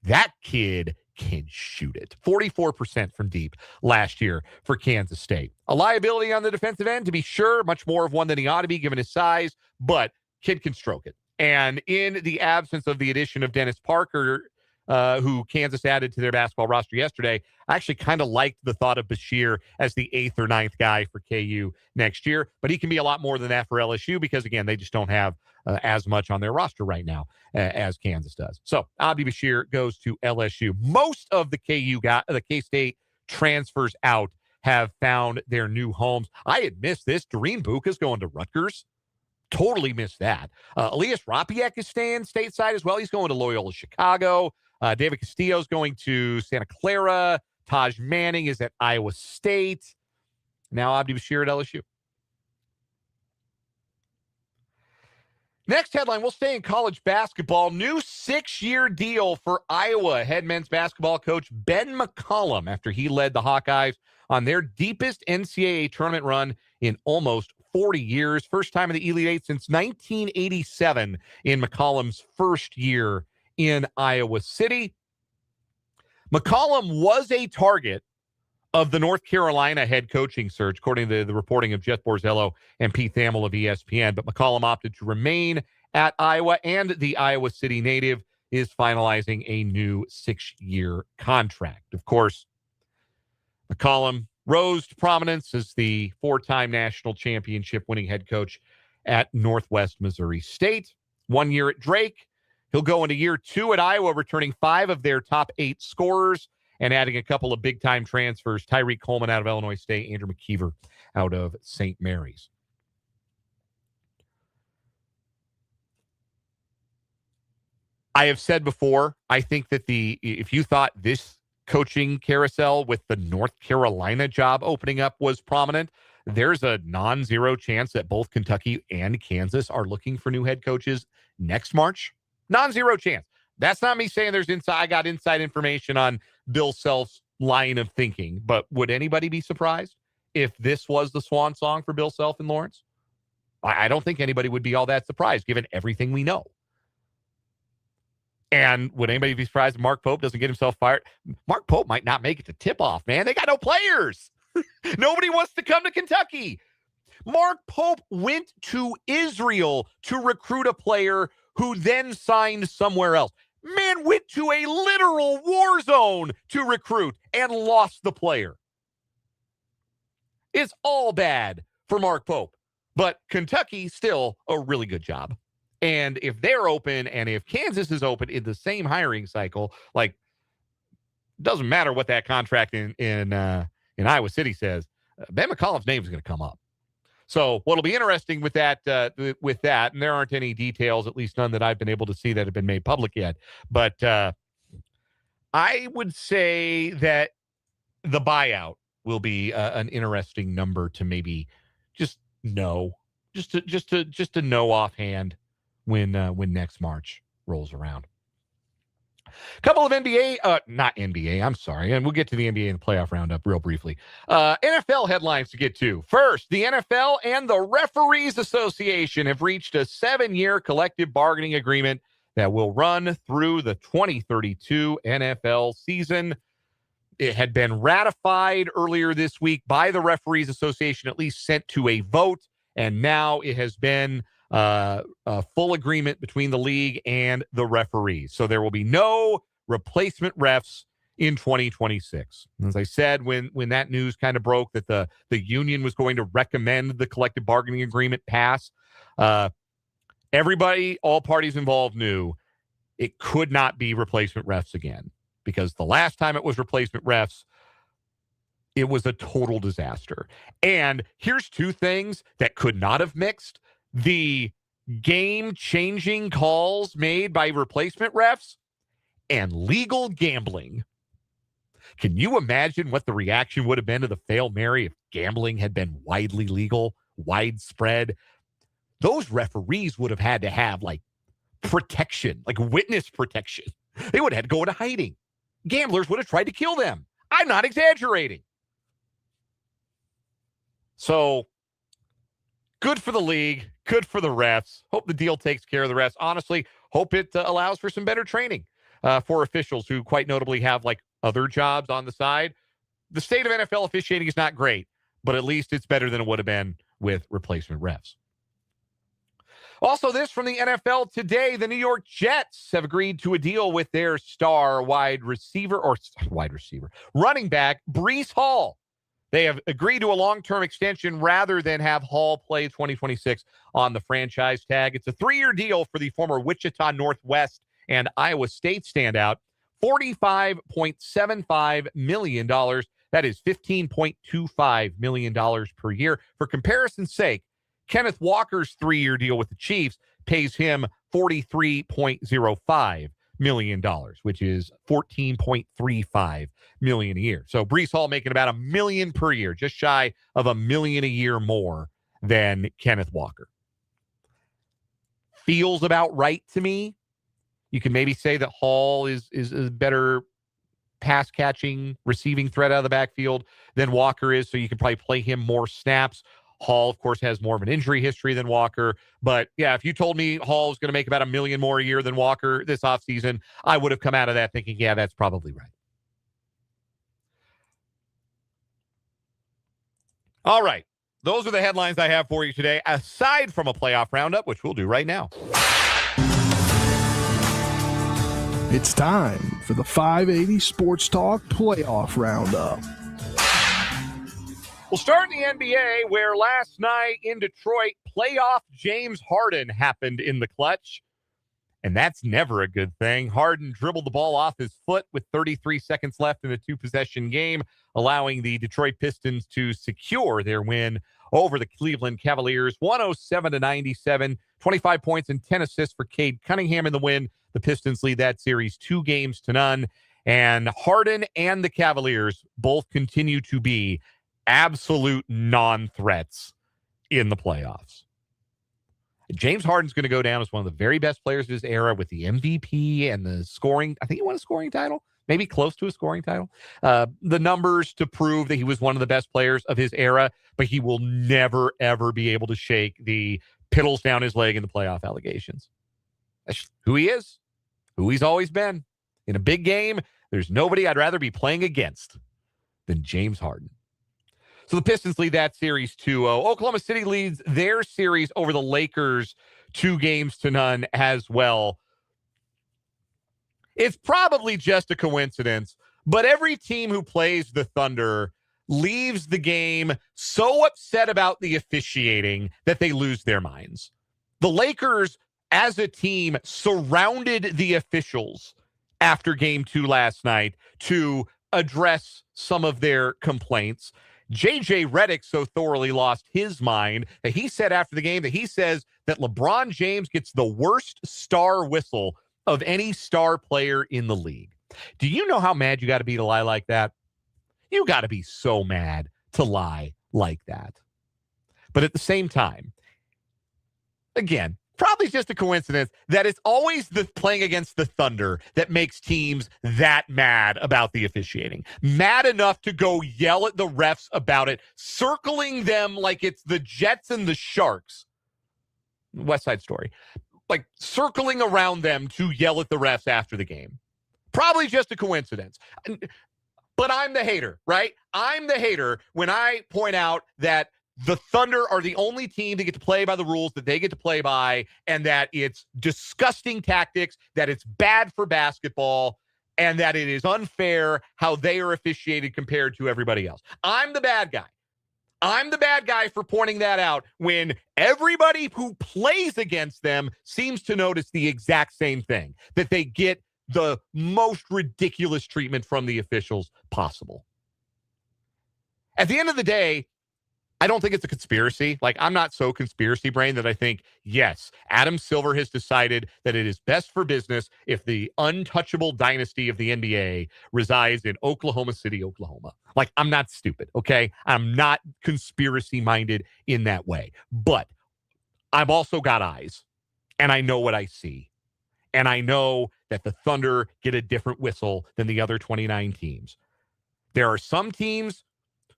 That kid can shoot it. 44% from deep last year for Kansas State. A liability on the defensive end, to be sure, much more of one than he ought to be given his size, but kid can stroke it. And in the absence of the addition of Dennis Parker, who Kansas added to their basketball roster yesterday, I actually kind of liked the thought of Bashir as the 8th or 9th guy for KU next year. But he can be a lot more than that for LSU because, again, they just don't have as much on their roster right now as Kansas does. So Abdi Bashir goes to LSU. Most of the K-State transfers out have found their new homes. I had missed this. Doreen Buka's going to Rutgers. Totally missed that. Elias Rapiak is staying stateside as well. He's going to Loyola Chicago. David Castillo's going to Santa Clara. Taj Manning is at Iowa State. Now Abdi Bashir at LSU. Next headline, we'll stay in college basketball. New 6-year deal for Iowa head men's basketball coach Ben McCollum after he led the Hawkeyes on their deepest NCAA tournament run in almost 40 years. First time in the Elite Eight since 1987 in McCollum's first year in Iowa City. McCollum was a target of the North Carolina head coaching search, according to the reporting of Jeff Borzello and Pete Thamel of ESPN. But McCollum opted to remain at Iowa, and the Iowa City native is finalizing a new 6-year contract. Of course, McCollum rose to prominence as the 4-time national championship winning head coach at Northwest Missouri State. 1 year at Drake. He'll go into year 2 at Iowa, returning 5 of their top 8 scorers and adding a couple of big-time transfers, Tyreek Coleman out of Illinois State, Andrew McKeever out of St. Mary's. I have said before, I think that if you thought this coaching carousel with the North Carolina job opening up was prominent, there's a non-zero chance that both Kentucky and Kansas are looking for new head coaches next March. Non-zero chance. That's not me saying I got inside information on Bill Self's line of thinking, but would anybody be surprised if this was the swan song for Bill Self in Lawrence? I don't think anybody would be all that surprised given everything we know. And would anybody be surprised if Mark Pope doesn't get himself fired? Mark Pope might not make it to tip-off, man. They got no players. Nobody wants to come to Kentucky. Mark Pope went to Israel to recruit a player who then signed somewhere else. Man went to a literal war zone to recruit and lost the player. It's all bad for Mark Pope, but Kentucky still a really good job. And if they're open and if Kansas is open in the same hiring cycle, like, doesn't matter what that contract in Iowa City says, Ben McCollum's name is going to come up. So what'll be interesting with that, and there aren't any details, at least none that I've been able to see that have been made public yet. But I would say that the buyout will be an interesting number to maybe just know, just to know offhand when next March rolls around. Couple of not NBA, I'm sorry. And we'll get to the NBA and the playoff roundup real briefly. NFL headlines to get to. First, the NFL and the Referees Association have reached a 7-year collective bargaining agreement that will run through the 2032 NFL season. It had been ratified earlier this week by the Referees Association, at least sent to a vote. And now it has been a full agreement between the league and the referees. So there will be no replacement refs in 2026. As I said, when that news kind of broke that the union was going to recommend the collective bargaining agreement pass, everybody, all parties involved knew it could not be replacement refs again, because the last time it was replacement refs, it was a total disaster. And here's 2 things that could not have mixed: the game-changing calls made by replacement refs and legal gambling. Can you imagine what the reaction would have been to the Hail Mary if gambling had been widely legal, widespread? Those referees would have had to have, like, protection, like witness protection. They would have had to go into hiding. Gamblers would have tried to kill them. I'm not exaggerating. So, good for the league, good for the refs. Hope the deal takes care of the refs. Honestly, hope it allows for some better training for officials who quite notably have, like, other jobs on the side. The state of NFL officiating is not great, but at least it's better than it would have been with replacement refs. Also, this from the NFL today: the New York Jets have agreed to a deal with their star running back, Breece Hall. They have agreed to a long-term extension rather than have Hall play 2026 on the franchise tag. It's a 3-year deal for the former Wichita Northwest and Iowa State standout, $45.75 million. That is $15.25 million per year. For comparison's sake, Kenneth Walker's 3-year deal with the Chiefs pays him $43.05 million, which is $14.35 million a year. So Breece Hall making about $1 million per year, just shy of $1 million a year more than Kenneth Walker. feels about right to me. You can maybe say that Hall is a better pass catching, receiving threat out of the backfield than Walker is, so you can probably play him more snaps. Hall, of course, has more of an injury history than Walker. But yeah, if you told me Hall is going to make about $1 million more a year than Walker this offseason, I would have come out of that thinking, yeah, that's probably right. All right. Those are the headlines I have for you today, aside from a playoff roundup, which we'll do right now. It's time for the 580 Sports Talk Playoff Roundup. We'll start in the NBA, where last night in Detroit, playoff James Harden happened in the clutch. And that's never a good thing. Harden dribbled the ball off his foot with 33 seconds left in a two-possession game, allowing the Detroit Pistons to secure their win over the Cleveland Cavaliers, 107-97, 25 points and 10 assists for Cade Cunningham in the win. The Pistons lead that series 2-0. And Harden and the Cavaliers both continue to be absolute non-threats in the playoffs. James Harden's going to go down as one of the very best players of his era with the MVP and the scoring. I think he won a scoring title, maybe close to a scoring title. The numbers to prove that he was one of the best players of his era, but he will never, ever be able to shake the piddles down his leg in the playoff allegations. That's who he is, who he's always been. In a big game, there's nobody I'd rather be playing against than James Harden. So the Pistons lead that series 2-0. Oklahoma City leads their series over the Lakers 2-0 as well. It's probably just a coincidence, but every team who plays the Thunder leaves the game so upset about the officiating that they lose their minds. The Lakers, as a team, surrounded the officials after game 2 last night to address some of their complaints. JJ Redick so thoroughly lost his mind that he said after the game that he says that LeBron James gets the worst star whistle of any star player in the league. Do you know how mad you got to be to lie like that? You got to be so mad to lie like that. But at the same time, again, probably just a coincidence that it's always the playing against the Thunder that makes teams that mad about the officiating. Mad enough to go yell at the refs about it, circling them like it's the Jets and the Sharks. West Side Story. Like circling around them to yell at the refs after the game. Probably just a coincidence. But I'm the hater, right? I'm the hater when I point out that the Thunder are the only team that get to play by the rules that they get to play by, and that it's disgusting tactics, that it's bad for basketball, and that it is unfair how they are officiated compared to everybody else. I'm the bad guy. I'm the bad guy for pointing that out when everybody who plays against them seems to notice the exact same thing, that they get the most ridiculous treatment from the officials possible. At the end of the day, I don't think it's a conspiracy. Like, I'm not so conspiracy brain that I think, yes, Adam Silver has decided that it is best for business if the untouchable dynasty of the NBA resides in Oklahoma City, Oklahoma. Like, I'm not stupid, okay? I'm not conspiracy minded in that way. But I've also got eyes, and I know what I see. And I know that the Thunder get a different whistle than the other 29 teams. There are some teams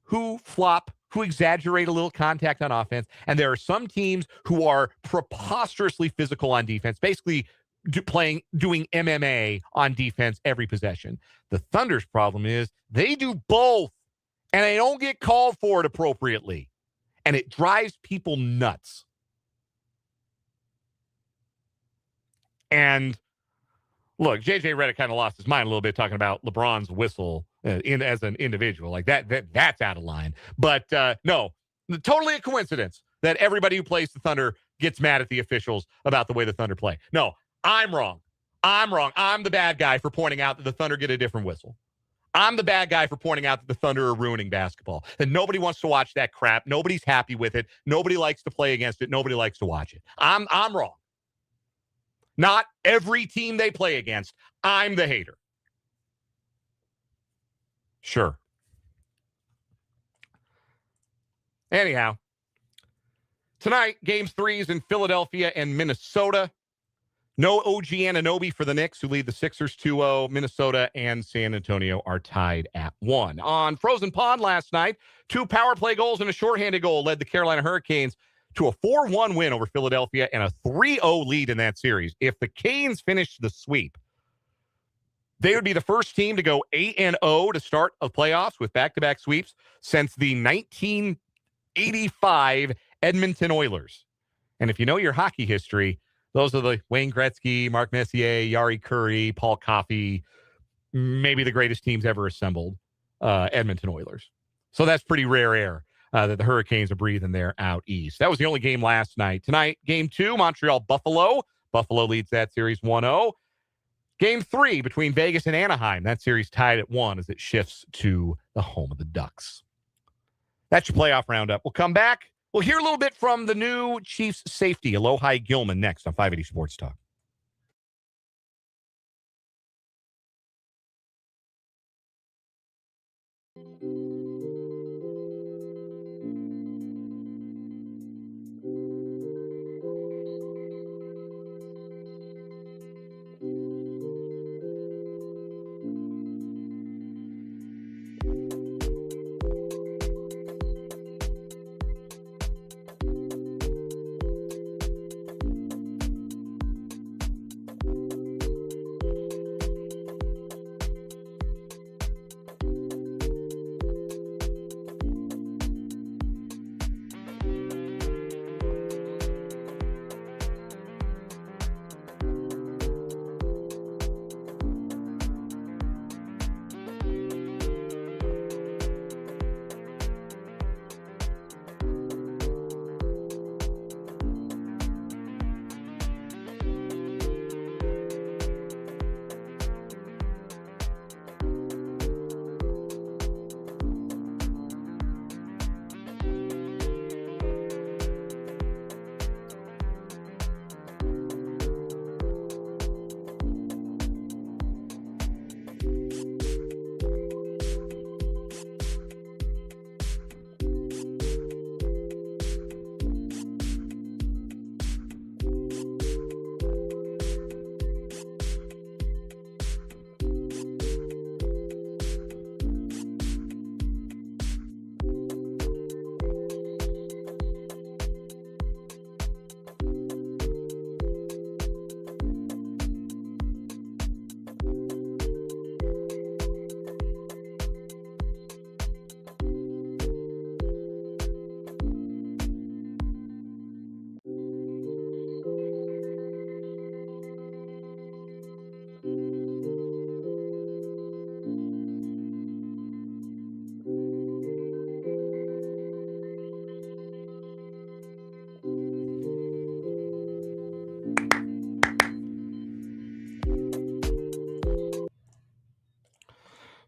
who flop, who exaggerate a little contact on offense, and there are some teams who are preposterously physical on defense, basically doing MMA on defense every possession. The Thunder's problem is they do both, and they don't get called for it appropriately, and it drives people nuts. And look, JJ Redick kind of lost his mind a little bit talking about LeBron's whistle as an individual. Like that's out of line. But no, totally a coincidence that everybody who plays the Thunder gets mad at the officials about the way the Thunder play. No, I'm wrong. I'm wrong. I'm the bad guy for pointing out that the Thunder get a different whistle. I'm the bad guy for pointing out that the Thunder are ruining basketball. That nobody wants to watch that crap. Nobody's happy with it. Nobody likes to play against it. Nobody likes to watch it. I'm wrong. Not every team they play against. I'm the hater. Sure. Anyhow, Tonight, Game 3 is in Philadelphia and Minnesota. No OG Anunoby for the Knicks, who lead the Sixers 2-0. Minnesota and San Antonio are tied at 1. On Frozen Pond last night, 2 power play goals and a shorthanded goal led the Carolina Hurricanes to a 4-1 win over Philadelphia and a 3-0 lead in that series. If the Canes finished the sweep, they would be the first team to go 8-0 to start the playoffs with back-to-back sweeps since the 1985 Edmonton Oilers. And if you know your hockey history, those are the Wayne Gretzky, Mark Messier, Yari Curry, Paul Coffey, maybe the greatest teams ever assembled, Edmonton Oilers. So that's pretty rare air that the Hurricanes are breathing there out east. That was the only game last night. Tonight, Game 2, Montreal-Buffalo. Buffalo leads that series 1-0. Game 3 between Vegas and Anaheim. That series tied at 1 as it shifts to the home of the Ducks. That's your playoff roundup. We'll come back. We'll hear a little bit from the new Chiefs safety, Alohi Gilman, next on 580 Sports Talk.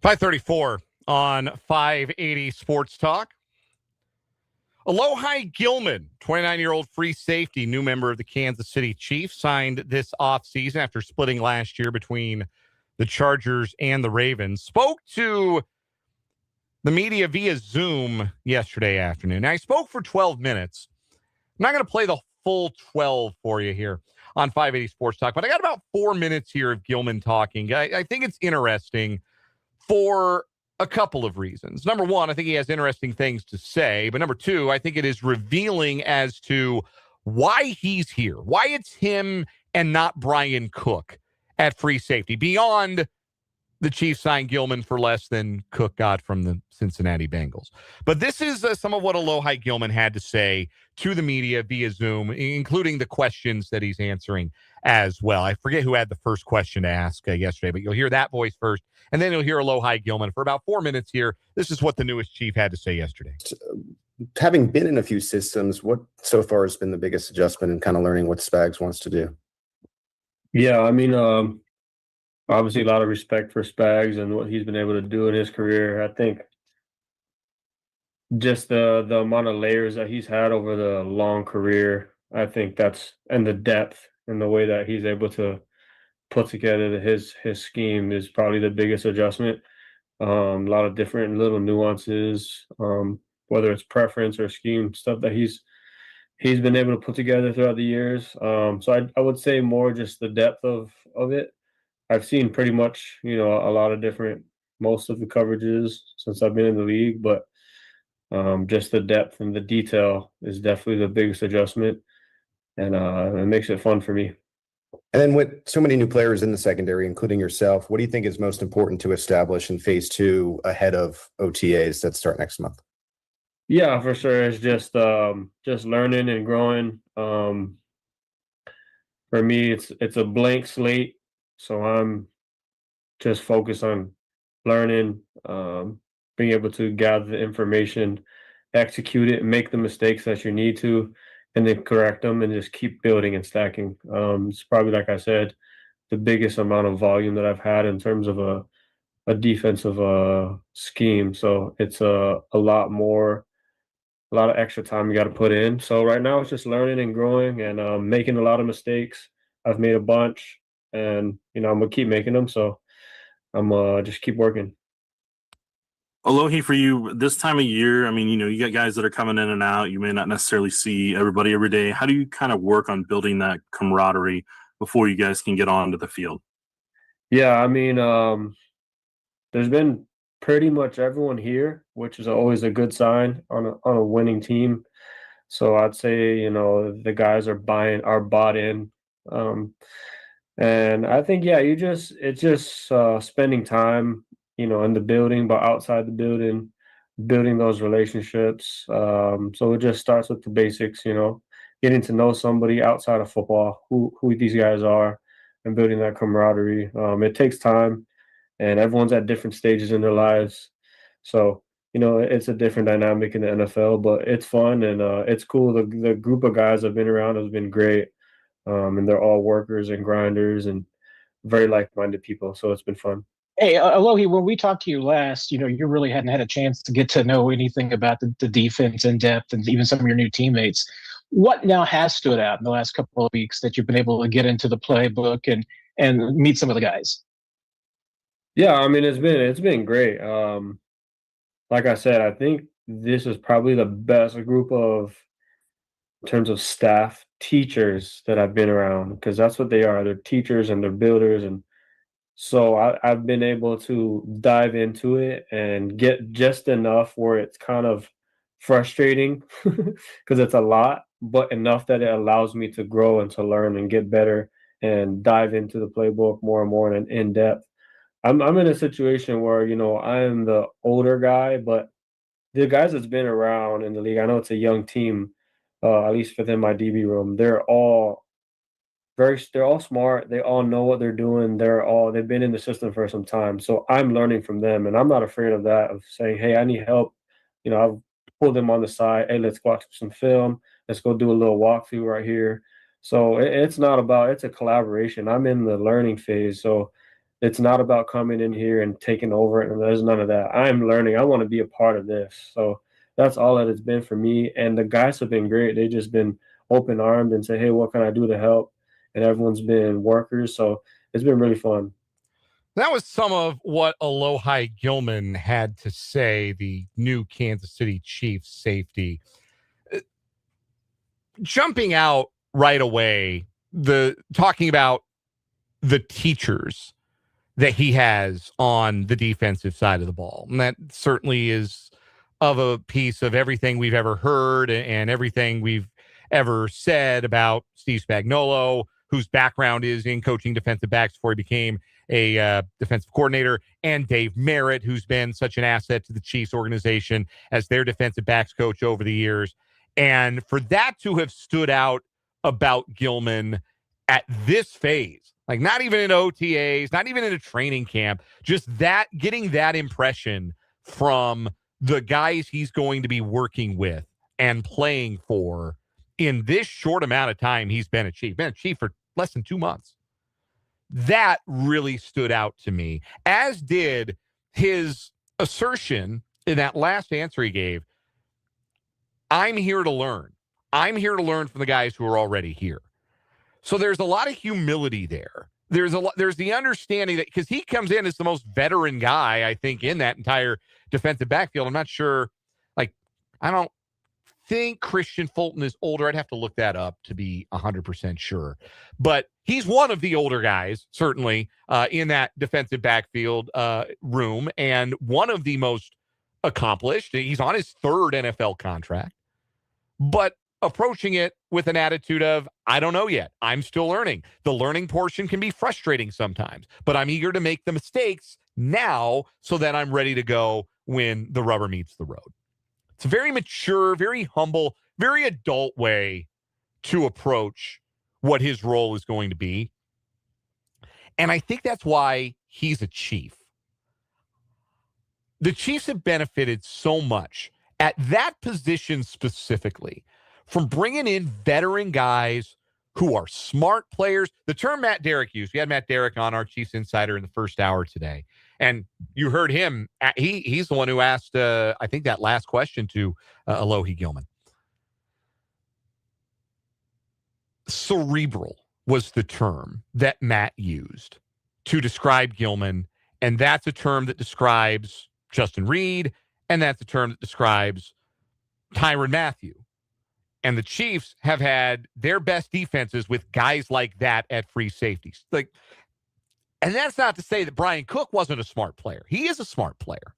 .534 on 580 Sports Talk. Alohi Gilman, 29-year-old free safety, new member of the Kansas City Chiefs, signed this offseason after splitting last year between the Chargers and the Ravens. Spoke to the media via Zoom yesterday afternoon. Now, he spoke for 12 minutes. I'm not going to play the full 12 for you here on 580 Sports Talk, but I got about 4 minutes here of Gilman talking. I think it's interesting for a couple of reasons. Number one, I think he has interesting things to say. But number two, I think it is revealing as to why he's here, why it's him and not Brian Cook at free safety, beyond the Chiefs signed Gilman for less than Cook got from the Cincinnati Bengals. But this is some of what Alohi Gilman had to say to the media via Zoom, including the questions that he's answering as well. I forget who had the first question to ask yesterday, but you'll hear that voice first, and then you'll hear Alohi Gilman for about 4 minutes here. This is what the newest Chief had to say yesterday. Having been in a few systems, what so far has been the biggest adjustment in kind of learning what Spags wants to do? Yeah, I mean, obviously a lot of respect for Spags and what he's been able to do in his career. I think just the amount of layers that he's had over the long career, I think that's, and the depth and the way that he's able to put together his scheme is probably the biggest adjustment. A lot of different little nuances, whether it's preference or scheme stuff that he's he's been able to put together throughout the years. So I would say more just the depth of it. I've seen pretty much, a lot of most of the coverages since I've been in the league, but just the depth and the detail is definitely the biggest adjustment, and it makes it fun for me. And then with so many new players in the secondary, including yourself, what do you think is most important to establish in phase 2 ahead of OTAs that start next month? Yeah, for sure. It's just learning and growing. For me, it's a blank slate, so I'm just focused on learning, being able to gather the information, execute it, make the mistakes that you need to, and then correct them, and just keep building and stacking. It's probably, like I said, the biggest amount of volume that I've had in terms of a defensive scheme. So it's a lot more, a lot of extra time you got to put in. So right now it's just learning and growing and making a lot of mistakes. I've made a bunch, and I'm gonna keep making them. So I'm just keep working. Alohi, for you this time of year, I mean, you got guys that are coming in and out. You may not necessarily see everybody every day. How do you kind of work on building that camaraderie before you guys can get onto the field? Yeah, I mean, there's been pretty much everyone here, which is always a good sign on a winning team. So I'd say, the guys are bought in. And I think, yeah, it's just spending time, in the building, but outside the building, building those relationships. So it just starts with the basics, getting to know somebody outside of football, who these guys are, and building that camaraderie. It takes time, and everyone's at different stages in their lives. So, it's a different dynamic in the NFL, but it's fun and it's cool. The group of guys I've been around has been great. And they're all workers and grinders and very like-minded people. So it's been fun. Hey, Alohi, when we talked to you last, you really hadn't had a chance to get to know anything about the defense in depth and even some of your new teammates. What now has stood out in the last couple of weeks that you've been able to get into the playbook and meet some of the guys? Yeah, I mean, it's been great. Like I said, I think this is probably the best group in terms of staff, teachers that I've been around, because that's what they are. They're teachers and they're builders. And so I've been able to dive into it and get just enough where it's kind of frustrating because it's a lot, but enough that it allows me to grow and to learn and get better and dive into the playbook more and more and in depth. I'm in a situation where, I am the older guy, but the guys that's been around in the league, I know it's a young team, at least within my DB room, they're all smart. They all know what they're doing. They've been in the system for some time. So I'm learning from them, and I'm not afraid of that, of saying, hey, I need help. I've pulled them on the side. Hey, let's watch some film. Let's go do a little walkthrough right here. So it's a collaboration. I'm in the learning phase. So it's not about coming in here and taking over it. And there's none of that. I'm learning. I want to be a part of this. So that's all that it's been for me. And the guys have been great. They've just been open armed and say, hey, what can I do to help? And everyone's been workers. So it's been really fun. That was some of what Alohi Gilman had to say, the new Kansas City Chiefs safety. Jumping out right away, talking about the teachers that he has on the defensive side of the ball. And that certainly is of a piece of everything we've ever heard and everything we've ever said about Steve Spagnuolo, whose background is in coaching defensive backs before he became a defensive coordinator, and Dave Merritt, who's been such an asset to the Chiefs organization as their defensive backs coach over the years. And for that to have stood out about Gilman at this phase, like not even in OTAs, not even in a training camp, just that, getting that impression from the guys he's going to be working with and playing for in this short amount of time he's been a Chief for less than 2 months. That really stood out to me, as did his assertion in that last answer he gave. I'm here to learn. I'm here to learn from the guys who are already here. So there's a lot of humility there. There's the understanding that, because he comes in as the most veteran guy, I think, in that entire defensive backfield. I'm not sure, I don't think Christian Fulton is older. I'd have to look that up to be 100% sure. But he's one of the older guys, certainly, in that defensive backfield room, and one of the most accomplished. He's on his third NFL contract, but approaching it with an attitude of, I don't know yet. I'm still learning. The learning portion can be frustrating sometimes, but I'm eager to make the mistakes now so that I'm ready to go when the rubber meets the road. It's a very mature, very humble, very adult way to approach what his role is going to be. And I think that's why he's a Chief. The Chiefs have benefited so much at that position specifically from bringing in veteran guys who are smart players. The term Matt Derrick used, we had Matt Derrick on, our Chiefs insider, in the first hour today. And you heard him. He's the one who asked, I think, that last question to Alohi Gilman. Cerebral was the term that Matt used to describe Gilman. And that's a term that describes Justin Reed. And that's a term that describes Tyrann Mathieu. And the Chiefs have had their best defenses with guys like that at free safeties. And that's not to say that Brian Cook wasn't a smart player. He is a smart player.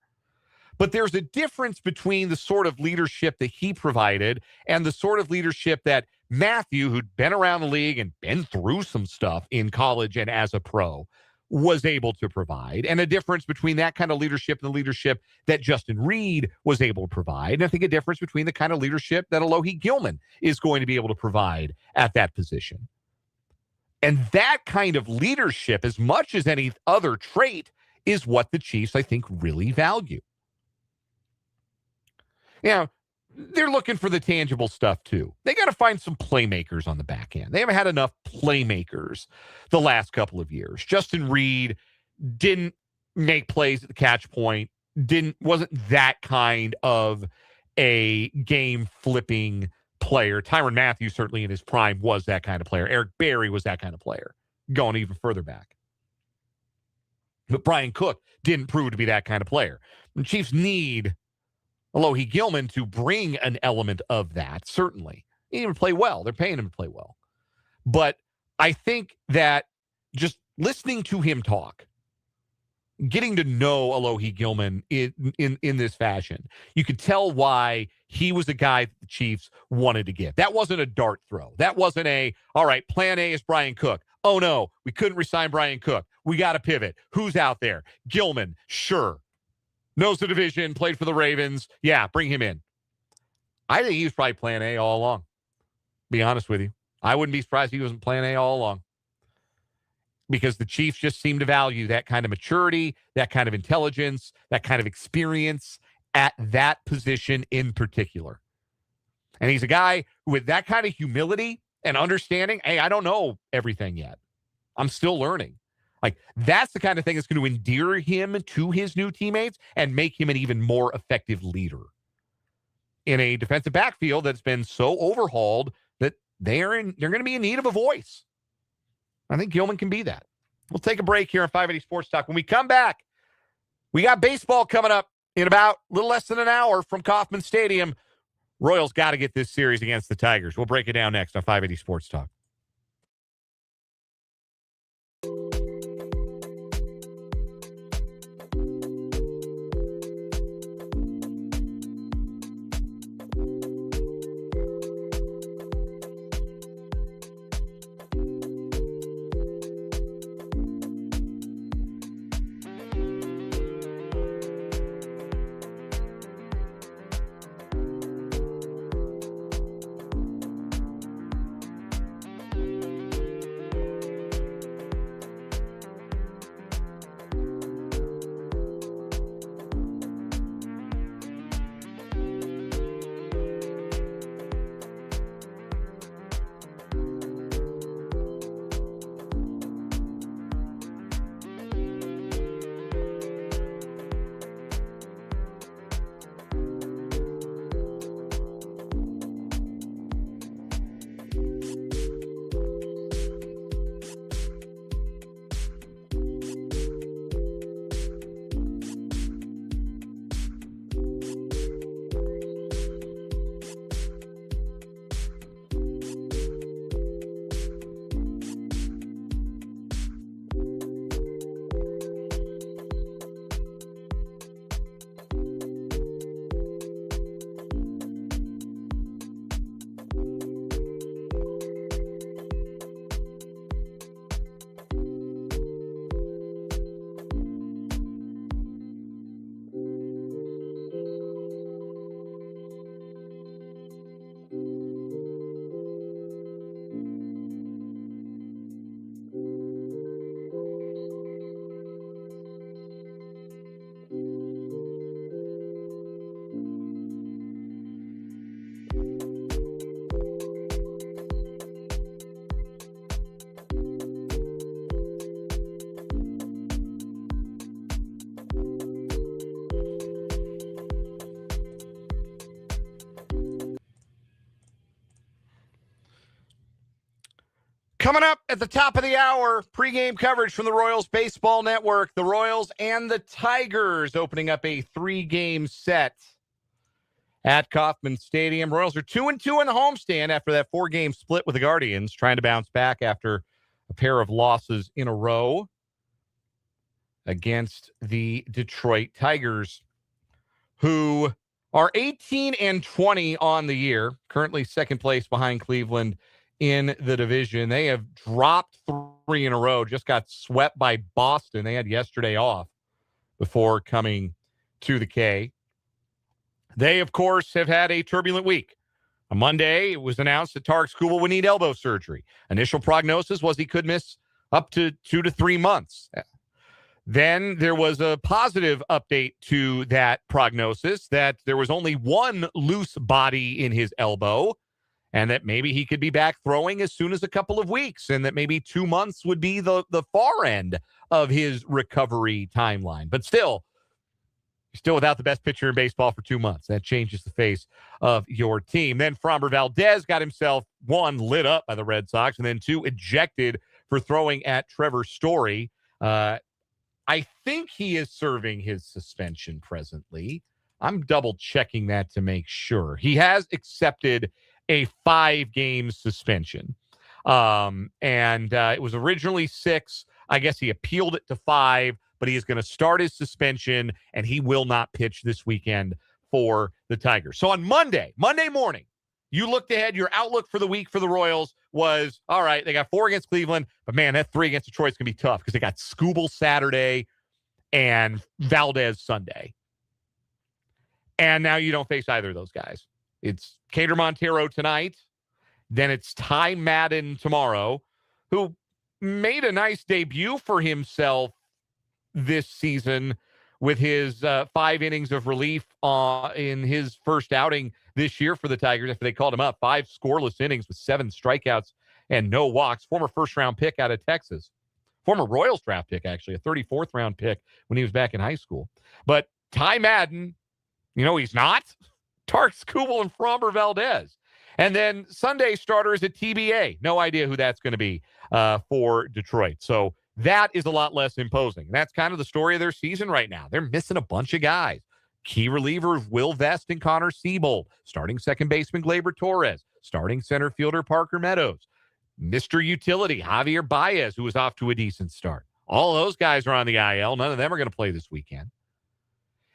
But there's a difference between the sort of leadership that he provided and the sort of leadership that Mathieu, who'd been around the league and been through some stuff in college and as a pro, was able to provide, and a difference between that kind of leadership and the leadership that Justin Reed was able to provide. And I think a difference between the kind of leadership that Alohi Gilman is going to be able to provide at that position. And that kind of leadership, as much as any other trait, is what the Chiefs, I think, really value. You know, they're looking for the tangible stuff, too. They got to find some playmakers on the back end. They haven't had enough playmakers the last couple of years. Justin Reed didn't make plays at the catch point, wasn't that kind of a game-flipping player. Tyrann Mathieu, certainly in his prime, was that kind of player. Eric Berry was that kind of player, going even further back. But Brian Cook didn't prove to be that kind of player. The Chiefs need Alohi Gilman to bring an element of that, certainly. He didn't even play well. They're paying him to play well. But I think that just listening to him talk, getting to know Alohi Gilman in this fashion, you could tell why he was the guy that the Chiefs wanted to get. That wasn't a dart throw. That wasn't all right, plan A is Brian Cook. Oh, no, we couldn't resign Brian Cook. We got to pivot. Who's out there? Gilman, sure. Knows the division, played for the Ravens. Yeah, bring him in. I think he was probably plan A all along. Be honest with you. I wouldn't be surprised if he wasn't plan A all along. Because the Chiefs just seem to value that kind of maturity, that kind of intelligence, that kind of experience at that position in particular. And he's a guy with that kind of humility and understanding. Hey, I don't know everything yet. I'm still learning. Like, that's the kind of thing that's going to endear him to his new teammates and make him an even more effective leader in a defensive backfield that's been so overhauled that they're going to be in need of a voice. I think Gilman can be that. We'll take a break here on 580 Sports Talk. When we come back, we got baseball coming up in about a little less than an hour from Kauffman Stadium. Royals got to get this series against the Tigers. We'll break it down next on 580 Sports Talk. Coming up at the top of the hour, pregame coverage from the Royals Baseball Network. The Royals and the Tigers opening up a 3-game set at Kauffman Stadium. Royals are 2-2 in the homestand after that 4-game split with the Guardians, trying to bounce back after a pair of losses in a row against the Detroit Tigers, who are 18-20 on the year, currently second place behind Cleveland in the division. They have dropped 3 in a row, just got swept by Boston. They had yesterday off before coming to the K. They, of course, have had a turbulent week. On Monday, it was announced that Tarek Skubal would need elbow surgery. Initial prognosis was he could miss up to 2 to 3 months. Then there was a positive update to that prognosis that there was only one loose body in his elbow, and that maybe he could be back throwing as soon as a couple of weeks, and that maybe 2 months would be the far end of his recovery timeline. But still without the best pitcher in baseball for 2 months. That changes the face of your team. Then Framber Valdez got himself, 1, lit up by the Red Sox, and then 2, ejected for throwing at Trevor Story. I think he is serving his suspension presently. I'm double checking that to make sure. He has accepted a 5-game suspension. It was originally 6. I guess he appealed it to 5, but he is going to start his suspension, and he will not pitch this weekend for the Tigers. So on Monday morning, you looked ahead, your outlook for the week for the Royals was, all right, they got 4 against Cleveland, but man, that 3 against Detroit is going to be tough because they got Skubal Saturday and Valdez Sunday. And now you don't face either of those guys. It's Cater Montero tonight. Then it's Ty Madden tomorrow, who made a nice debut for himself this season with his 5 innings of relief in his first outing this year for the Tigers after they called him up. 5 scoreless innings with 7 strikeouts and no walks. Former first-round pick out of Texas. Former Royals draft pick, actually, a 34th-round pick when he was back in high school. But Ty Madden, he's not. Tarek Skubal and Framber Valdez. And then Sunday starter is at TBA. No idea who that's going to be for Detroit. So that is a lot less imposing. That's kind of the story of their season right now. They're missing a bunch of guys. Key relievers Will Vest and Connor Siebold. Starting second baseman Gleyber Torres. Starting center fielder Parker Meadows. Mr. Utility Javier Baez, who was off to a decent start. All those guys are on the IL. None of them are going to play this weekend.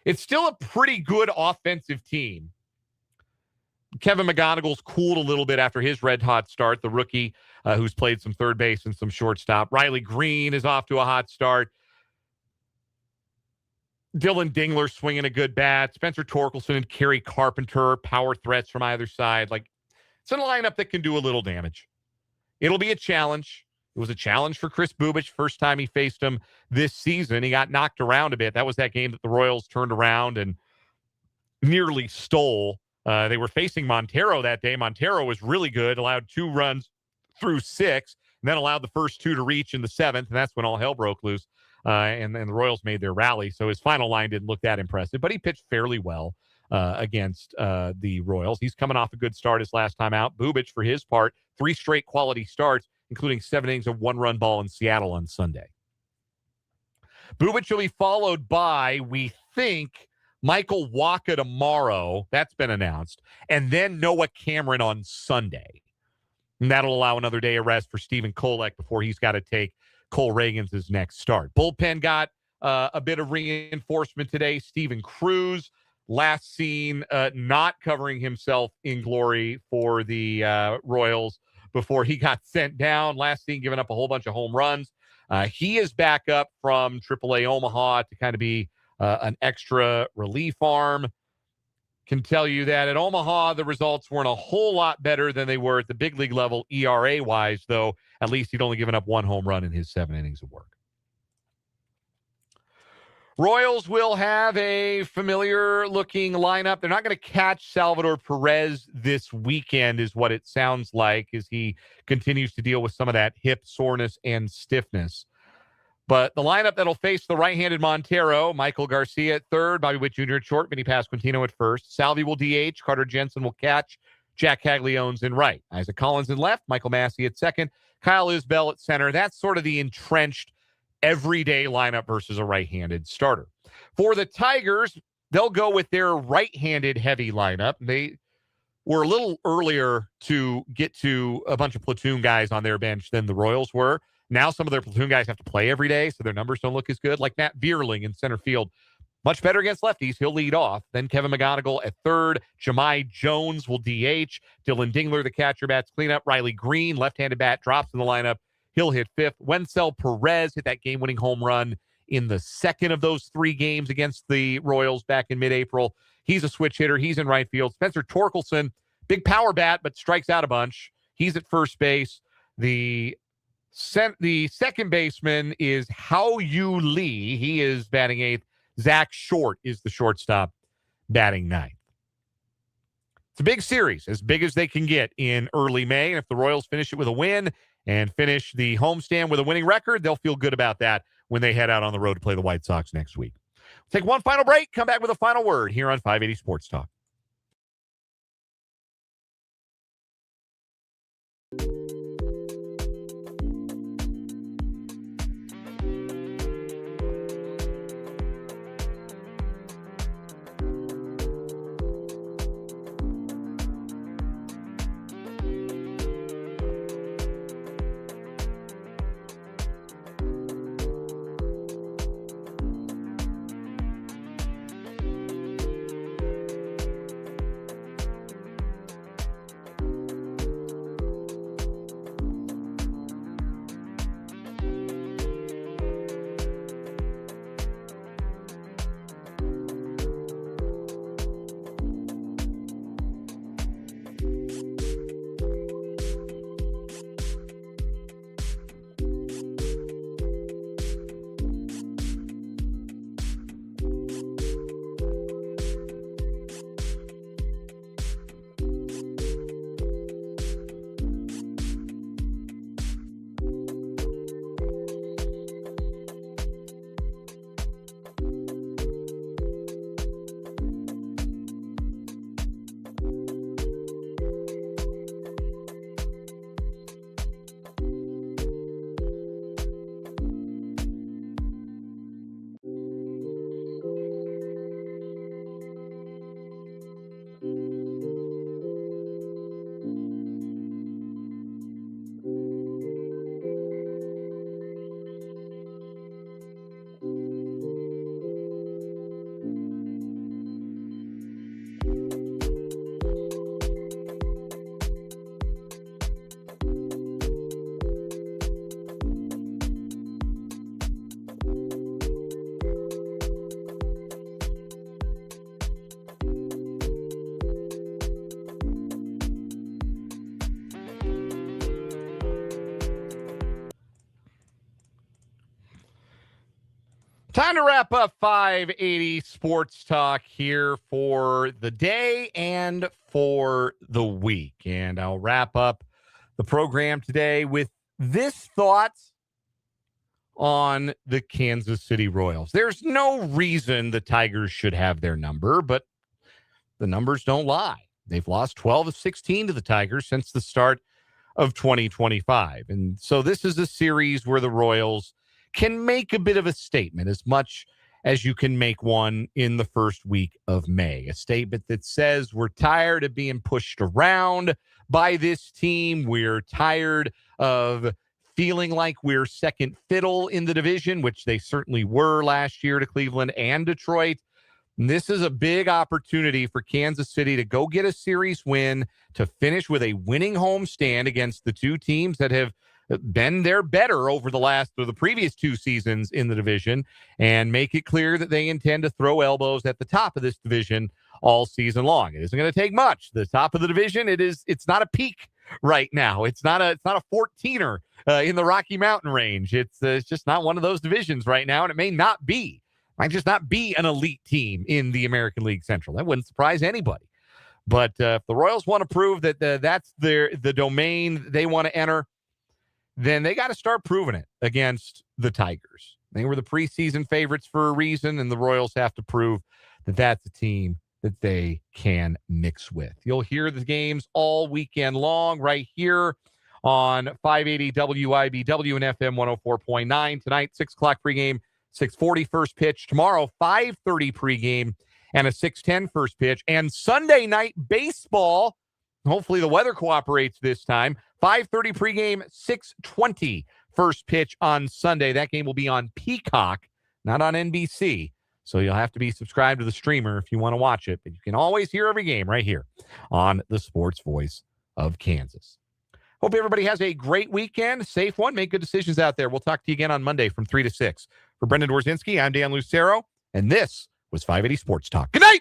It's still a pretty good offensive team. Kevin McGonigal's cooled a little bit after his red-hot start, the rookie who's played some third base and some shortstop. Riley Green is off to a hot start. Dylan Dingler swinging a good bat. Spencer Torkelson and Kerry Carpenter, power threats from either side. It's a lineup that can do a little damage. It'll be a challenge. It was a challenge for Chris Bubich first time he faced him this season. He got knocked around a bit. That was that game that the Royals turned around and nearly stole. They were facing Montero that day. Montero was really good, allowed 2 runs through 6, and then allowed the first 2 to reach in the 7th, and that's when all hell broke loose. And the Royals made their rally. So his final line didn't look that impressive, but he pitched fairly well against the Royals. He's coming off a good start his last time out. Bubich, for his part, 3 straight quality starts, including 7 innings of 1-run ball in Seattle on Sunday. Bubich will be followed by, we think, Michael Wacha tomorrow. That's been announced. And then Noah Cameron on Sunday. And that'll allow another day of rest for Stephen Kolek before he's got to take Cole Reagan's next start. Bullpen got a bit of reinforcement today. Steven Cruz, last seen not covering himself in glory for the Royals before he got sent down. Last seen giving up a whole bunch of home runs. He is back up from AAA Omaha to kind of be an extra relief arm. Can tell you that at Omaha, the results weren't a whole lot better than they were at the big league level ERA-wise, though at least he'd only given up 1 home run in his 7 innings of work. Royals will have a familiar-looking lineup. They're not going to catch Salvador Perez this weekend, is what it sounds like, as he continues to deal with some of that hip soreness and stiffness. But the lineup that'll face the right-handed Montero, Michael Garcia at third, Bobby Witt Jr. at short, Vinny Pasquantino at first. Salvi will DH, Carter Jensen will catch, Jack Caglione's in right. Isaac Collins in left. Michael Massey at second. Kyle Isbell at center. That's sort of the entrenched everyday lineup versus a right-handed starter. For the Tigers, they'll go with their right-handed heavy lineup. They were a little earlier to get to a bunch of platoon guys on their bench than the Royals were. Now some of their platoon guys have to play every day, so their numbers don't look as good. Like Matt Vierling in center field. Much better against lefties. He'll lead off. Then Kevin McGonigal at third. Jahmai Jones will DH. Dylan Dingler, the catcher, bats cleanup. Riley Green, left-handed bat, drops in the lineup. He'll hit fifth. Wenzel Perez hit that game-winning home run in the second of those 3 games against the Royals back in mid-April. He's a switch hitter. He's in right field. Spencer Torkelson, big power bat, but strikes out a bunch. He's at first base. The second baseman is Hao-Yu Lee. He is batting eighth. Zach Short is the shortstop, batting ninth. It's a big series, as big as they can get in early May. And if the Royals finish it with a win and finish the homestand with a winning record, they'll feel good about that when they head out on the road to play the White Sox next week. We'll take one final break, come back with a final word here on 580 Sports Talk. Time to wrap up 580 Sports Talk here for the day and for the week. And I'll wrap up the program today with this thought on the Kansas City Royals. There's no reason the Tigers should have their number, but the numbers don't lie. They've lost 12 of 16 to the Tigers since the start of 2025. And so this is a series where the Royals can make a bit of a statement, as much as you can make one in the first week of May. A statement that says we're tired of being pushed around by this team. We're tired of feeling like we're second fiddle in the division, which they certainly were last year to Cleveland and Detroit. And this is a big opportunity for Kansas City to go get a series win, to finish with a winning homestand against the two teams that have been there better over the previous 2 seasons in the division, and make it clear that they intend to throw elbows at the top of this division all season long. It isn't going to take much. The top of the division, it's not a peak right now. It's not a 14er in the Rocky Mountain range. It's just not one of those divisions right now, and it may not be. Might just not be an elite team in the American League Central. That wouldn't surprise anybody. But if the Royals want to prove that that's the domain they want to enter, then they got to start proving it against the Tigers. They were the preseason favorites for a reason, and the Royals have to prove that that's a team that they can mix with. You'll hear the games all weekend long right here on 580 WIBW and FM 104.9. Tonight, 6 o'clock pregame, 6:40 first pitch. Tomorrow, 5:30 pregame and a 6:10 first pitch. And Sunday night baseball, hopefully the weather cooperates this time, 5:30 pregame, 6:20 first pitch on Sunday. That game will be on Peacock, not on NBC. So you'll have to be subscribed to the streamer if you want to watch it. But you can always hear every game right here on the Sports Voice of Kansas. Hope everybody has a great weekend, safe one. Make good decisions out there. We'll talk to you again on Monday from 3 to 6. For Brendan Dworzinski, I'm Dan Lucero, and this was 580 Sports Talk. Good night!